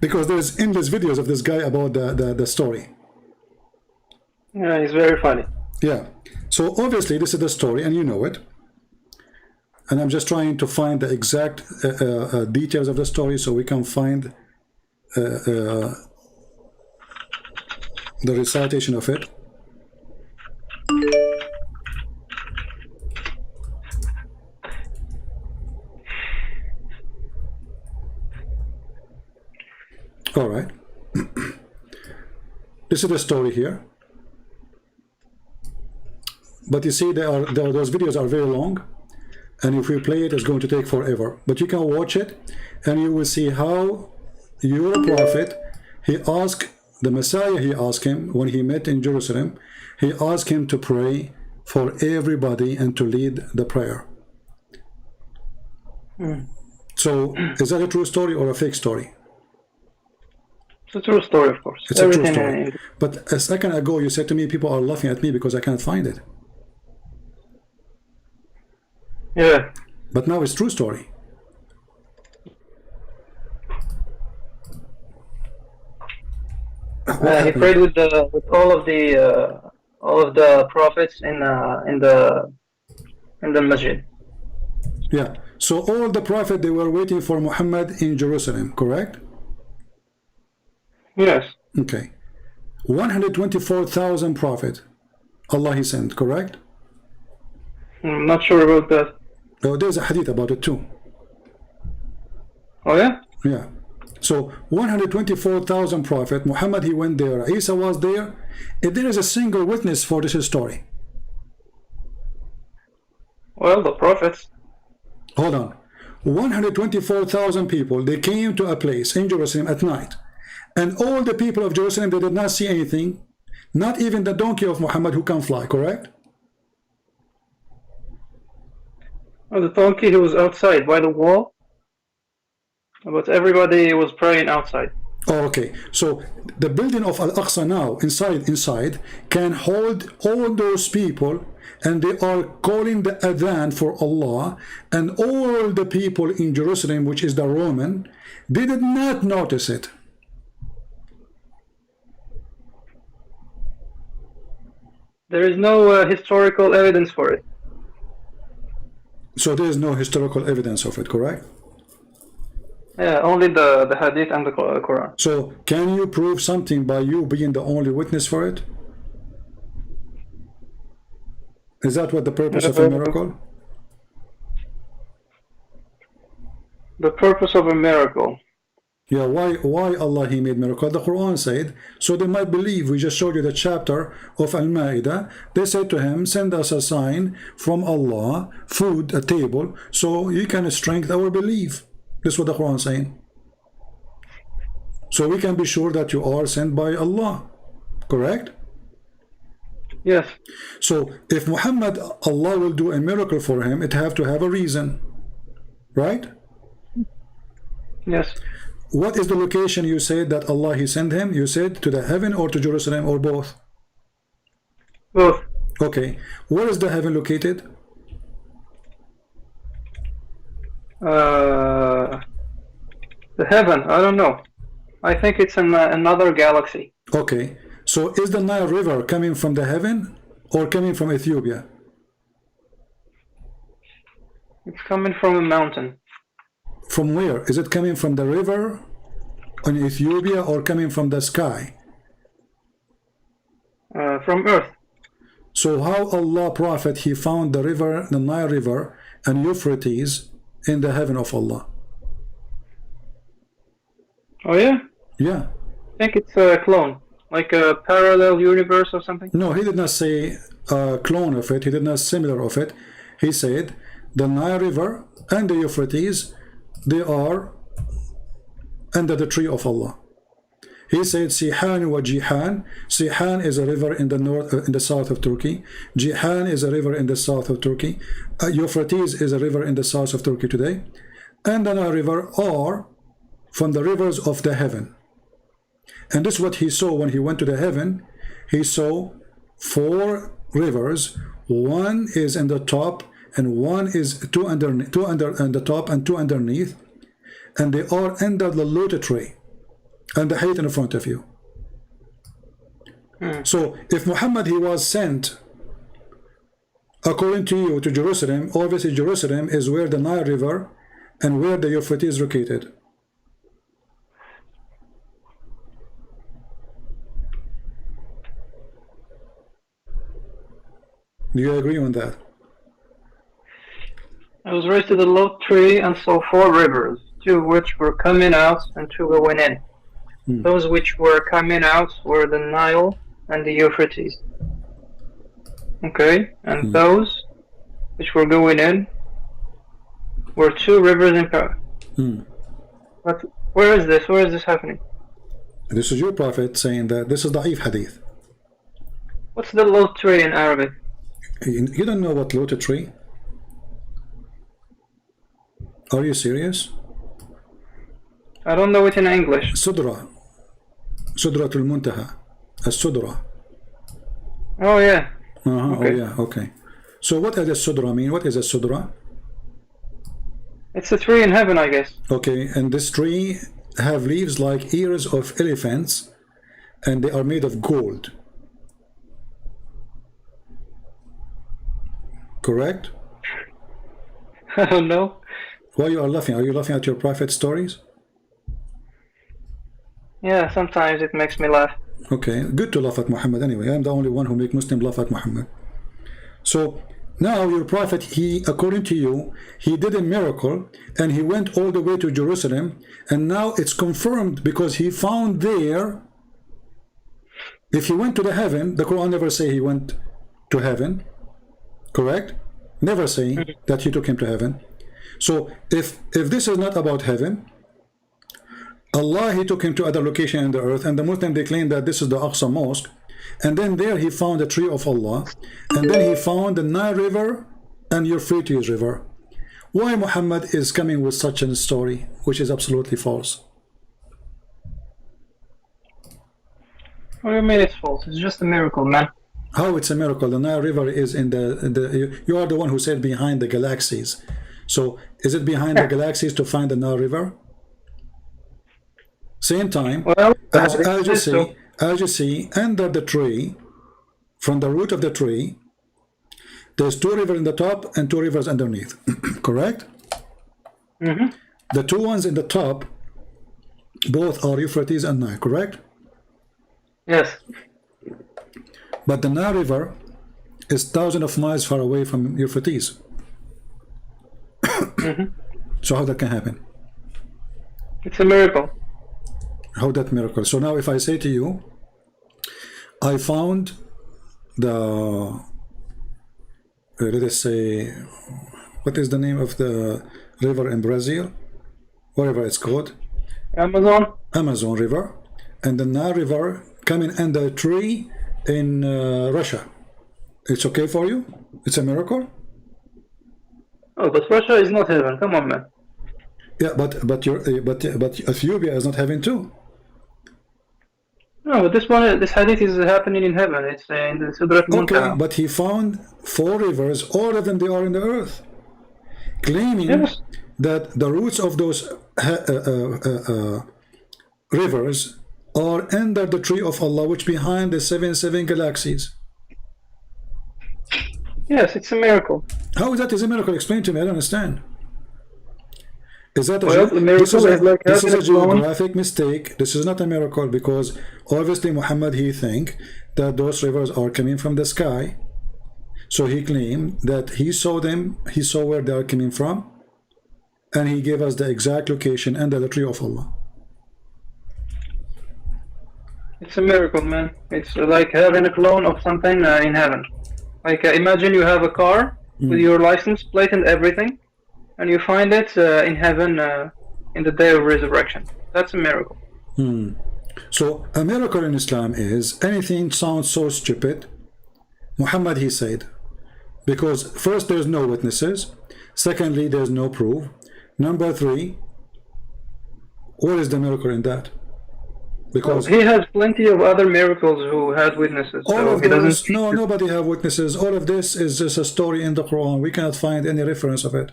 A: Because there's endless videos of this guy about the story.
E: Yeah, he's very funny.
A: Yeah. So obviously this is the story and you know it. And I'm just trying to find the exact details of the story so we can find the recitation of it. All right. This is the story here. But you see, those videos are very long. And if we play it, it's going to take forever. But you can watch it, and you will see how your prophet, he asked, the Messiah, he asked him, when he met in Jerusalem, he asked him to pray for everybody and to lead the prayer. So, is that a true story or a fake story?
E: It's a true story, of course.
A: It's a true story. But a second ago, you said to me, people are laughing at me because I can't find it.
E: Yeah.
A: But now it's true story.
E: He prayed with all of the prophets in the masjid.
A: Yeah. So all the prophets, they were waiting for Muhammad in Jerusalem, correct?
E: Yes.
A: Okay. 124,000 prophets Allah he sent, correct?
E: I'm not sure about that.
A: Oh, there's a hadith about it too.
E: Oh yeah?
A: Yeah. So 124,000 prophets, Muhammad he went there, Isa was there. If there is a single witness for this story.
E: Well, the prophets.
A: Hold on. 124,000 people, they came to a place in Jerusalem at night. And all the people of Jerusalem, they did not see anything, not even the donkey of Muhammad who can fly, correct?
E: Oh, the donkey, he was outside by the wall, but everybody was praying outside.
A: Oh, okay. So the building of Al-Aqsa now, inside, can hold all those people, and they are calling the adhan for Allah, and all the people in Jerusalem, which is the Roman, they did not notice it.
E: There is no historical evidence for it.
A: So there is no historical evidence of it, correct?
E: Yeah, only the hadith and the Quran.
A: So can you prove something by you being the only witness for it? Is that what the purpose of a miracle?
E: The purpose of a miracle.
A: Yeah, why Allah He made miracle? The Quran said, so they might believe. We just showed you the chapter of Al-Ma'idah. They said to him, send us a sign from Allah, food, a table, so you can strengthen our belief. This is what the Quran is saying. So we can be sure that you are sent by Allah. Correct?
E: Yes.
A: So if Muhammad, Allah will do a miracle for him, it have to have a reason. Right?
E: Yes.
A: What is the location you said that Allah He sent him? You said to the heaven or to Jerusalem or both?
E: Both.
A: Okay. Where is the heaven located?
E: The heaven, I don't know. I think it's in another galaxy.
A: Okay. So is the Nile River coming from the heaven or coming from Ethiopia?
E: It's coming from a mountain.
A: From where? Is it coming from the river in Ethiopia or coming from the sky?
E: From Earth.
A: So how Allah Prophet, he found the river, the Nile River and Euphrates in the heaven of Allah?
E: Oh yeah?
A: Yeah.
E: I think it's a clone. Like a parallel universe or something?
A: No, he did not say a clone of it. He did not similar of it. He said the Nile River and the Euphrates, they are under the tree of Allah. He said Sihan wa Jihan. Sihan is a river in the north, in the south of Turkey. Jihan is a river in the south of Turkey. Euphrates is a river in the south of Turkey today. And the Nile River are from the rivers of the heaven. And this is what he saw when he went to the heaven. He saw 4 rivers. One is in the top, and one is two under the top and 2 underneath, and they are under the lotus tree and the height in front of you. So if Muhammad, he was sent according to you to Jerusalem, obviously Jerusalem is where the Nile River and where the Euphrates is located. Do you agree on that?
E: I was raised to the low tree and saw 4 rivers, 2 which were coming out and 2 going in. Those which were coming out were the Nile and the Euphrates. Okay, and those which were going in were 2 rivers in power. But where is this? Where is this happening?
A: This is your prophet saying that. This is Da'if Hadith.
E: What's the low tree in Arabic?
A: You don't know what lotus tree? Are you serious?
E: I don't know it in English.
A: Sudra. Sudratul Muntaha. As-Sudra.
E: Oh yeah.
A: Okay. Oh yeah, okay. So what does Sudra mean? What is a Sudra?
E: It's a tree in heaven, I guess.
A: Okay, and this tree have leaves like ears of elephants, and they are made of gold. Correct?
E: I don't know.
A: Why you are laughing? Are you laughing at your prophet stories?
E: Yeah, sometimes it makes me laugh.
A: Okay, good to laugh at Muhammad anyway. I'm the only one who make Muslim laugh at Muhammad. So now your prophet, he, according to you, he did a miracle and he went all the way to Jerusalem, and now it's confirmed because he found there. If he went to the heaven, the Quran never say he went to heaven. Correct? Never saying that he took him to heaven. So if this is not about heaven, Allah, he took him to other location in the earth, and the Muslim, they claim that this is the Aqsa Mosque, and then there he found the tree of Allah, and then he found the Nile River and Euphrates River. Why Muhammad is coming with such a story, which is absolutely false?
E: What do you mean it's false? It's just a miracle, man.
A: How it's a miracle? The Nile River is in you are the one who said behind the galaxies. So is it behind the galaxies to find the Nile River? Same time,
E: Well,
A: as you see, under the tree, from the root of the tree, there's two rivers in the top and two rivers underneath. Correct?
E: Mm-hmm.
A: The two ones in the top, both are Euphrates and Nile, correct?
E: Yes.
A: But the Nile River is thousands of miles far away from Euphrates.
E: Mm-hmm.
A: So how that can happen?
E: It's a miracle.
A: How that miracle? So now if I say to you, I found the, let us say, what is the name of the river in Brazil? Whatever it's called. Amazon River. And the Nile River coming under a tree in Russia. It's okay for you? It's a miracle?
E: Oh, but Russia is not heaven. Come on, man.
A: Yeah, but Ethiopia is not heaven too.
E: No, but this hadith is happening in heaven. It's in the Sidrat Muntaha.
A: Okay, but he found 4 rivers, all of them they are in the earth, claiming
E: Yes.
A: that the roots of those rivers are under the tree of Allah, which behind the 7 galaxies.
E: Yes, it's a miracle.
A: How is that is a miracle? Explain to me. I don't understand. Is that
E: The miracle is like
A: this is a
E: having a clone.
A: geographic mistake? This is not a miracle, because obviously Muhammad, he think that those rivers are coming from the sky. So he claimed that he saw them, he saw where they are coming from, and he gave us the exact location under the tree of Allah.
E: It's a miracle, man. It's like having a clone of something in heaven. Like imagine you have a car with your license plate and everything, and you find it in heaven in the day of resurrection. That's a miracle.
A: So a miracle in Islam is anything sounds so stupid. Muhammad, he said, because first there's no witnesses, secondly there's no proof, number 3, what is the miracle in that? Because
E: he has plenty of other miracles who had witnesses.
A: all
E: So
A: of
E: he doesn't.
A: those, no, nobody have witnesses. All of this is just a story in the Quran. We cannot find any reference of it.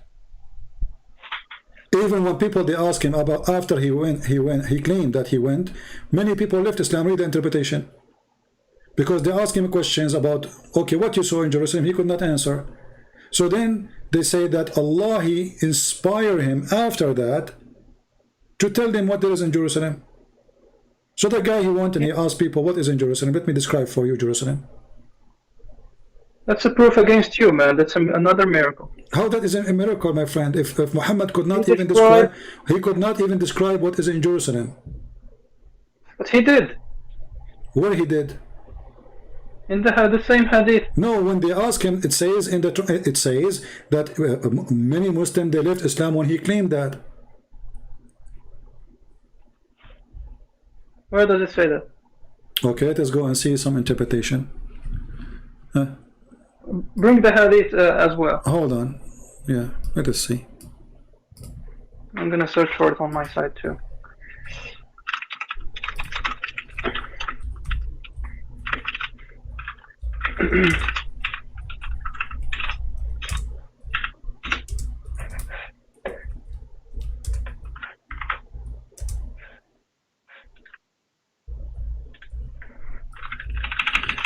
A: Even when people they ask him about after he claimed that he went, many people left Islam. Read the interpretation, because they ask him questions about, okay, what you saw in Jerusalem, he could not answer. So then they say that Allah, he inspired him after that to tell them what there is in Jerusalem. So the guy, he went and he asked people, what is in Jerusalem? Let me describe for you Jerusalem.
E: That's a proof against you, man. That's another miracle.
A: How that is a miracle, my friend? If Muhammad could not even describe, he could not even describe what is in Jerusalem.
E: But he did.
A: Where he did?
E: In the same hadith.
A: No, when they ask him, it says that many Muslims they left Islam when he claimed that.
E: Where does it say that?
A: Okay, let us go and see some interpretation.
E: Bring the hadith as well.
A: Hold on. Yeah, let us see.
E: I'm gonna search for it on my side too.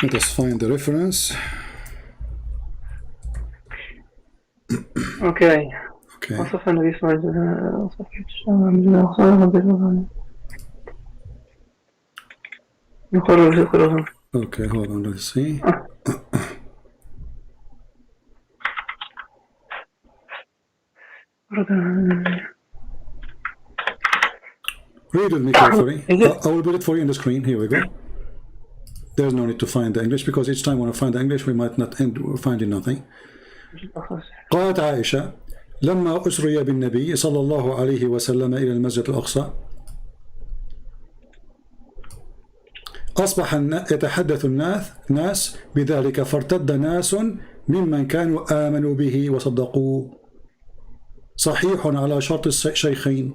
A: Let us find the reference.
E: Okay.
A: Okay.
E: وصف النبي صلى الله عليه وسلم.
A: Okay, hold on, let's see. Read with me carefully. I will put it for you on the screen. Here we go. There's no need to find the English, because each time when I find the English we might not end finding nothing. قالت عائشة لما أسري بالنبي صلى الله عليه وسلم إلى المسجد الأقصى أصبح يتحدث الناس بذلك فارتد ناس ممن كانوا آمنوا به وصدقوه صحيح على شرط الشيخين.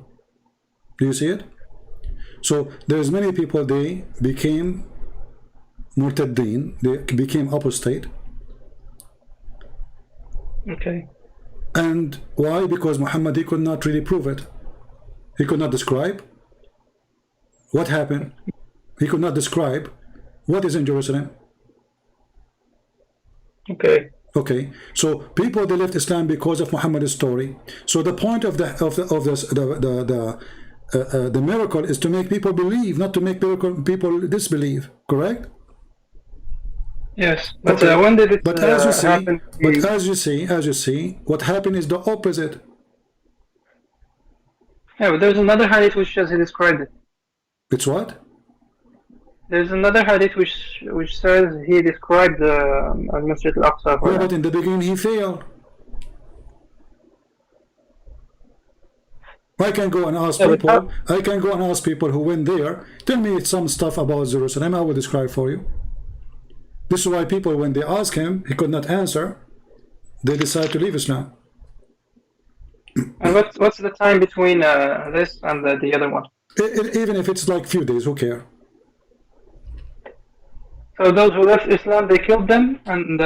A: Do you see it? So there's many people, they became murtaddin, they became apostate.
E: Okay.
A: And why? Because Muhammad, he could not really prove it. He could not describe what happened. He could not describe what is in Jerusalem.
E: Okay.
A: Okay, so people, they left Islam because of Muhammad's story. So the point of the miracle is to make people believe, not to make people disbelieve. Correct?
E: Yes, but
A: Okay.
E: when did it
A: But as you see,
E: happen?
A: as you see, what happened is the opposite.
E: Yeah, but there's another hadith which says he described it.
A: It's what?
E: There's another hadith which says he described Al-Masjid Al-Aqsa for
A: Yeah,
E: them.
A: but in the beginning he failed. I can go and ask
E: Yeah, but
A: people. I can go and ask people who went there. Tell me some stuff about Jerusalem. I will describe for you. This is why people, when they ask him, he could not answer. They decide to leave Islam.
E: And what's the time between this and the other one?
A: Even if it's like few days, who care?
E: So those who left Islam, they killed them and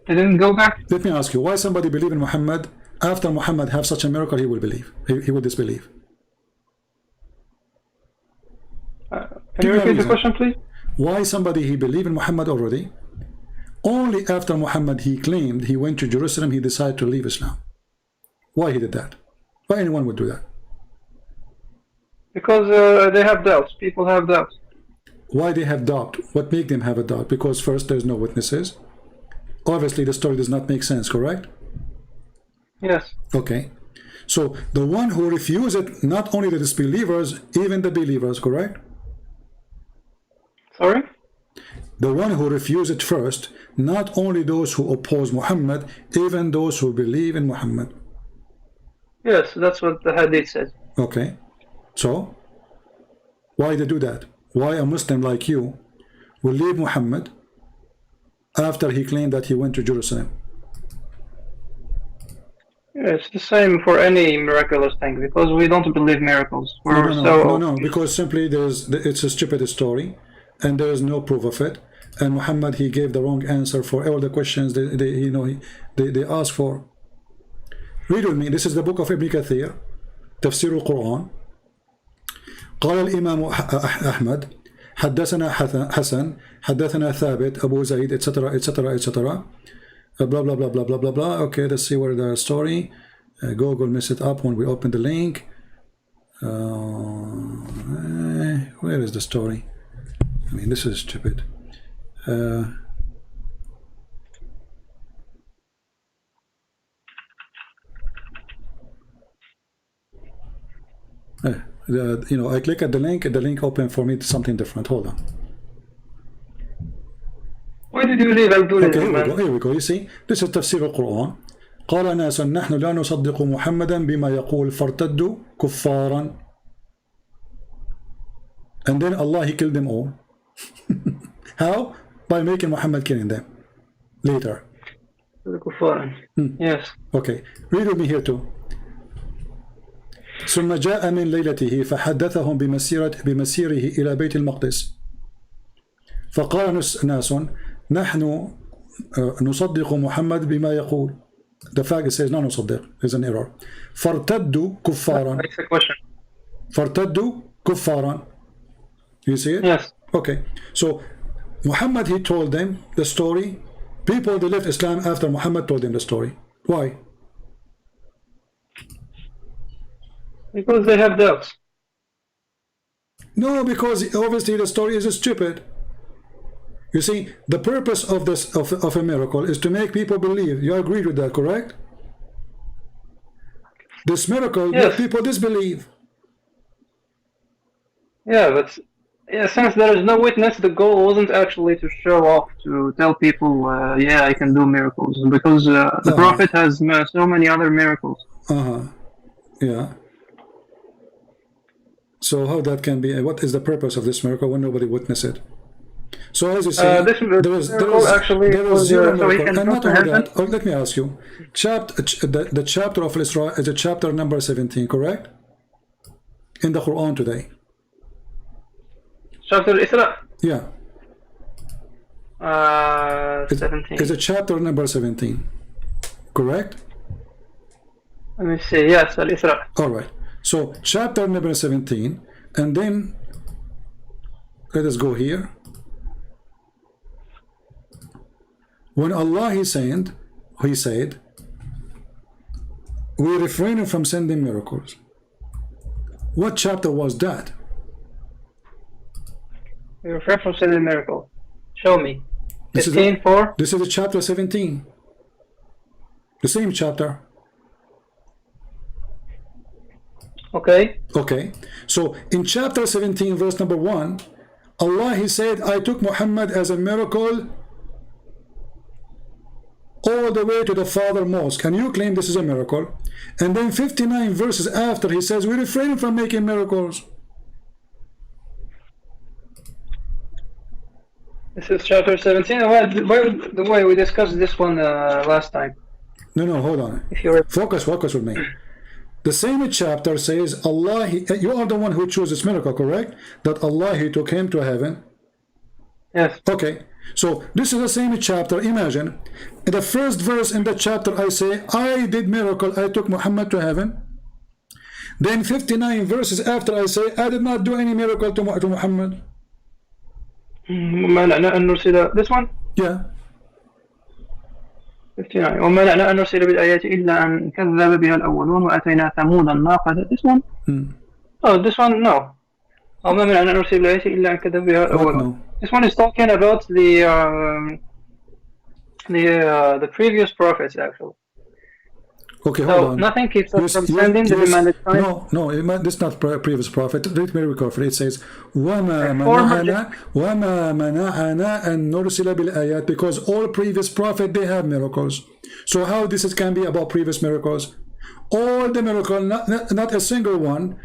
E: they didn't go back?
A: Let me ask you, why somebody believe in Muhammad, after Muhammad have such a miracle, he will believe, he will disbelieve?
E: Can
A: Give
E: you
A: me a
E: repeat the
A: reason.
E: question, please?
A: Why somebody he believe in Muhammad already, only after Muhammad he claimed he went to Jerusalem, he decided to leave Islam? Why he did that? Why anyone would do that?
E: Because they have doubts. People have doubts.
A: Why they have doubt? What make them have a doubt? Because first, there's no witnesses. Obviously, the story does not make sense, correct?
E: Yes.
A: Okay. So the one who refused it, not only the disbelievers, even the believers, correct?
E: Sorry?
A: The one who refused it first, not only those who oppose Muhammad, even those who believe in Muhammad.
E: Yes, that's what the hadith says.
A: Okay. So, why they do that? Why a Muslim like you will leave Muhammad after he claimed that he went to Jerusalem?
E: Yeah, it's the same for any miraculous thing because we don't believe miracles. We're
A: No, because simply it's a stupid story and there is no proof of it. And Muhammad, he gave the wrong answer for all the questions they asked for. Read with me. This is the book of Ibn Kathir, Tafsir al-Quran. قال الإمام أحمد حدثنا حسن حدثنا ثابت أبو زيد etc etc etc blah blah blah blah blah blah blah. Okay, let's see where the story. Google messed it up when we open the link. Where is the story? I mean, this is stupid. You know, I click at the link opened for me to something different. Hold on.
E: Why did you leave Abdullah?
A: Okay, here we go. You see, this is تفسير القرآن. قال ناس نحن لا نصدق محمدا بما يقول فارتدوا كفارا. And then Allah, he killed them all. How? By making Muhammad killing them later.
E: Yes.
A: Okay, read with me here too. ثم جاء من ليلته فحدثهم بمسيره إلى بيت المقدس فقال ناس نحن نصدق محمد بما يقول. The fact it says لا نصدق is an error. فارتدوا كفارا.
E: That's the question.
A: فارتدوا كفارا. You see it?
E: Yes.
A: Okay. So Muhammad, he told them the story. People, they left Islam after Muhammad told them the story. Why?
E: Because they have doubts.
A: No, because obviously the story is stupid. You see, the purpose of this of a miracle is to make people believe. You agree with that, correct? This miracle makes people disbelieve.
E: Yeah, but since there is no witness, the goal wasn't actually to show off, to tell people, yeah, I can do miracles, because the Prophet has so many other miracles.
A: Yeah. So how that can be? What is the purpose of this miracle when nobody witnessed it? So as you see,
E: this miracle actually
A: there is
E: was,
A: zero
E: so he
A: miracle.
E: can
A: And
E: go
A: not
E: to
A: only
E: heaven.
A: that, let me ask you, the chapter of Isra is a chapter number 17, correct? In the Quran today.
E: Chapter Isra.
A: Yeah.
E: 17.
A: It's a chapter number 17, correct?
E: Let me see. Yes, Al-Isra.
A: All right. So chapter number 17, and then let us go here. When Allah He said, we refrain from sending miracles. What chapter was that?
E: We refer from sending miracle. Show me.
A: This is
E: 15:4.
A: This is the chapter 17. The same chapter.
E: Okay.
A: Okay. So in chapter 17, verse number 1, Allah He said, I took Muhammad as a miracle all the way to the Father Mosque, and you claim this is a miracle. And then 59 verses after, He says, we refrain from making miracles.
E: This is chapter 17. The way we discussed this one last time.
A: No, hold on.
E: If you're
A: Focus with me. The same chapter says, Allah, you are the one who chose this miracle, correct? That Allah, He took him to heaven.
E: yes.
A: Okay, so this is the same chapter. Imagine, in the first verse in the chapter, I say, I did miracle, I took Muhammad to heaven. Then 59 verses after, I say, I did not do any miracle to Muhammad.
E: This one.
A: Yeah.
E: 59. وما لنا أن نرسل بالآيات إلا أن كذب بها الأولون وأتينا ثمود الناقة. This one? Oh, this one, no. وما لنا أن نرسل بالآيات إلا أن كذب بها الأولون.
A: No.
E: This one is talking about the previous prophets actually.
A: Okay, hold
E: So
A: on.
E: nothing keeps us from sending the demanded sign.
A: No, this is not previous prophet. Read very carefully. It says, وَمَا مَنَعَنَا أَن نُرْسِلَ بِالْآيَاتِ, because all previous prophets, they have miracles. So how this can be about previous miracles? All the miracle, not a single one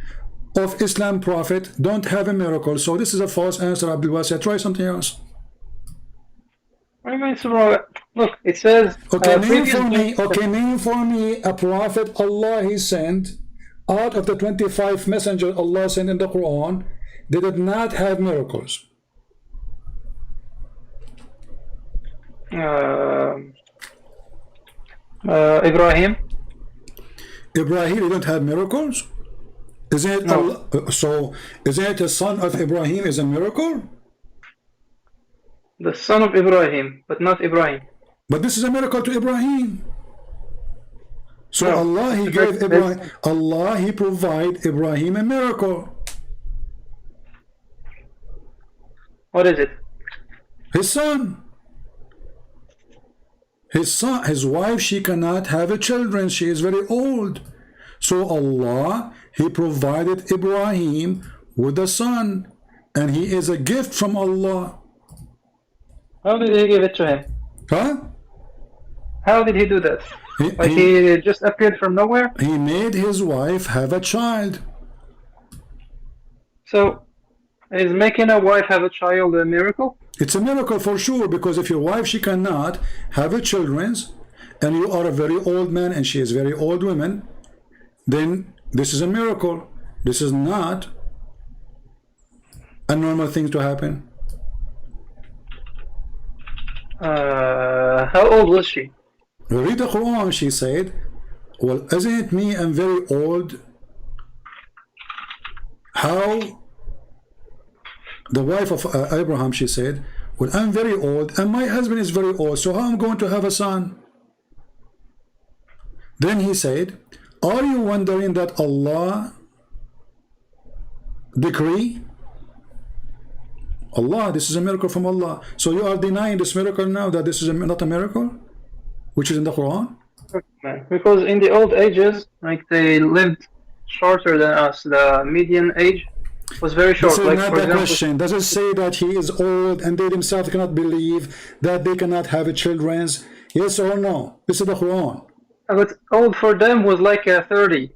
A: of Islam prophet don't have a miracle. So this is a false answer, Abdul Wasi. Try something else.
E: What do you mean, Surah? Look, it says.
A: Okay, name for me a prophet Allah He sent out of the 25 messengers Allah sent in the Quran. They did not have miracles.
E: Ibrahim.
A: Ibrahim didn't have miracles? Isn't it
E: No.
A: Allah, so isn't it the son of Ibrahim is a miracle?
E: The son of Ibrahim, but not Ibrahim.
A: But this is a miracle to Ibrahim. So
E: No.
A: Allah He gave Ibrahim, Allah He provide Ibrahim a miracle.
E: What is it?
A: His son. His wife, she cannot have a children. She is very old. So Allah, He provided Ibrahim with a son. And he is a gift from Allah.
E: How did He give it to him?
A: Huh?
E: How did He do that? Like
A: He
E: he just appeared from nowhere?
A: made his wife have a child.
E: So, is making a wife have a child a miracle?
A: It's a miracle for sure, because if your wife, she cannot have a children, and you are a very old man and she is very old woman, then this is a miracle. This is not a normal thing to happen.
E: How old was she?
A: Read the Quran, she said, well, isn't it me, I'm very old? How? The wife of Abraham, she said, well, I'm very old and my husband is very old, so how am I going to have a son? Then he said, are you wondering that Allah decree? Allah, this is a miracle from Allah. So you are denying this miracle now, that this is not a miracle, which is in the Quran?
E: Because in the old ages, like they lived shorter than us. The median age was very short.
A: This is
E: like
A: not
E: for
A: the
E: example,
A: question. Does it say that he is old and they themselves cannot believe that they cannot have a children? Yes or no? This is the Quran.
E: but old for them was like 30.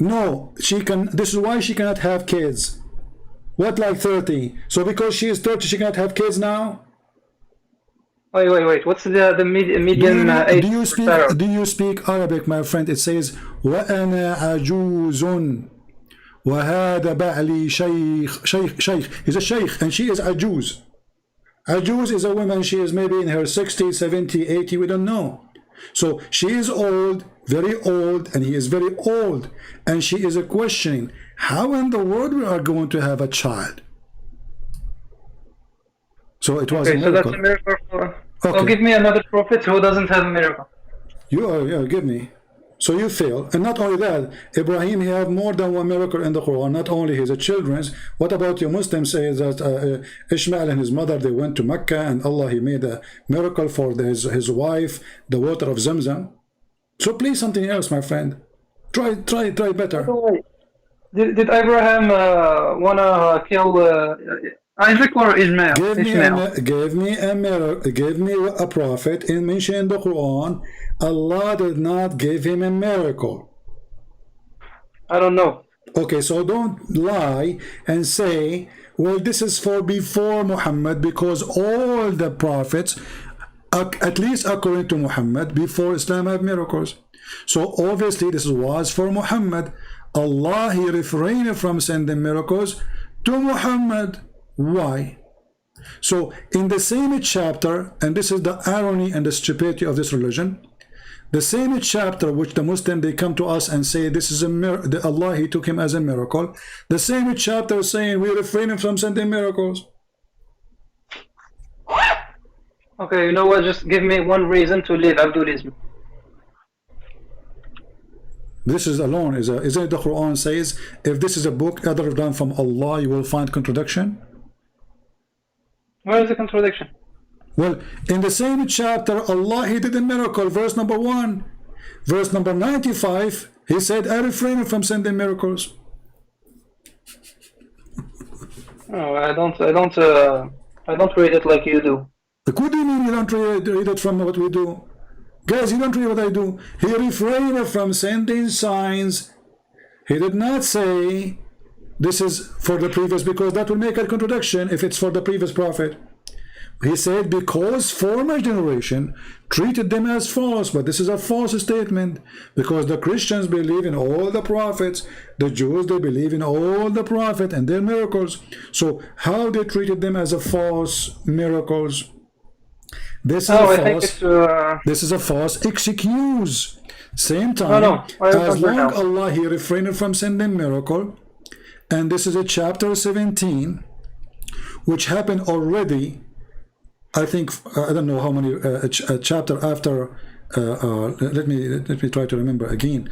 A: No, she can. This is why she cannot have kids. What, like 30? So because she is 30, she cannot have kids now?
E: Wait. What's the median age?
A: do you
E: for
A: speak
E: Pharaoh?
A: do you speak Arabic, my friend? It says وأنا عجوز وهذا بعلي شيخ. He's a sheikh and she is ajuz. Ajuz is a woman, she is maybe in her 60, 70, 80, we don't know. So she is old, very old, and he is very old, and she is questioning how in the world we are going to have a child. So it was
E: Okay,
A: a
E: so that's
A: miracle.
E: a miracle. So
A: Okay.
E: give me another prophet who doesn't have a miracle.
A: Yeah, give me. So you fail. And not only that, Ibrahim, he have more than one miracle in the Quran, not only his children's. What about your Muslims say that Ishmael and his mother, they went to Mecca and Allah, he made a miracle for his wife, the water of Zamzam. So please something else, my friend. Try better.
E: Did Abraham wanna kill Isaac or Ishmael?
A: Give me a prophet in mention in the Quran. Allah did not give him a miracle.
E: I don't know.
A: Okay, so don't lie and say, well, this is for before Muhammad, because all the prophets, at least according to Muhammad, before Islam have miracles. So obviously this was for Muhammad. Allah, he refrained from sending miracles to Muhammad. Why? So in the same chapter, and this is the irony and the stupidity of this religion, the same chapter which the Muslim, they come to us and say this is a miracle, Allah, he took him as a miracle. The same chapter saying we refrain from sending miracles.
E: Okay, you know what? Just give me one reason to leave Abdulism.
A: This is alone, isn't it the Quran says, if this is a book other than from Allah, you will find contradiction?
E: Where is the contradiction?
A: Well, in the same chapter, Allah, he did a miracle, verse number 1. Verse number 95, he said, I refrain from sending miracles.
E: Oh, I don't read it like you do.
A: What do you mean you don't read it from what we do? Guys, you don't read what I do. He refrained from sending signs. He did not say this is for the previous, because that will make a contradiction if it's for the previous prophet. He said because former generation treated them as false, but this is a false statement, because the Christians believe in all the prophets, the Jews, they believe in all the prophets and their miracles. So how they treated them as a false miracles? This is a false excuse. Same time, as long Allah, he refrained from sending miracle, and this is a chapter 17, which happened already. I think I don't know how many chapter after. Let me try to remember again.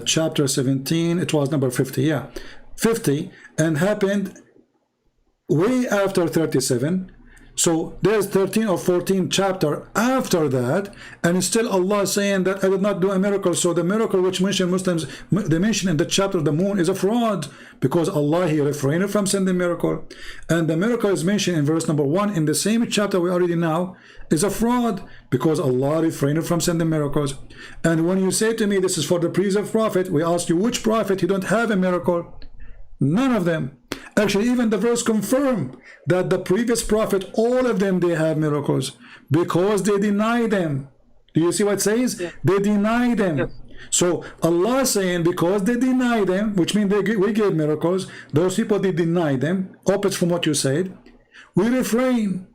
A: Chapter 17. It was number 50. Yeah, 50, and happened way after 37. So there's 13 or 14 chapter after that, and still Allah saying that I did not do a miracle. So the miracle which mentioned Muslims, they mention in the chapter of the moon, is a fraud, because Allah, he refrained from sending miracle, and the miracle is mentioned in verse number 1 in the same chapter we already now, is a fraud, because Allah refrained from sending miracles. And when you say to me this is for the previous prophet, we ask you which prophet you don't have a miracle? None of them. Actually, even the verse confirm that the previous prophet, all of them, they have miracles, because they deny them. Do you see what it says? Yeah. They deny them. Yes. So Allah saying because they deny them, which means we gave miracles, those people, they deny them, opposite from what you said, we refrain,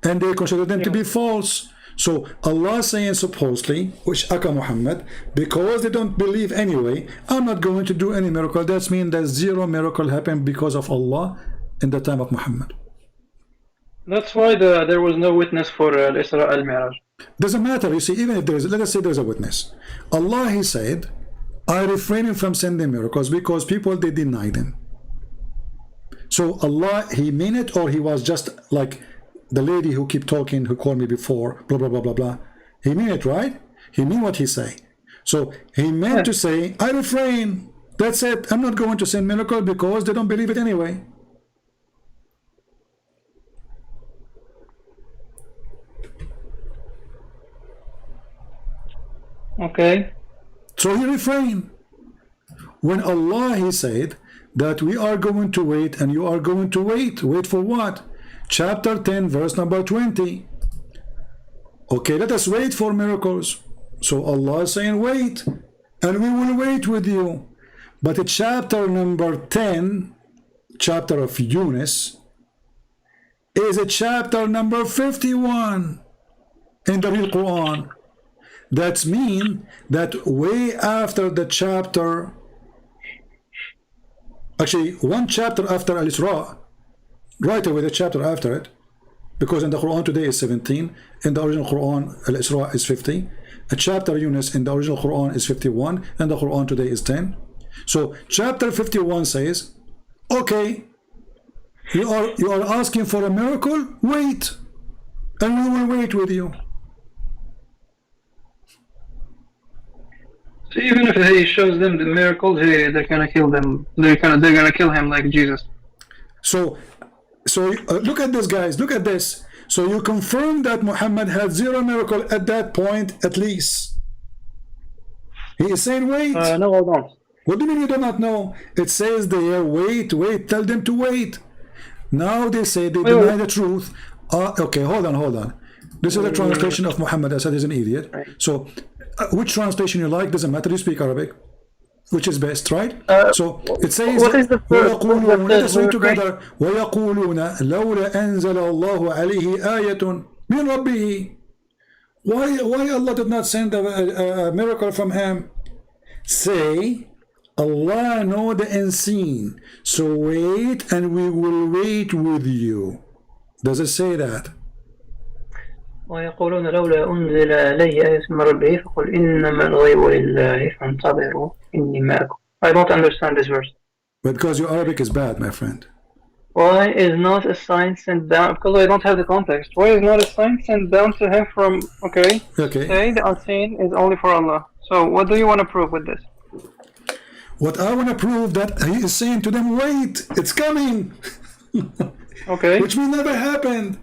A: and they consider them to be false. So Allah saying supposedly, which Aka Muhammad, because they don't believe anyway, I'm not going to do any miracle. That means that zero miracle happened because of Allah in the time of Muhammad.
E: That's why there was no witness for Isra al-Mi'raj.
A: Doesn't matter. You see, even if there is, let us say there's a witness. Allah, he said, I refrain from sending miracles because people, they deny them. So Allah, he meant it, or he was just like the lady who keep talking, who called me before, blah, blah, blah, blah, blah. He mean it, right? He mean what he say. So he meant to say, I refrain. That's it. I'm not going to send miracle because they don't believe it anyway.
E: Okay.
A: So he refrained. When Allah, he said that we are going to wait and you are going to wait. Wait for what? Chapter 10, verse number 20. Okay, let us wait for miracles. So Allah is saying wait, and we will wait with you. But chapter number 10, chapter of Yunus, is a chapter number 51 in the real Quran. That means that way after the chapter, actually one chapter after Al-Isra, right away the chapter after it, because in the Quran today is 17, in the original Quran Al-Isra is 50, a chapter Yunus in the original Quran is 51, and the Quran today is 10. So chapter 51 says, okay, you are asking for a miracle, wait, and we will wait with you.
E: So even if he shows them the miracles, they're gonna kill them. They're gonna kill him like Jesus.
A: So look at this, guys. Look at this. So you confirm that Muhammad had zero miracle at that point, at least. He is saying, wait.
E: No, I don't.
A: What do you mean you do not know? It says there, wait. Tell them to wait. Now they say they deny the truth. Okay, hold on. This is a translation of Muhammad. I said he's an idiot. So which translation you like, doesn't matter. You speak Arabic. Which is best, right? So it says,
E: what is the first?
A: let us read together. وَيَقُولُونَ لَوْلَا أَنزَلَ اللَّهُ عَلَيْهِ آيَةٌ مِنْ رَبِّهِ. Why Allah did not send a miracle from him? Say, Allah know the unseen. So wait, and we will wait with you. Does it say that?
E: ويقولون لولا أنزل عليه آية من ربه فقل إنما الغيب لله فانتظروا إني معكم. I don't understand this verse.
A: Because your Arabic is bad, my friend.
E: Why is not a sign sent down? Because I don't have the context. Why is not a sign sent down to him from? Okay. Say the unseen is only for Allah. So what do you want to prove with this?
A: What I want to prove that he is saying to them, wait, it's coming.
E: Okay.
A: Which means never happened.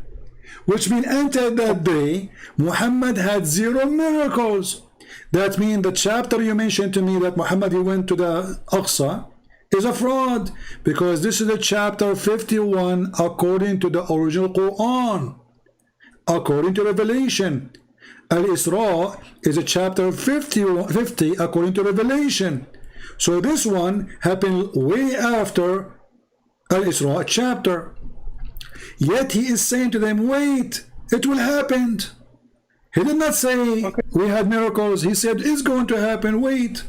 A: Which means until that day, Muhammad had zero miracles. That means the chapter you mentioned to me that Muhammad he went to the Aqsa is a fraud, because this is the chapter 51 according to the original Quran, according to Revelation. Al-Isra is a chapter 50 according to Revelation. So this one happened way after Al-Isra chapter. Yet he is saying to them, wait, it will happen. He did not say we had miracles. He said it's going to happen, wait.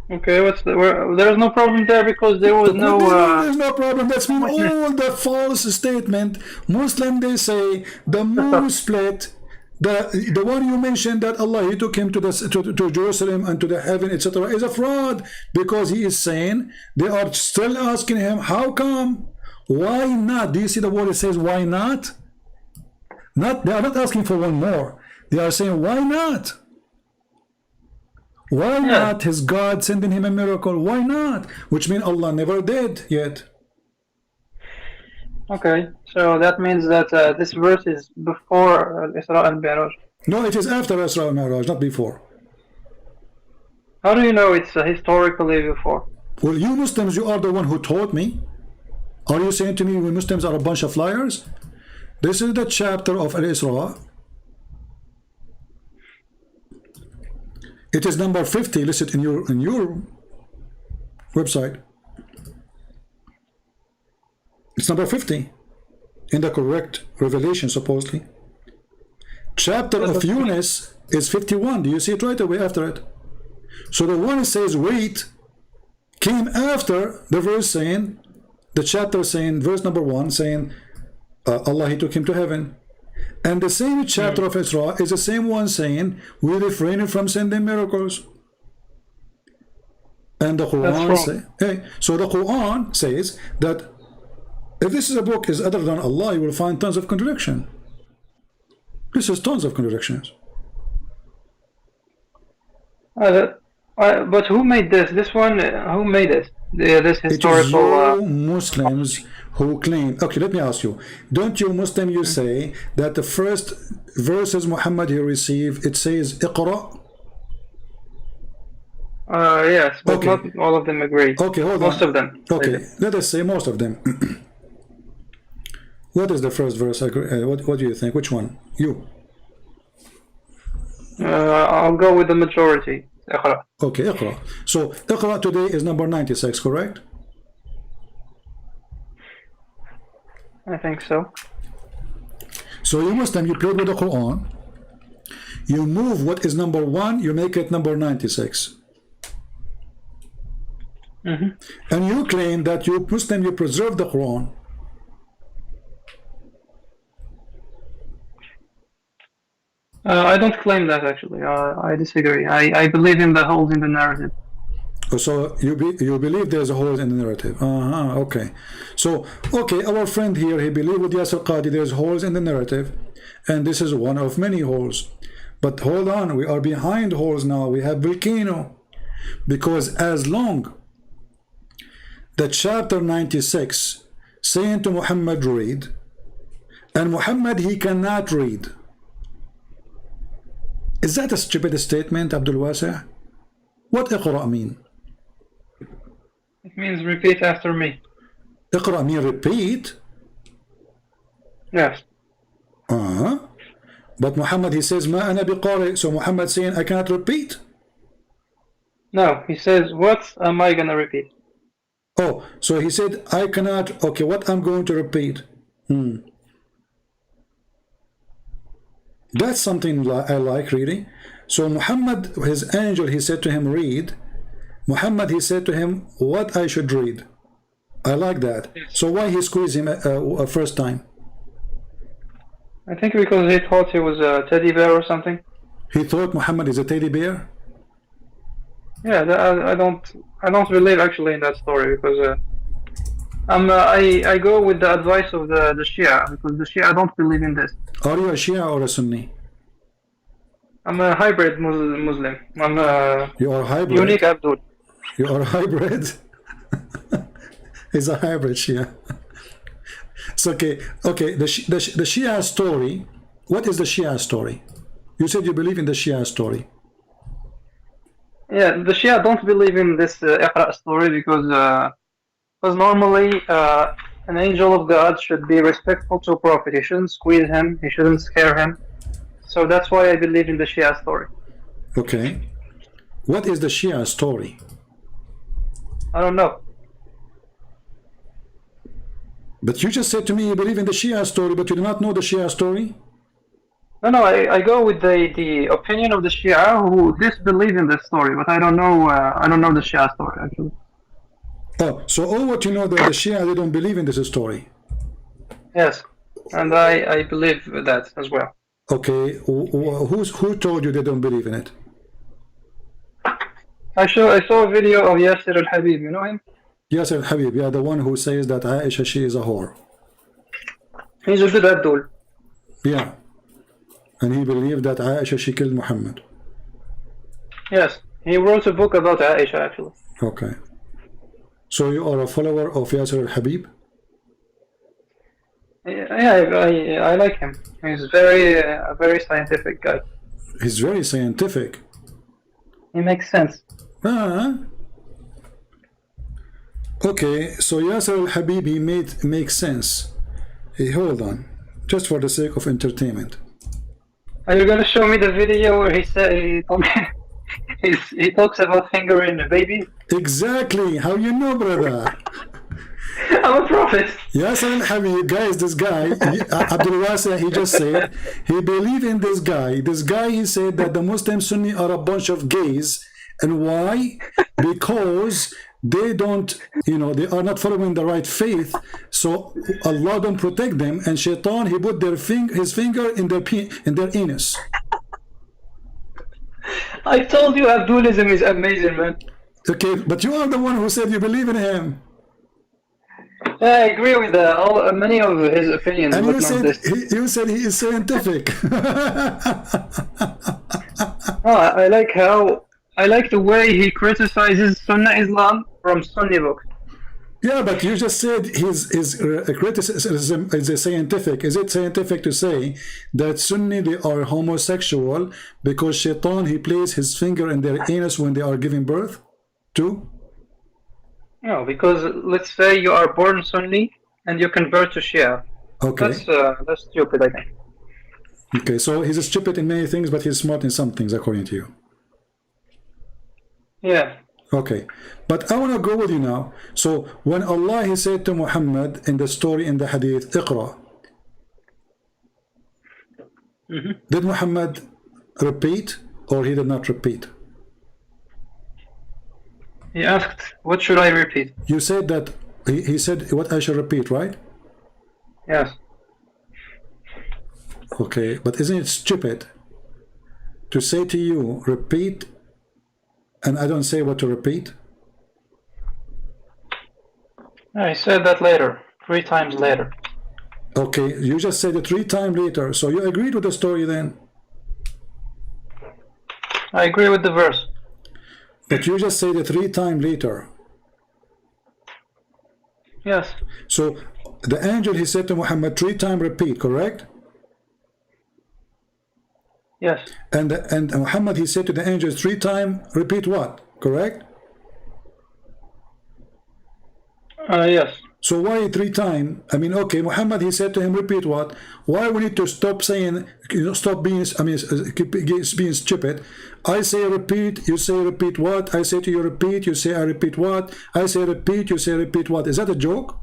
E: Okay, there's no problem there because there was no...
A: There's no problem. That's mean all the false statement. Muslim, they say the moon split. The one you mentioned that Allah, he took him to Jerusalem and to the heaven, etc., is a fraud, because he is saying they are still asking him, how come? Why not? Do you see the word it says why not? They are not asking for one more. They are saying why not? Why not his God sending him a miracle? Why not? Which means Allah never did yet.
E: Okay, so that means that this verse is before Isra and Mi'raj.
A: No, it is after Isra and Mi'raj, not before.
E: How do you know it's historically before?
A: Well, you Muslims, you are the one who taught me. Are you saying to me we Muslims are a bunch of liars? This is the chapter of Al-Isra. It is number 50 listed in your website. It's number 50 in the correct revelation, supposedly. Chapter of Yunus is 51. Do you see it right away after it? So the one that says wait came after the verse saying, the chapter saying, verse number 1 saying, Allah, he took him to heaven. And the same chapter of Isra is the same one saying, we refrain from sending miracles. And the Quran says, so the Quran says that if this is a book is other than Allah, you will find tons of contradiction. This is tons of contradictions.
E: But who made this? This one, who made it? This historical...
A: It is you Muslims who claim... Okay, let me ask you. Don't you Muslim, you say that the first verses Muhammad he received, it says Iqra?
E: Yes, but not all of them agree.
A: Okay, hold on.
E: Most of them.
A: Okay, let us say most of them. What is the first verse? What do you think? Which one? You.
E: I'll go with the majority. اقرأ.
A: Okay, اقرأ. So اقرأ today is number 96, correct?
E: I think so.
A: So you Muslim, you played with the Quran. You move what is number 1, you make it number 96. And you claim that you Muslim, you preserve the Quran.
E: I don't claim that actually. I disagree. I believe in the holes in the narrative.
A: So you believe there's a hole in the narrative. Okay. So, okay, our friend here, he believed with Yasir Qadhi there's holes in the narrative. And this is one of many holes. But hold on, we are behind holes now. We have volcano. Because as long the chapter 96 saying to Muhammad read, and Muhammad he cannot read. Is that a stupid statement, Abdul Wasi'? What اقرأ mean?
E: It means repeat after me.
A: اقرأ mean repeat?
E: Yes.
A: But Muhammad he says ما أنا بقارئ. So Muhammad saying I cannot repeat?
E: No, he says, what am I gonna repeat?
A: Oh, so he said I cannot. Okay, what I'm going to repeat? That's something I like reading. So Muhammad, his angel, he said to him, read. Muhammad, he said to him, what I should read. I like that. So why he squeezed him a first time?
E: I think because he thought he was a teddy bear or something.
A: He thought Muhammad is a teddy bear?
E: Yeah, I don't believe actually in that story because I go with the advice of the Shia because the Shia don't believe in this.
A: Are you a Shia or a Sunni?
E: I'm a hybrid Muslim. I'm a
A: You are hybrid.
E: unique Abdul.
A: You are hybrid. He's a hybrid Shia. It's okay. Okay, the Shia story. What is the Shia story? You said you believe in the Shia story.
E: Yeah, the Shia don't believe in this Iqra story because normally an angel of God should be respectful to a prophet. He shouldn't squeeze him. He shouldn't scare him. So that's why I believe in the Shia story.
A: Okay. What is the Shia story?
E: I don't know.
A: But you just said to me you believe in the Shia story, but you do not know the Shia story?
E: No, I go with the opinion of the Shia who disbelieve in this story, but I don't know the Shia story actually.
A: Oh, so all what you know that the Shia, they don't believe in this story.
E: Yes, and I believe that as well.
A: Okay, who told you they don't believe in it?
E: I saw a video of Yasir al-Habib, you know him?
A: Yasir al-Habib, yeah, the one who says that Aisha, she is a whore.
E: He's a good Abdul.
A: Yeah, and he believed that Aisha, she killed Muhammad.
E: Yes, he wrote a book about Aisha actually.
A: Okay. So you are a follower of Yasir al-Habib?
E: Yeah, I like him. He's a very scientific guy.
A: He's very scientific.
E: He makes sense.
A: Okay, so Yasir al-Habib, he makes sense. Hey, hold on, just for the sake of entertainment.
E: Are you gonna show me the video where he said he talks about fingering a baby?
A: Exactly. How you know, brother?
E: I'm a prophet.
A: Yasir al-Habib, guys, this guy, Abdul Wasi', he just said, he believed in this guy. This guy, he said that the Muslim Sunni are a bunch of gays. And why? Because they don't, they are not following the right faith. So Allah don't protect them. And Shaitan, he put his finger in their anus.
E: I told you Abdulism is amazing, man.
A: Okay, but you are the one who said you believe in him.
E: Yeah, I agree with many of his opinions.
A: And
E: but
A: you
E: not
A: said,
E: this.
A: you said he is scientific.
E: I like the way he criticizes Sunnah Islam from Sunni books.
A: Yeah, but you just said his criticism is scientific. Is it scientific to say that Sunni, they are homosexual because Shaitan, he places his finger in their anus when they are giving birth too?
E: No, because let's say you are born Sunni and you convert to Shia.
A: Okay.
E: That's stupid, I think.
A: Okay, so he's stupid in many things, but he's smart in some things, according to you.
E: Yeah.
A: Okay, but I want to go with you now. So when Allah he said to Muhammad in the story in the hadith, Iqra, did Muhammad repeat or he did not repeat?
E: He asked, what should I repeat?
A: You said that he said what I should repeat, right?
E: Yes.
A: Okay, but isn't it stupid to say to you, repeat, and I don't say what to repeat?
E: I said that later, 3 times later.
A: Okay, you just said it 3 times later, so you agreed with the story then.
E: I agree with the verse.
A: But you just said it 3 times later.
E: Yes.
A: So the angel he said to Muhammad 3 times repeat, correct?
E: Yes.
A: And Muhammad he said to the angel 3 times repeat what? Correct?
E: Yes.
A: So why 3 times? I mean, okay, Muhammad he said to him repeat what? Why we need to stop saying, stop being, keep being stupid? I say repeat, you say repeat what? I say to you repeat, you say I repeat what? I say repeat, you say repeat what? Is that a joke?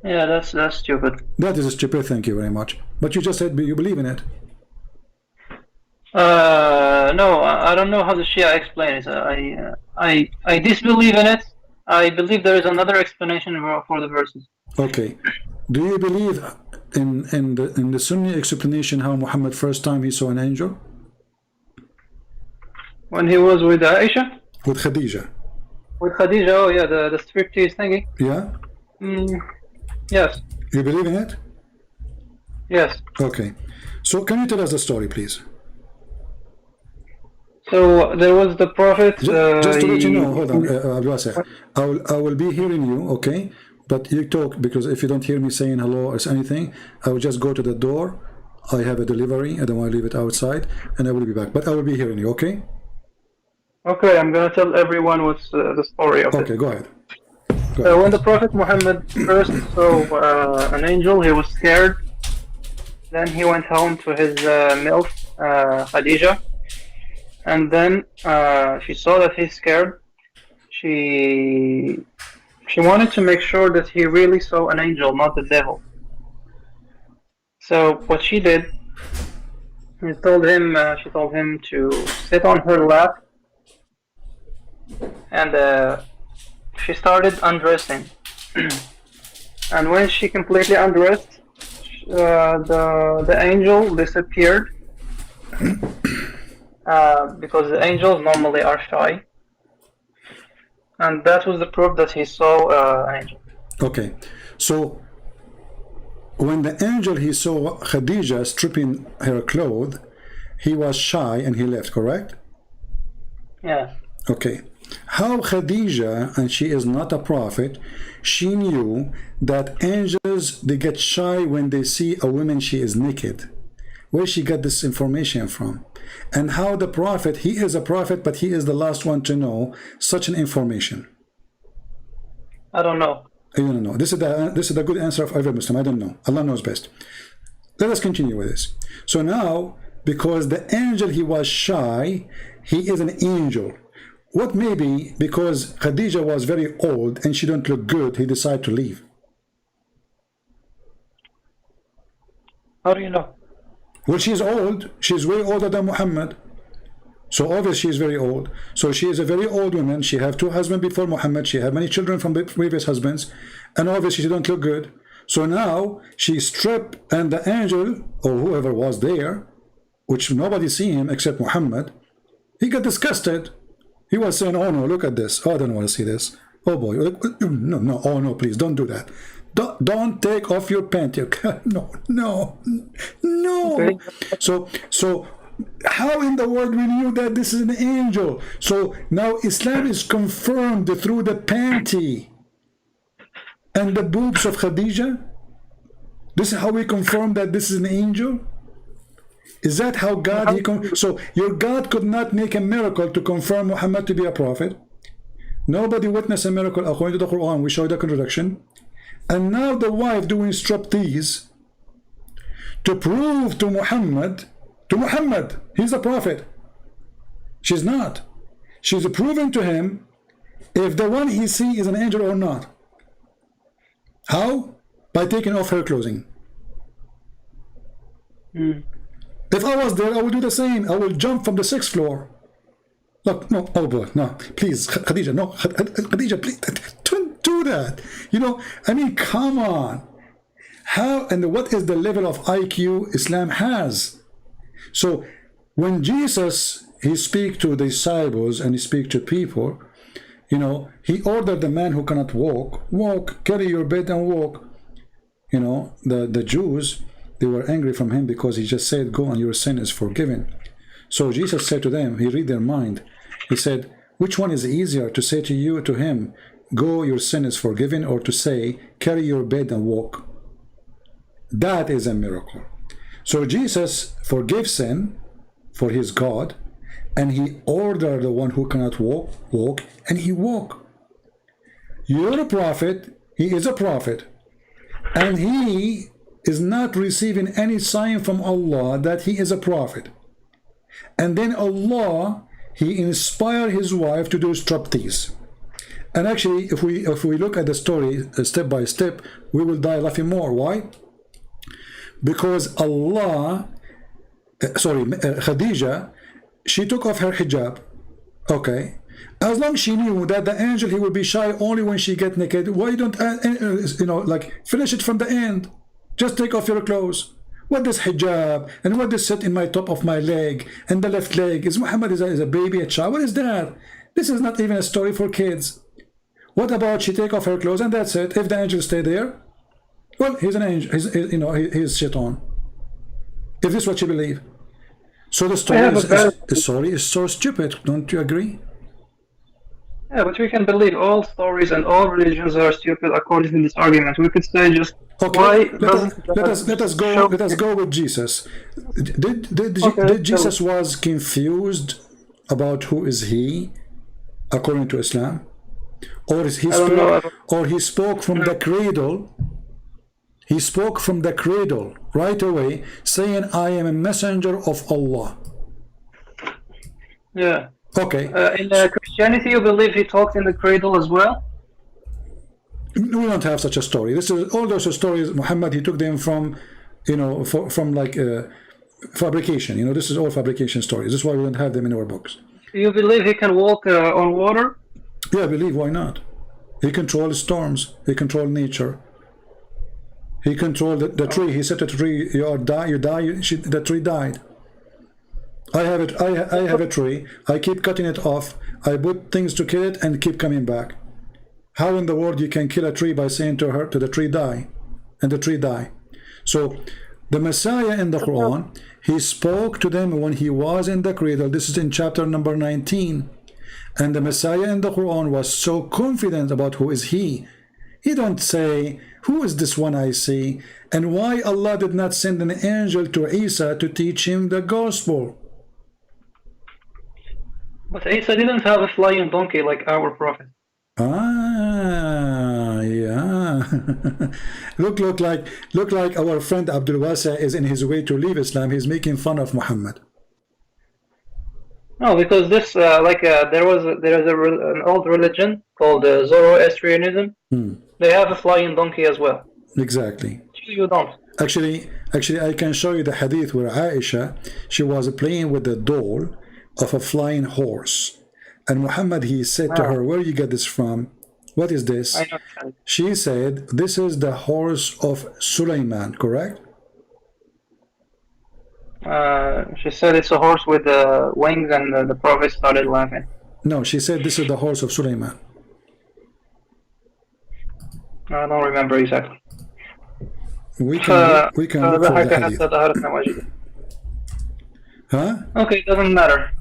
E: Yeah, that's stupid.
A: That is stupid, thank you very much. But you just said you believe in it.
E: No, I don't know how the Shia explain it. I disbelieve in it. I believe there is another explanation for the verses.
A: Okay. Do you believe in the Sunni explanation how Muhammad first time he saw an angel?
E: When he was with Aisha?
A: With Khadija.
E: With Khadija, oh yeah, the striptease thingy.
A: Yeah?
E: Yes.
A: You believe in it?
E: Yes.
A: Okay. So can you tell us the story, please?
E: So there was the Prophet.
A: Just to let you know, hold on, Abdul Wasef. I will be hearing you, okay? But you talk, because if you don't hear me saying hello or anything, I will just go to the door. I have a delivery. I don't want to leave it outside, and I will be back. But I will be hearing you, okay?
E: Okay, I'm gonna tell everyone what's the story of it.
A: Okay, go ahead.
E: When the Prophet Muhammad first saw an angel, he was scared. Then he went home to his MILF, Khadija. And then she saw that he's scared. She wanted to make sure that he really saw an angel, not the devil. So what she did, she told him to sit on her lap, and she started undressing. And when she completely undressed, the angel disappeared. Because the angels normally are shy, and that was the proof that he saw an angel.
A: Okay, so when the angel he saw Khadija stripping her clothes, he was shy and he left, correct?
E: Yeah.
A: Okay, how Khadija, and she is not a prophet, she knew that angels, they get shy when they see a woman she is naked. Where she got this information from? And how the prophet, he is a prophet, but he is the last one to know such an information?
E: I don't know.
A: I don't know. This is the good answer of every Muslim. I don't know. Allah knows best. Let us continue with this. So now, because the angel, he was shy, he is an angel. What maybe because Khadija was very old and she don't look good, he decided to leave?
E: How do you know?
A: Well, she's old. She's way older than Muhammad. So obviously she is very old. So she is a very old woman. She have 2 husbands before Muhammad. She have many children from previous husbands. And obviously she don't look good. So now she stripped, and the angel, or whoever was there, which nobody see him except Muhammad, he got disgusted. He was saying, oh no, look at this. Oh, I don't want to see this. Oh boy, no, oh no, please don't do that. Don't take off your pant. No.
E: Okay.
A: So how in the world we knew that this is an angel? So now Islam is confirmed through the panty and the boobs of Khadija. This is how we confirm that this is an angel. Is that how God? So your God could not make a miracle to confirm Muhammad to be a prophet. Nobody witnessed a miracle according to the Quran. We showed the contradiction. And now the wife doing striptease to prove to Muhammad, he's a prophet. She's not. She's proving to him if the one he sees is an angel or not. How? By taking off her clothing. If I was there, I would do the same. I will jump from the 6th floor. Look, no, oh boy, no, please, Khadija, no, Khadija, please, don't do that. You know, I mean, come on. How and what is the level of IQ Islam has? So, when Jesus, he speak to the disciples and he speak to people, you know, he ordered the man who cannot walk, carry your bed and walk. You know, the Jews, they were angry from him because he just said, go and your sin is forgiven. So Jesus said to them, he read their mind. He said, which one is easier to say to you, to him, go, your sin is forgiven, or to say, carry your bed and walk? That is a miracle. So Jesus forgave sin, for his God, and he ordered the one who cannot walk, and he walk. You're a prophet, he is a prophet, and he is not receiving any sign from Allah that he is a prophet. And then Allah, he inspired his wife to do striptease. And actually, if we look at the story step by step, we will die laughing more. Why? Because Allah, Khadija, she took off her hijab. Okay, as long as she knew that the angel, he will be shy only when she get naked. Why don't you know, like, finish it from the end? Just take off your clothes. What does hijab and what does sit in my top of my leg and the left leg? Is Muhammad is a baby, a child? What is that? This is not even a story for kids. What about she take off her clothes and that's it? If the angel stay there, well, he's an angel. He's, you know, he's shit on. If this is what you believe, so the story is so stupid. Don't you agree?
E: Yeah, but we can believe all stories and all religions are stupid according to this argument. We could say just
A: okay. Let us go with Jesus. Did Jesus was confused about who is he according to Islam, or he spoke from the cradle? He spoke from the cradle right away, saying, I am a messenger of Allah.
E: Yeah.
A: Okay.
E: In Christianity, you believe he talked in the cradle as well?
A: We don't have such a story. This is all those stories, Muhammad, he took them from, you know, from like fabrication. You know, this is all fabrication stories. This is why we don't have them in our books.
E: You believe he can walk on water?
A: Yeah, I believe. Why not? He controls storms. He controls nature. He controlled the tree. He said to the tree, you die, the tree died. I have it. I have a tree. I keep cutting it off. I put things to kill it and keep coming back. How in the world you can kill a tree by saying to the tree die, and the tree die? So the Messiah in the Quran, he spoke to them when he was in the cradle. This is in chapter number 19. And the Messiah in the Quran was so confident about who is he. He don't say, who is this one I see? And why Allah did not send an angel to Isa to teach him the gospel?
E: But Isa didn't have a flying donkey like our prophet.
A: Ah, yeah. look like our friend Abdul Wasa is in his way to leave Islam. He's making fun of Muhammad.
E: No, because this there is an old religion called Zoroastrianism. They have a flying donkey as well.
A: Exactly.
E: You don't.
A: Actually, I can show you the hadith where Aisha, she was playing with the doll of a flying horse. And Muhammad, he said to her, where you get this from? What is this? She said, this is the horse of Sulaiman, correct?
E: She said it's a horse with wings, and the prophet started laughing.
A: No, she said this is the horse of Sulaiman.
E: I don't remember exactly.
A: We can look for the hadith. Huh?
E: Okay, doesn't matter.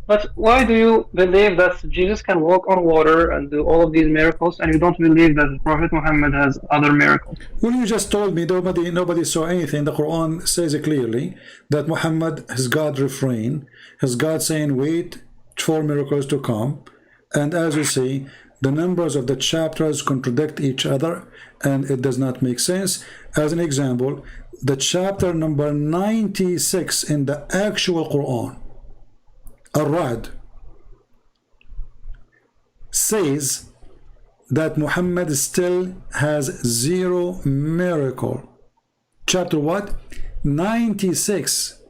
E: But why do you believe that Jesus can walk on water and do all of these miracles, and you don't believe that the Prophet Muhammad has other miracles?
A: Well, you just told me nobody saw anything. The Quran says it clearly that Muhammad, his God refrained, his God saying, wait for miracles to come. And as you see, the numbers of the chapters contradict each other, and it does not make sense. As an example, the chapter number 96 in the actual Quran, Ar-Ra'd, says that Muhammad still has 0 miracle. Chapter what? 96.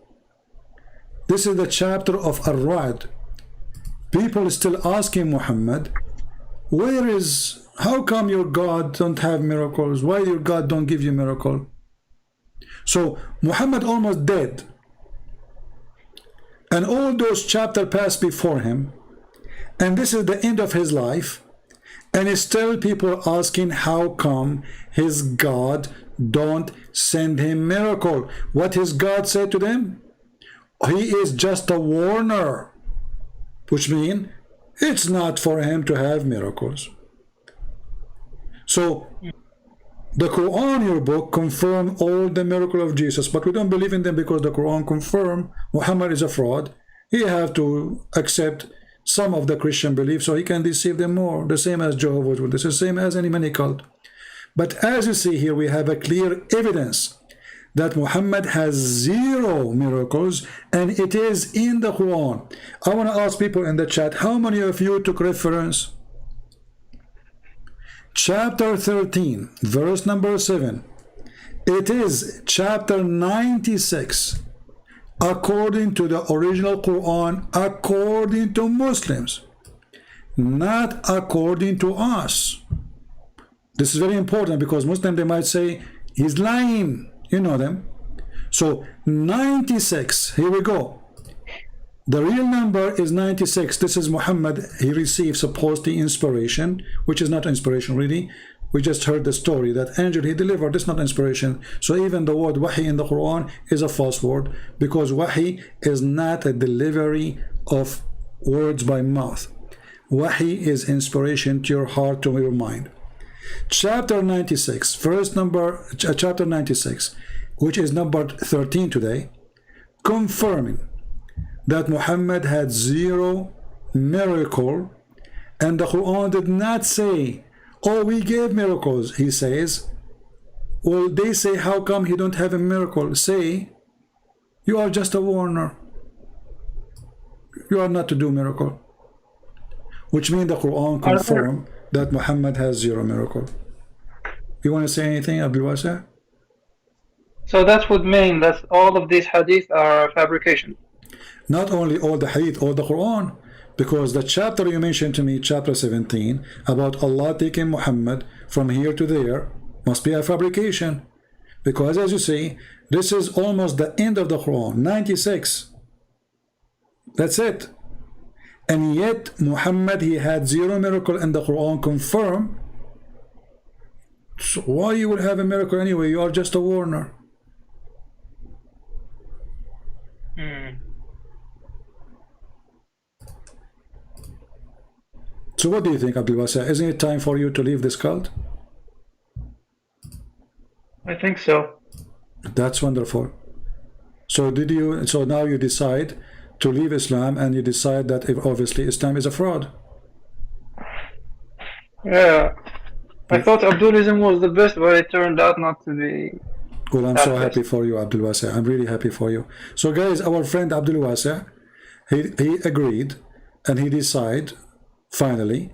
A: This is the chapter of Ar-Ra'd. People still asking Muhammad, how come your God don't have miracles? Why your God don't give you miracle? So Muhammad almost dead, and all those chapters passed before him, and this is the end of his life, and still people asking how come his God don't send him miracle. What his God said to them? He is just a warner, which means it's not for him to have miracles. So the Quran, your book, confirm all the miracle of Jesus, but we don't believe in them because the Quran confirm Muhammad is a fraud. He have to accept some of the Christian beliefs so he can deceive them more, the same as Jehovah's Witnesses, the same as any many cult. But as you see here, we have a clear evidence that Muhammad has 0 miracles, and it is in the Quran. I want to ask people in the chat, how many of you took reference? Chapter 13, verse number 7. It is chapter 96 according to the original Quran, according to Muslims, not according to us. This is very important because Muslims, they might say he's lying. You know them. So 96, here we go. The real number is 96. This is Muhammad. He received supposedly inspiration, which is not inspiration really. We just heard the story that angel he delivered. This is not inspiration. So even the word wahi in the Quran is a false word, because wahi is not a delivery of words by mouth. Wahi is inspiration to your heart, to your mind. Chapter 96, chapter 96, which is number 13 today, confirming that Muhammad had 0 miracle, and the Quran did not say, oh, we gave miracles. He says, well, they say, how come he don't have a miracle? Say, you are just a warner. You are not to do miracle. Which means the Quran confirm that Muhammad has 0 miracle. You want to say anything, Abdul Wasa?
E: So that would mean that all of these hadith are fabrication.
A: Not only all the hadith, all the Quran, because the chapter you mentioned to me, chapter 17, about Allah taking Muhammad from here to there, must be a fabrication. Because as you see, this is almost the end of the Quran, 96. That's it. And yet Muhammad, he had 0 miracle, and the Quran confirm. So why you will have a miracle anyway? You are just a warner. So what do you think, Abdul Wasa? Isn't it time for you to leave this cult?
E: I think so.
A: That's wonderful. So so now you decide to leave Islam, and you decide that if obviously Islam is a fraud.
E: Yeah. I thought Abdulism was the best, but it turned out not to be.
A: Well, I'm so happy for you, Abdul Wasa. I'm really happy for you. So guys, our friend Abdul Wasa, he agreed, and he decided finally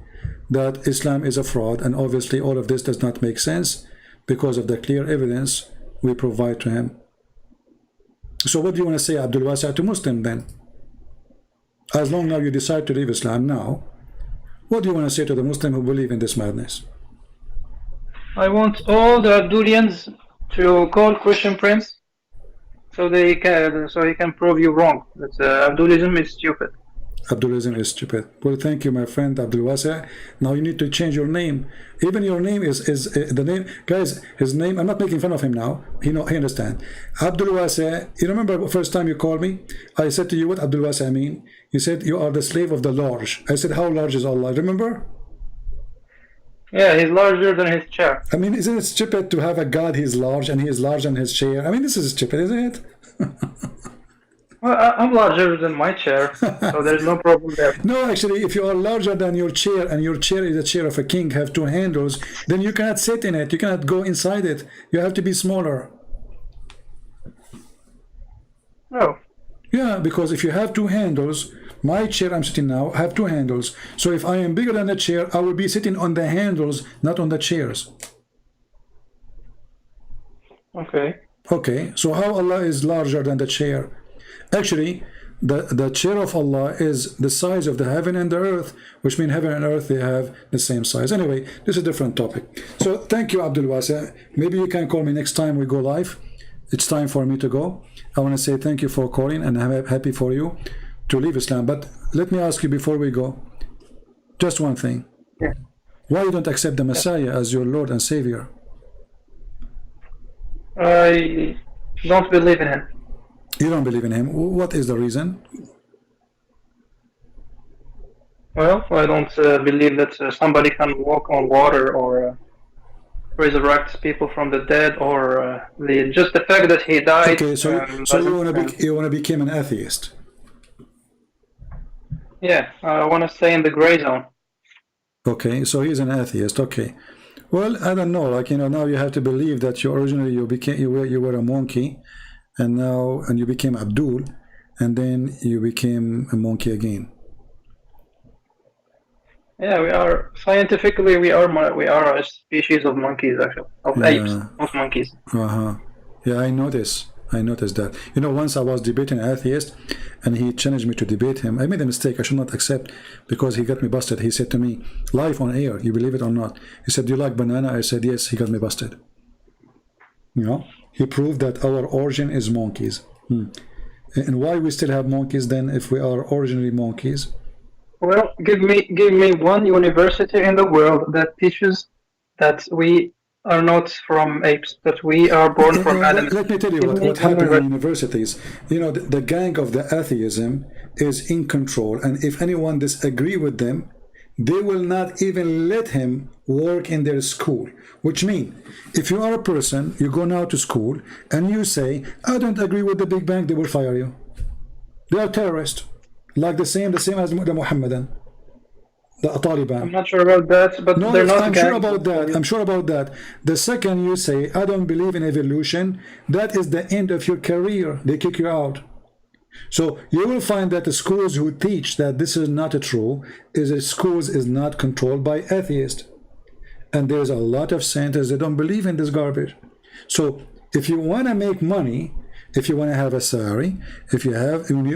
A: that Islam is a fraud, and obviously all of this does not make sense because of the clear evidence we provide to him. So what do you want to say, Abdul Wasa, to Muslim then? As long now you decide to leave Islam now, what do you want to say to the Muslim who believe in this madness?
E: I want all the Abdulians to call Christian Prince so he can prove you wrong. That Abdulism is stupid.
A: Abdulism is stupid. Well, thank you, my friend Abdul Wasa. Now you need to change your name. Even your name is the name, guys. His name. I'm not making fun of him now. He understand. Abdul Wasa. You remember the first time you called me? I said to you, what Abdul Wasa mean? You said you are the slave of the large. I said, how large is Allah? Remember?
E: Yeah, he's larger than his chair.
A: I mean, isn't it stupid to have a God? He's large, and he is larger than his chair. I mean, this is stupid, isn't it?
E: Well, I'm larger than my chair, so there's no problem there.
A: No, actually, if you are larger than your chair, and your chair is a chair of a king, have 2 handles, then you cannot sit in it. You cannot go inside it. You have to be smaller.
E: No.
A: Yeah, because if you have two handles, my chair I'm sitting now have two handles. So if I am bigger than the chair, I will be sitting on the handles, not on the chairs.
E: Okay.
A: Okay, so how Allah is larger than the chair? Actually, the chair of Allah is the size of the heaven and the earth, which means heaven and earth, they have the same size. Anyway, this is a different topic. So thank you, Abdul Wasi. Maybe you can call me next time we go live. It's time for me to go. I want to say thank you for calling, and I'm happy for you to leave Islam. But let me ask you before we go, just one thing.
E: Yeah.
A: Why you don't accept the Messiah as your Lord and Savior?
E: I don't believe in him.
A: You don't believe in him. What is the reason?
E: Well, I don't believe that somebody can walk on water or resurrect people from the dead, or just the fact that he died.
A: Okay, so you want to become an atheist?
E: Yeah, I want to stay in the gray zone.
A: Okay, so he's an atheist. Okay, well, I don't know. Like, you know, now you have to believe that you originally you were a monkey, and you became Abdul, and then you became a monkey again.
E: Yeah, we are scientifically we are a species of monkeys, actually, of apes, not monkeys.
A: Yeah, I noticed that. You know, once I was debating an atheist, and he challenged me to debate him. I made a mistake. I should not accept, because he got me busted. He said to me, live on air, you believe it or not? He said, do you like banana? I said, yes. He got me busted. You know, he proved that our origin is monkeys. And why we still have monkeys then, if we are originally monkeys?
E: Well, give me one university in the world that teaches that we are not from apes, that we are born from Adam.
A: Let me tell you what happened in universities. You know, the gang of the atheism is in control, and if anyone disagree with them, they will not even let him work in their school. Which means, if you are a person, you go now to school, and you say, I don't agree with the Big Bang, they will fire you. They are terrorists. Like the same as the Muhammadan, the Taliban.
E: I'm not sure about that, but
A: no,
E: they're not.
A: I'm sure about that. I'm sure about that. The second you say, I don't believe in evolution, that is the end of your career. They kick you out. So you will find that the schools who teach that this is not true, schools is not controlled by atheists. And there's a lot of scientists that don't believe in this garbage. So if you want to make money, if you want to have a salary, if you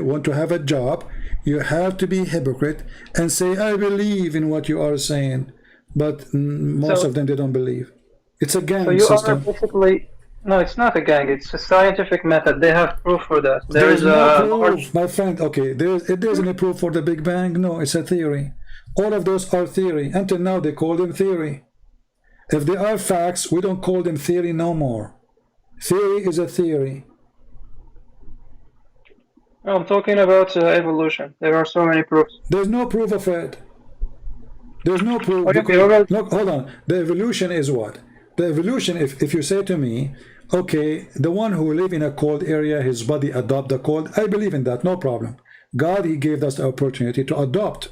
A: want to have a job, you have to be hypocrite and say, I believe in what you are saying. But most of them, they don't believe. It's a gang system.
E: Are basically... No, it's not a gang. It's a scientific method. They have proof for that.
A: There's no proof, my friend. Okay, there's any proof for the Big Bang? No, it's a theory. All of those are theory. Until now, they call them theory. If they are facts, we don't call them theory no more. Theory is a theory.
E: I'm talking about evolution. There are so many proofs.
A: There's no proof of it. There's no proof. Look, hold on. The evolution is what? The evolution, if you say to me, okay, the one who live in a cold area, his body adopt the cold, I believe in that, no problem. God, he gave us the opportunity to adopt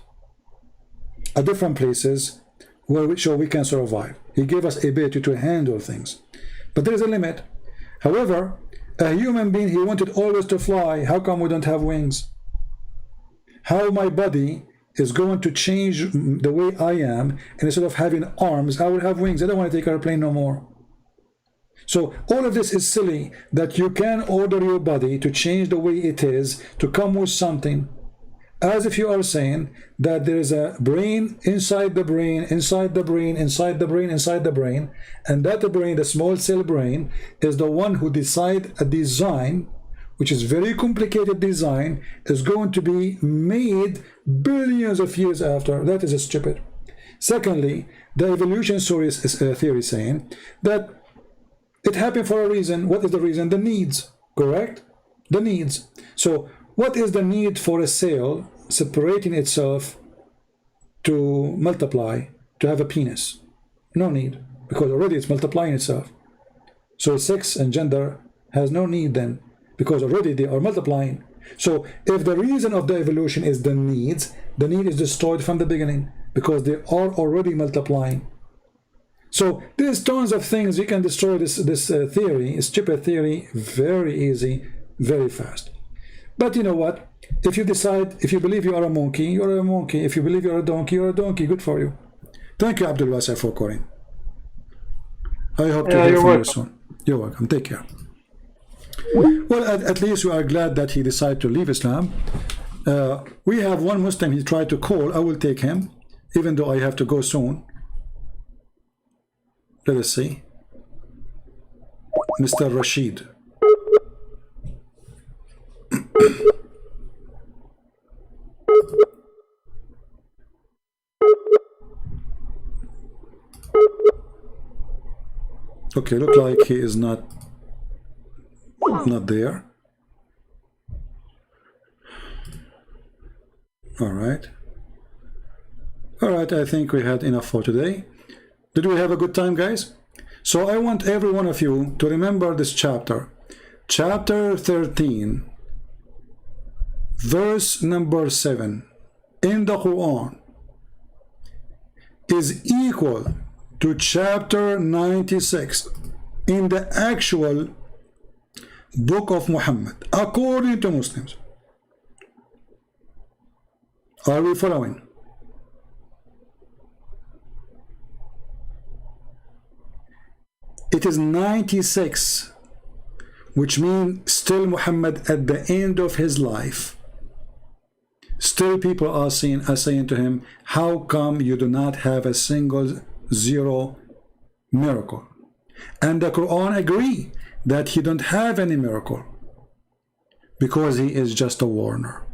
A: a different places so we can survive. He gave us ability to handle things. But there is a limit. However, a human being, he wanted always to fly. How come we don't have wings? How my body is going to change the way I am, and instead of having arms, I will have wings. I don't want to take an airplane no more. So all of this is silly, that you can order your body to change the way it is, to come with something, as if you are saying that there is a brain inside the brain, inside the brain, inside the brain, inside the brain, and that the brain, the small cell brain, is the one who decide a design, which is very complicated design, is going to be made billions of years after. That is stupid. Secondly, the evolution theory is saying that it happened for a reason. What is the reason? The needs, correct? The needs. So what is the need for a cell separating itself to multiply, to have a penis? No need, because already it's multiplying itself. So sex and gender has no need then, because already they are multiplying. So if the reason of the evolution is the need is destroyed from the beginning, because they are already multiplying. So there's tons of things you can destroy this theory, stupid theory, very easy, very fast. But you know what? If you decide, if you believe you are a monkey, you're a monkey. If you believe you're a donkey, you're a donkey. Good for you. Thank you, Abdul Wasi, for calling. I hope to hear from you soon. You're welcome. Take care. Well, at least we are glad that he decided to leave Islam. We have one Muslim he tried to call. I will take him, even though I have to go soon. Let us see. Mr. Rashid. Okay, look like he is not there. All right, I think we had enough for today. Did we have a good time, guys? So I want every one of you to remember this chapter, chapter 13, verse number 7 in the Quran is equal to chapter 96 in the actual book of Muhammad, according to Muslims. Are we following? It is 96, which means still Muhammad at the end of his life. Still people are saying to him, how come you do not have a single zero miracle? And the Quran agree that he don't have any miracle because he is just a warner.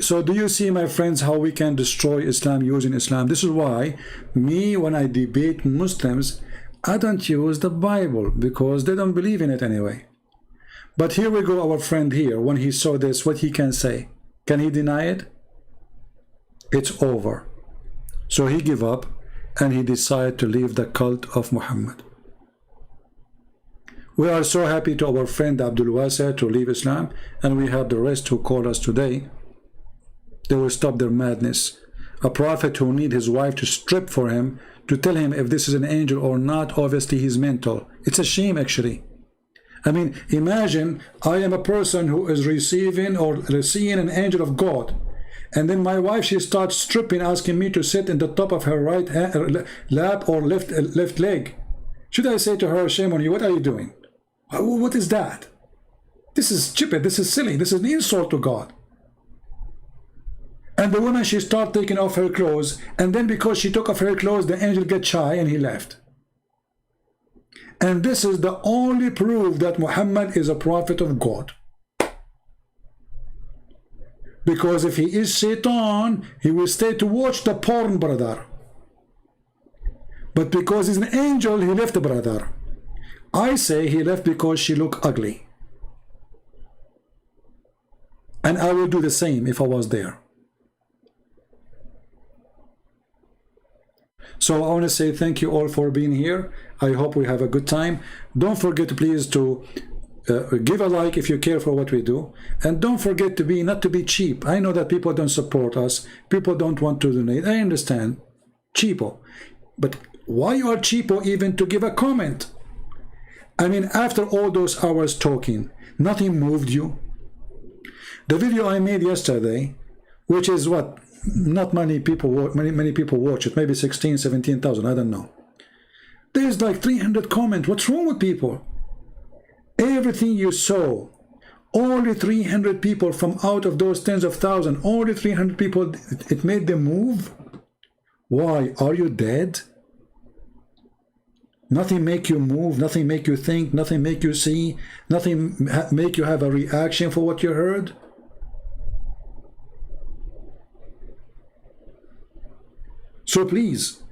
A: So do you see, my friends, how we can destroy Islam using Islam? This is why me, when I debate Muslims, I don't use the Bible because they don't believe in it anyway. But here we go, our friend here, when he saw this, what he can say? Can he deny it? It's over. So he gave up and he decided to leave the cult of Muhammad. We are so happy to our friend Abdul Wasi to leave Islam, and we have the rest who call us today. They will stop their madness. A prophet who need his wife to strip for him to tell him if this is an angel or not. Obviously he's mental. It's a shame, actually. I mean, imagine I am a person who is receiving or seeing an angel of God, and then my wife, she starts stripping, asking me to sit in the top of her right hand, lap or left leg. Should I say to her, shame on you, what are you doing? What is that? This is stupid, this is silly, this is an insult to God. And the woman, she started taking off her clothes, and then because she took off her clothes, the angel got shy and he left. And this is the only proof that Muhammad is a prophet of God. Because if he is Satan, he will stay to watch the porn, brother. But because he's an angel, he left, brother. I say he left because she looked ugly. And I will do the same if I was there. So I want to say thank you all for being here. I hope we have a good time. Don't forget, please, to give a like if you care for what we do. And don't forget to not to be cheap. I know that people don't support us. People don't want to donate. I understand. Cheapo. But why you are cheapo even to give a comment? I mean, after all those hours talking, nothing moved you? The video I made yesterday, which is what? Not many people watch it, maybe 16, 17,000, I don't know. There's like 300 comments. What's wrong with people? Everything you saw, only 300 people from out of those tens of thousands, only 300 people, it made them move? Why? Are you dead? Nothing make you move, nothing make you think, nothing make you see, nothing make you have a reaction for what you heard? So please,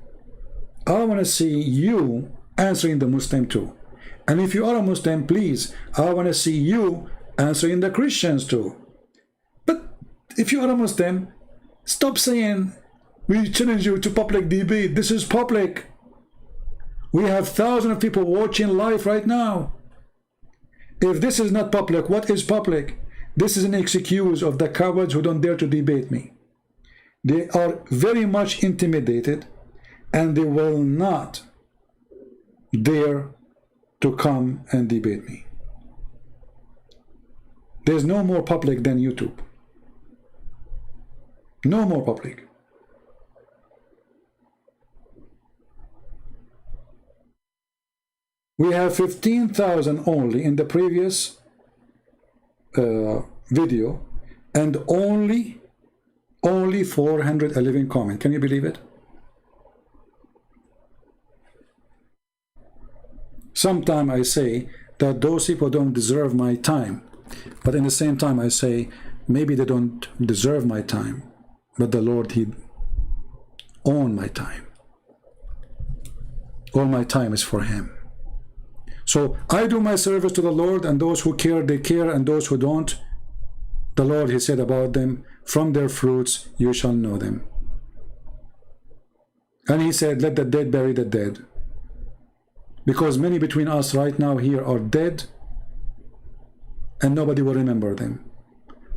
A: I want to see you answering the Muslim too. And if you are a Muslim, please, I want to see you answering the Christians too. But if you are a Muslim, stop saying, we challenge you to public debate. This is public. We have thousands of people watching live right now. If this is not public, what is public? This is an excuse of the cowards who don't dare to debate me. They are very much intimidated, and they will not dare to come and debate me. There's no more public than YouTube. No more public. We have 15,000 only in the previous video, and only 411 comments. Can you believe it? Sometimes I say that those people don't deserve my time, but in the same time I say maybe they don't deserve my time, but the Lord, He owns my time. All my time is for Him. So I do my service to the Lord, and those who care, they care, and those who don't, the Lord, He said about them, from their fruits you shall know them. And He said, let the dead bury the dead. Because many between us right now here are dead, and nobody will remember them.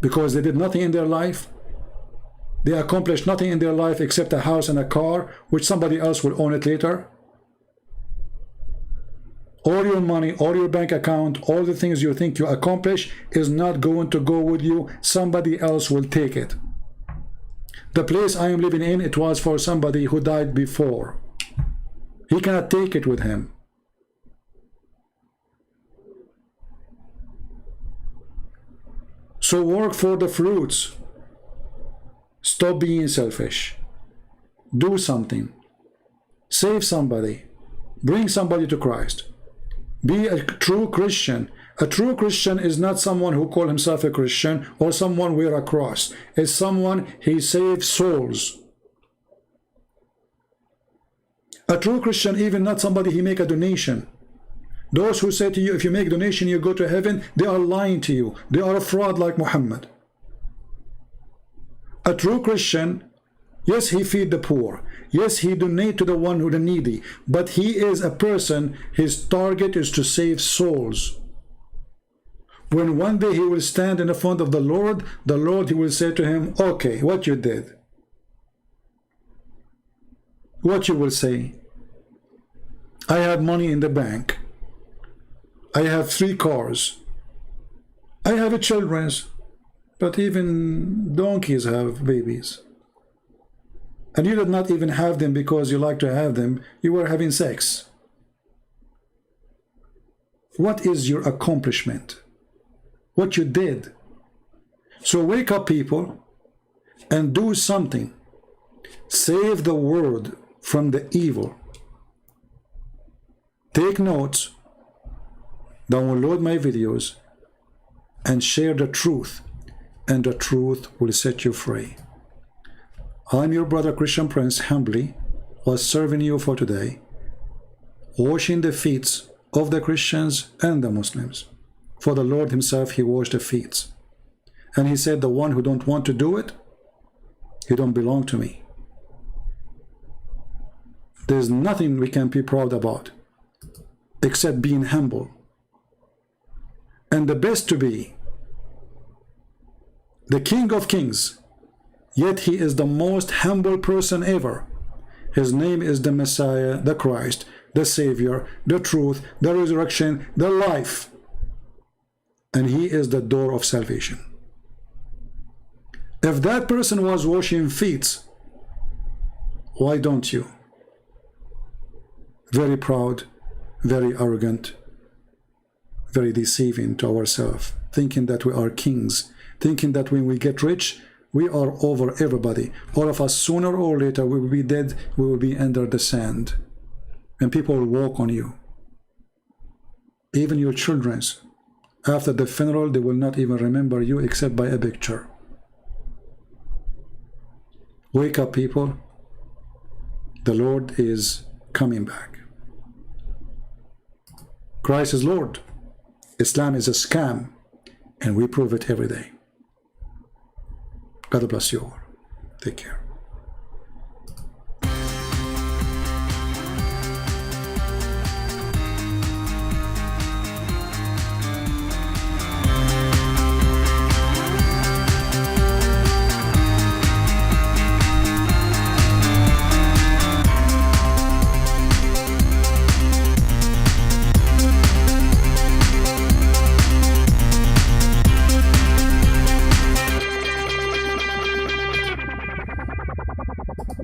A: Because they did nothing in their life. They accomplished nothing in their life except a house and a car, which somebody else will own it later. All your money, all your bank account, all the things you think you accomplish is not going to go with you. Somebody else will take it. The place I am living in, it was for somebody who died before. He cannot take it with him. So work for the fruits. Stop being selfish. Do something. Save somebody. Bring somebody to Christ. Be a true Christian. A true Christian is not someone who calls himself a Christian or someone wear a cross. It's someone, he saves souls. A true Christian, even not somebody he make a donation. Those who say to you, if you make a donation, you go to heaven, they are lying to you. They are a fraud like Muhammad. A true Christian, yes, he feed the poor. Yes, he donate to the one who the needy. But he is a person, his target is to save souls. When one day he will stand in the front of the Lord, he will say to him, okay, what you did? What you will say? I have money in the bank. I have 3 cars. I have children, but even donkeys have babies. And you did not even have them because you like to have them. You were having sex. What is your accomplishment? What you did? So wake up, people, and do something. Save the world from the evil. Take notes. Download my videos and share the truth, and the truth will set you free. I'm your brother Christian Prince, humbly was serving you for today, washing the feet of the Christians and the Muslims. For the Lord himself, he washed the feet. And he said, the one who don't want to do it, he don't belong to me. There's nothing we can be proud about except being humble. And the best to be the King of Kings, yet he is the most humble person ever. His name is the Messiah, the Christ, the Savior, the truth, the resurrection, the life. And he is the door of salvation. If that person was washing feet, why don't you? Very proud, very arrogant, very deceiving to ourselves, thinking that we are kings, thinking that when we get rich, we are over everybody. All of us, sooner or later, we will be dead, we will be under the sand, and people will walk on you. Even your children, after the funeral, they will not even remember you except by a picture. Wake up, people. The Lord is coming back. Christ is Lord. Islam is a scam, and we prove it every day. God bless you all. Take care.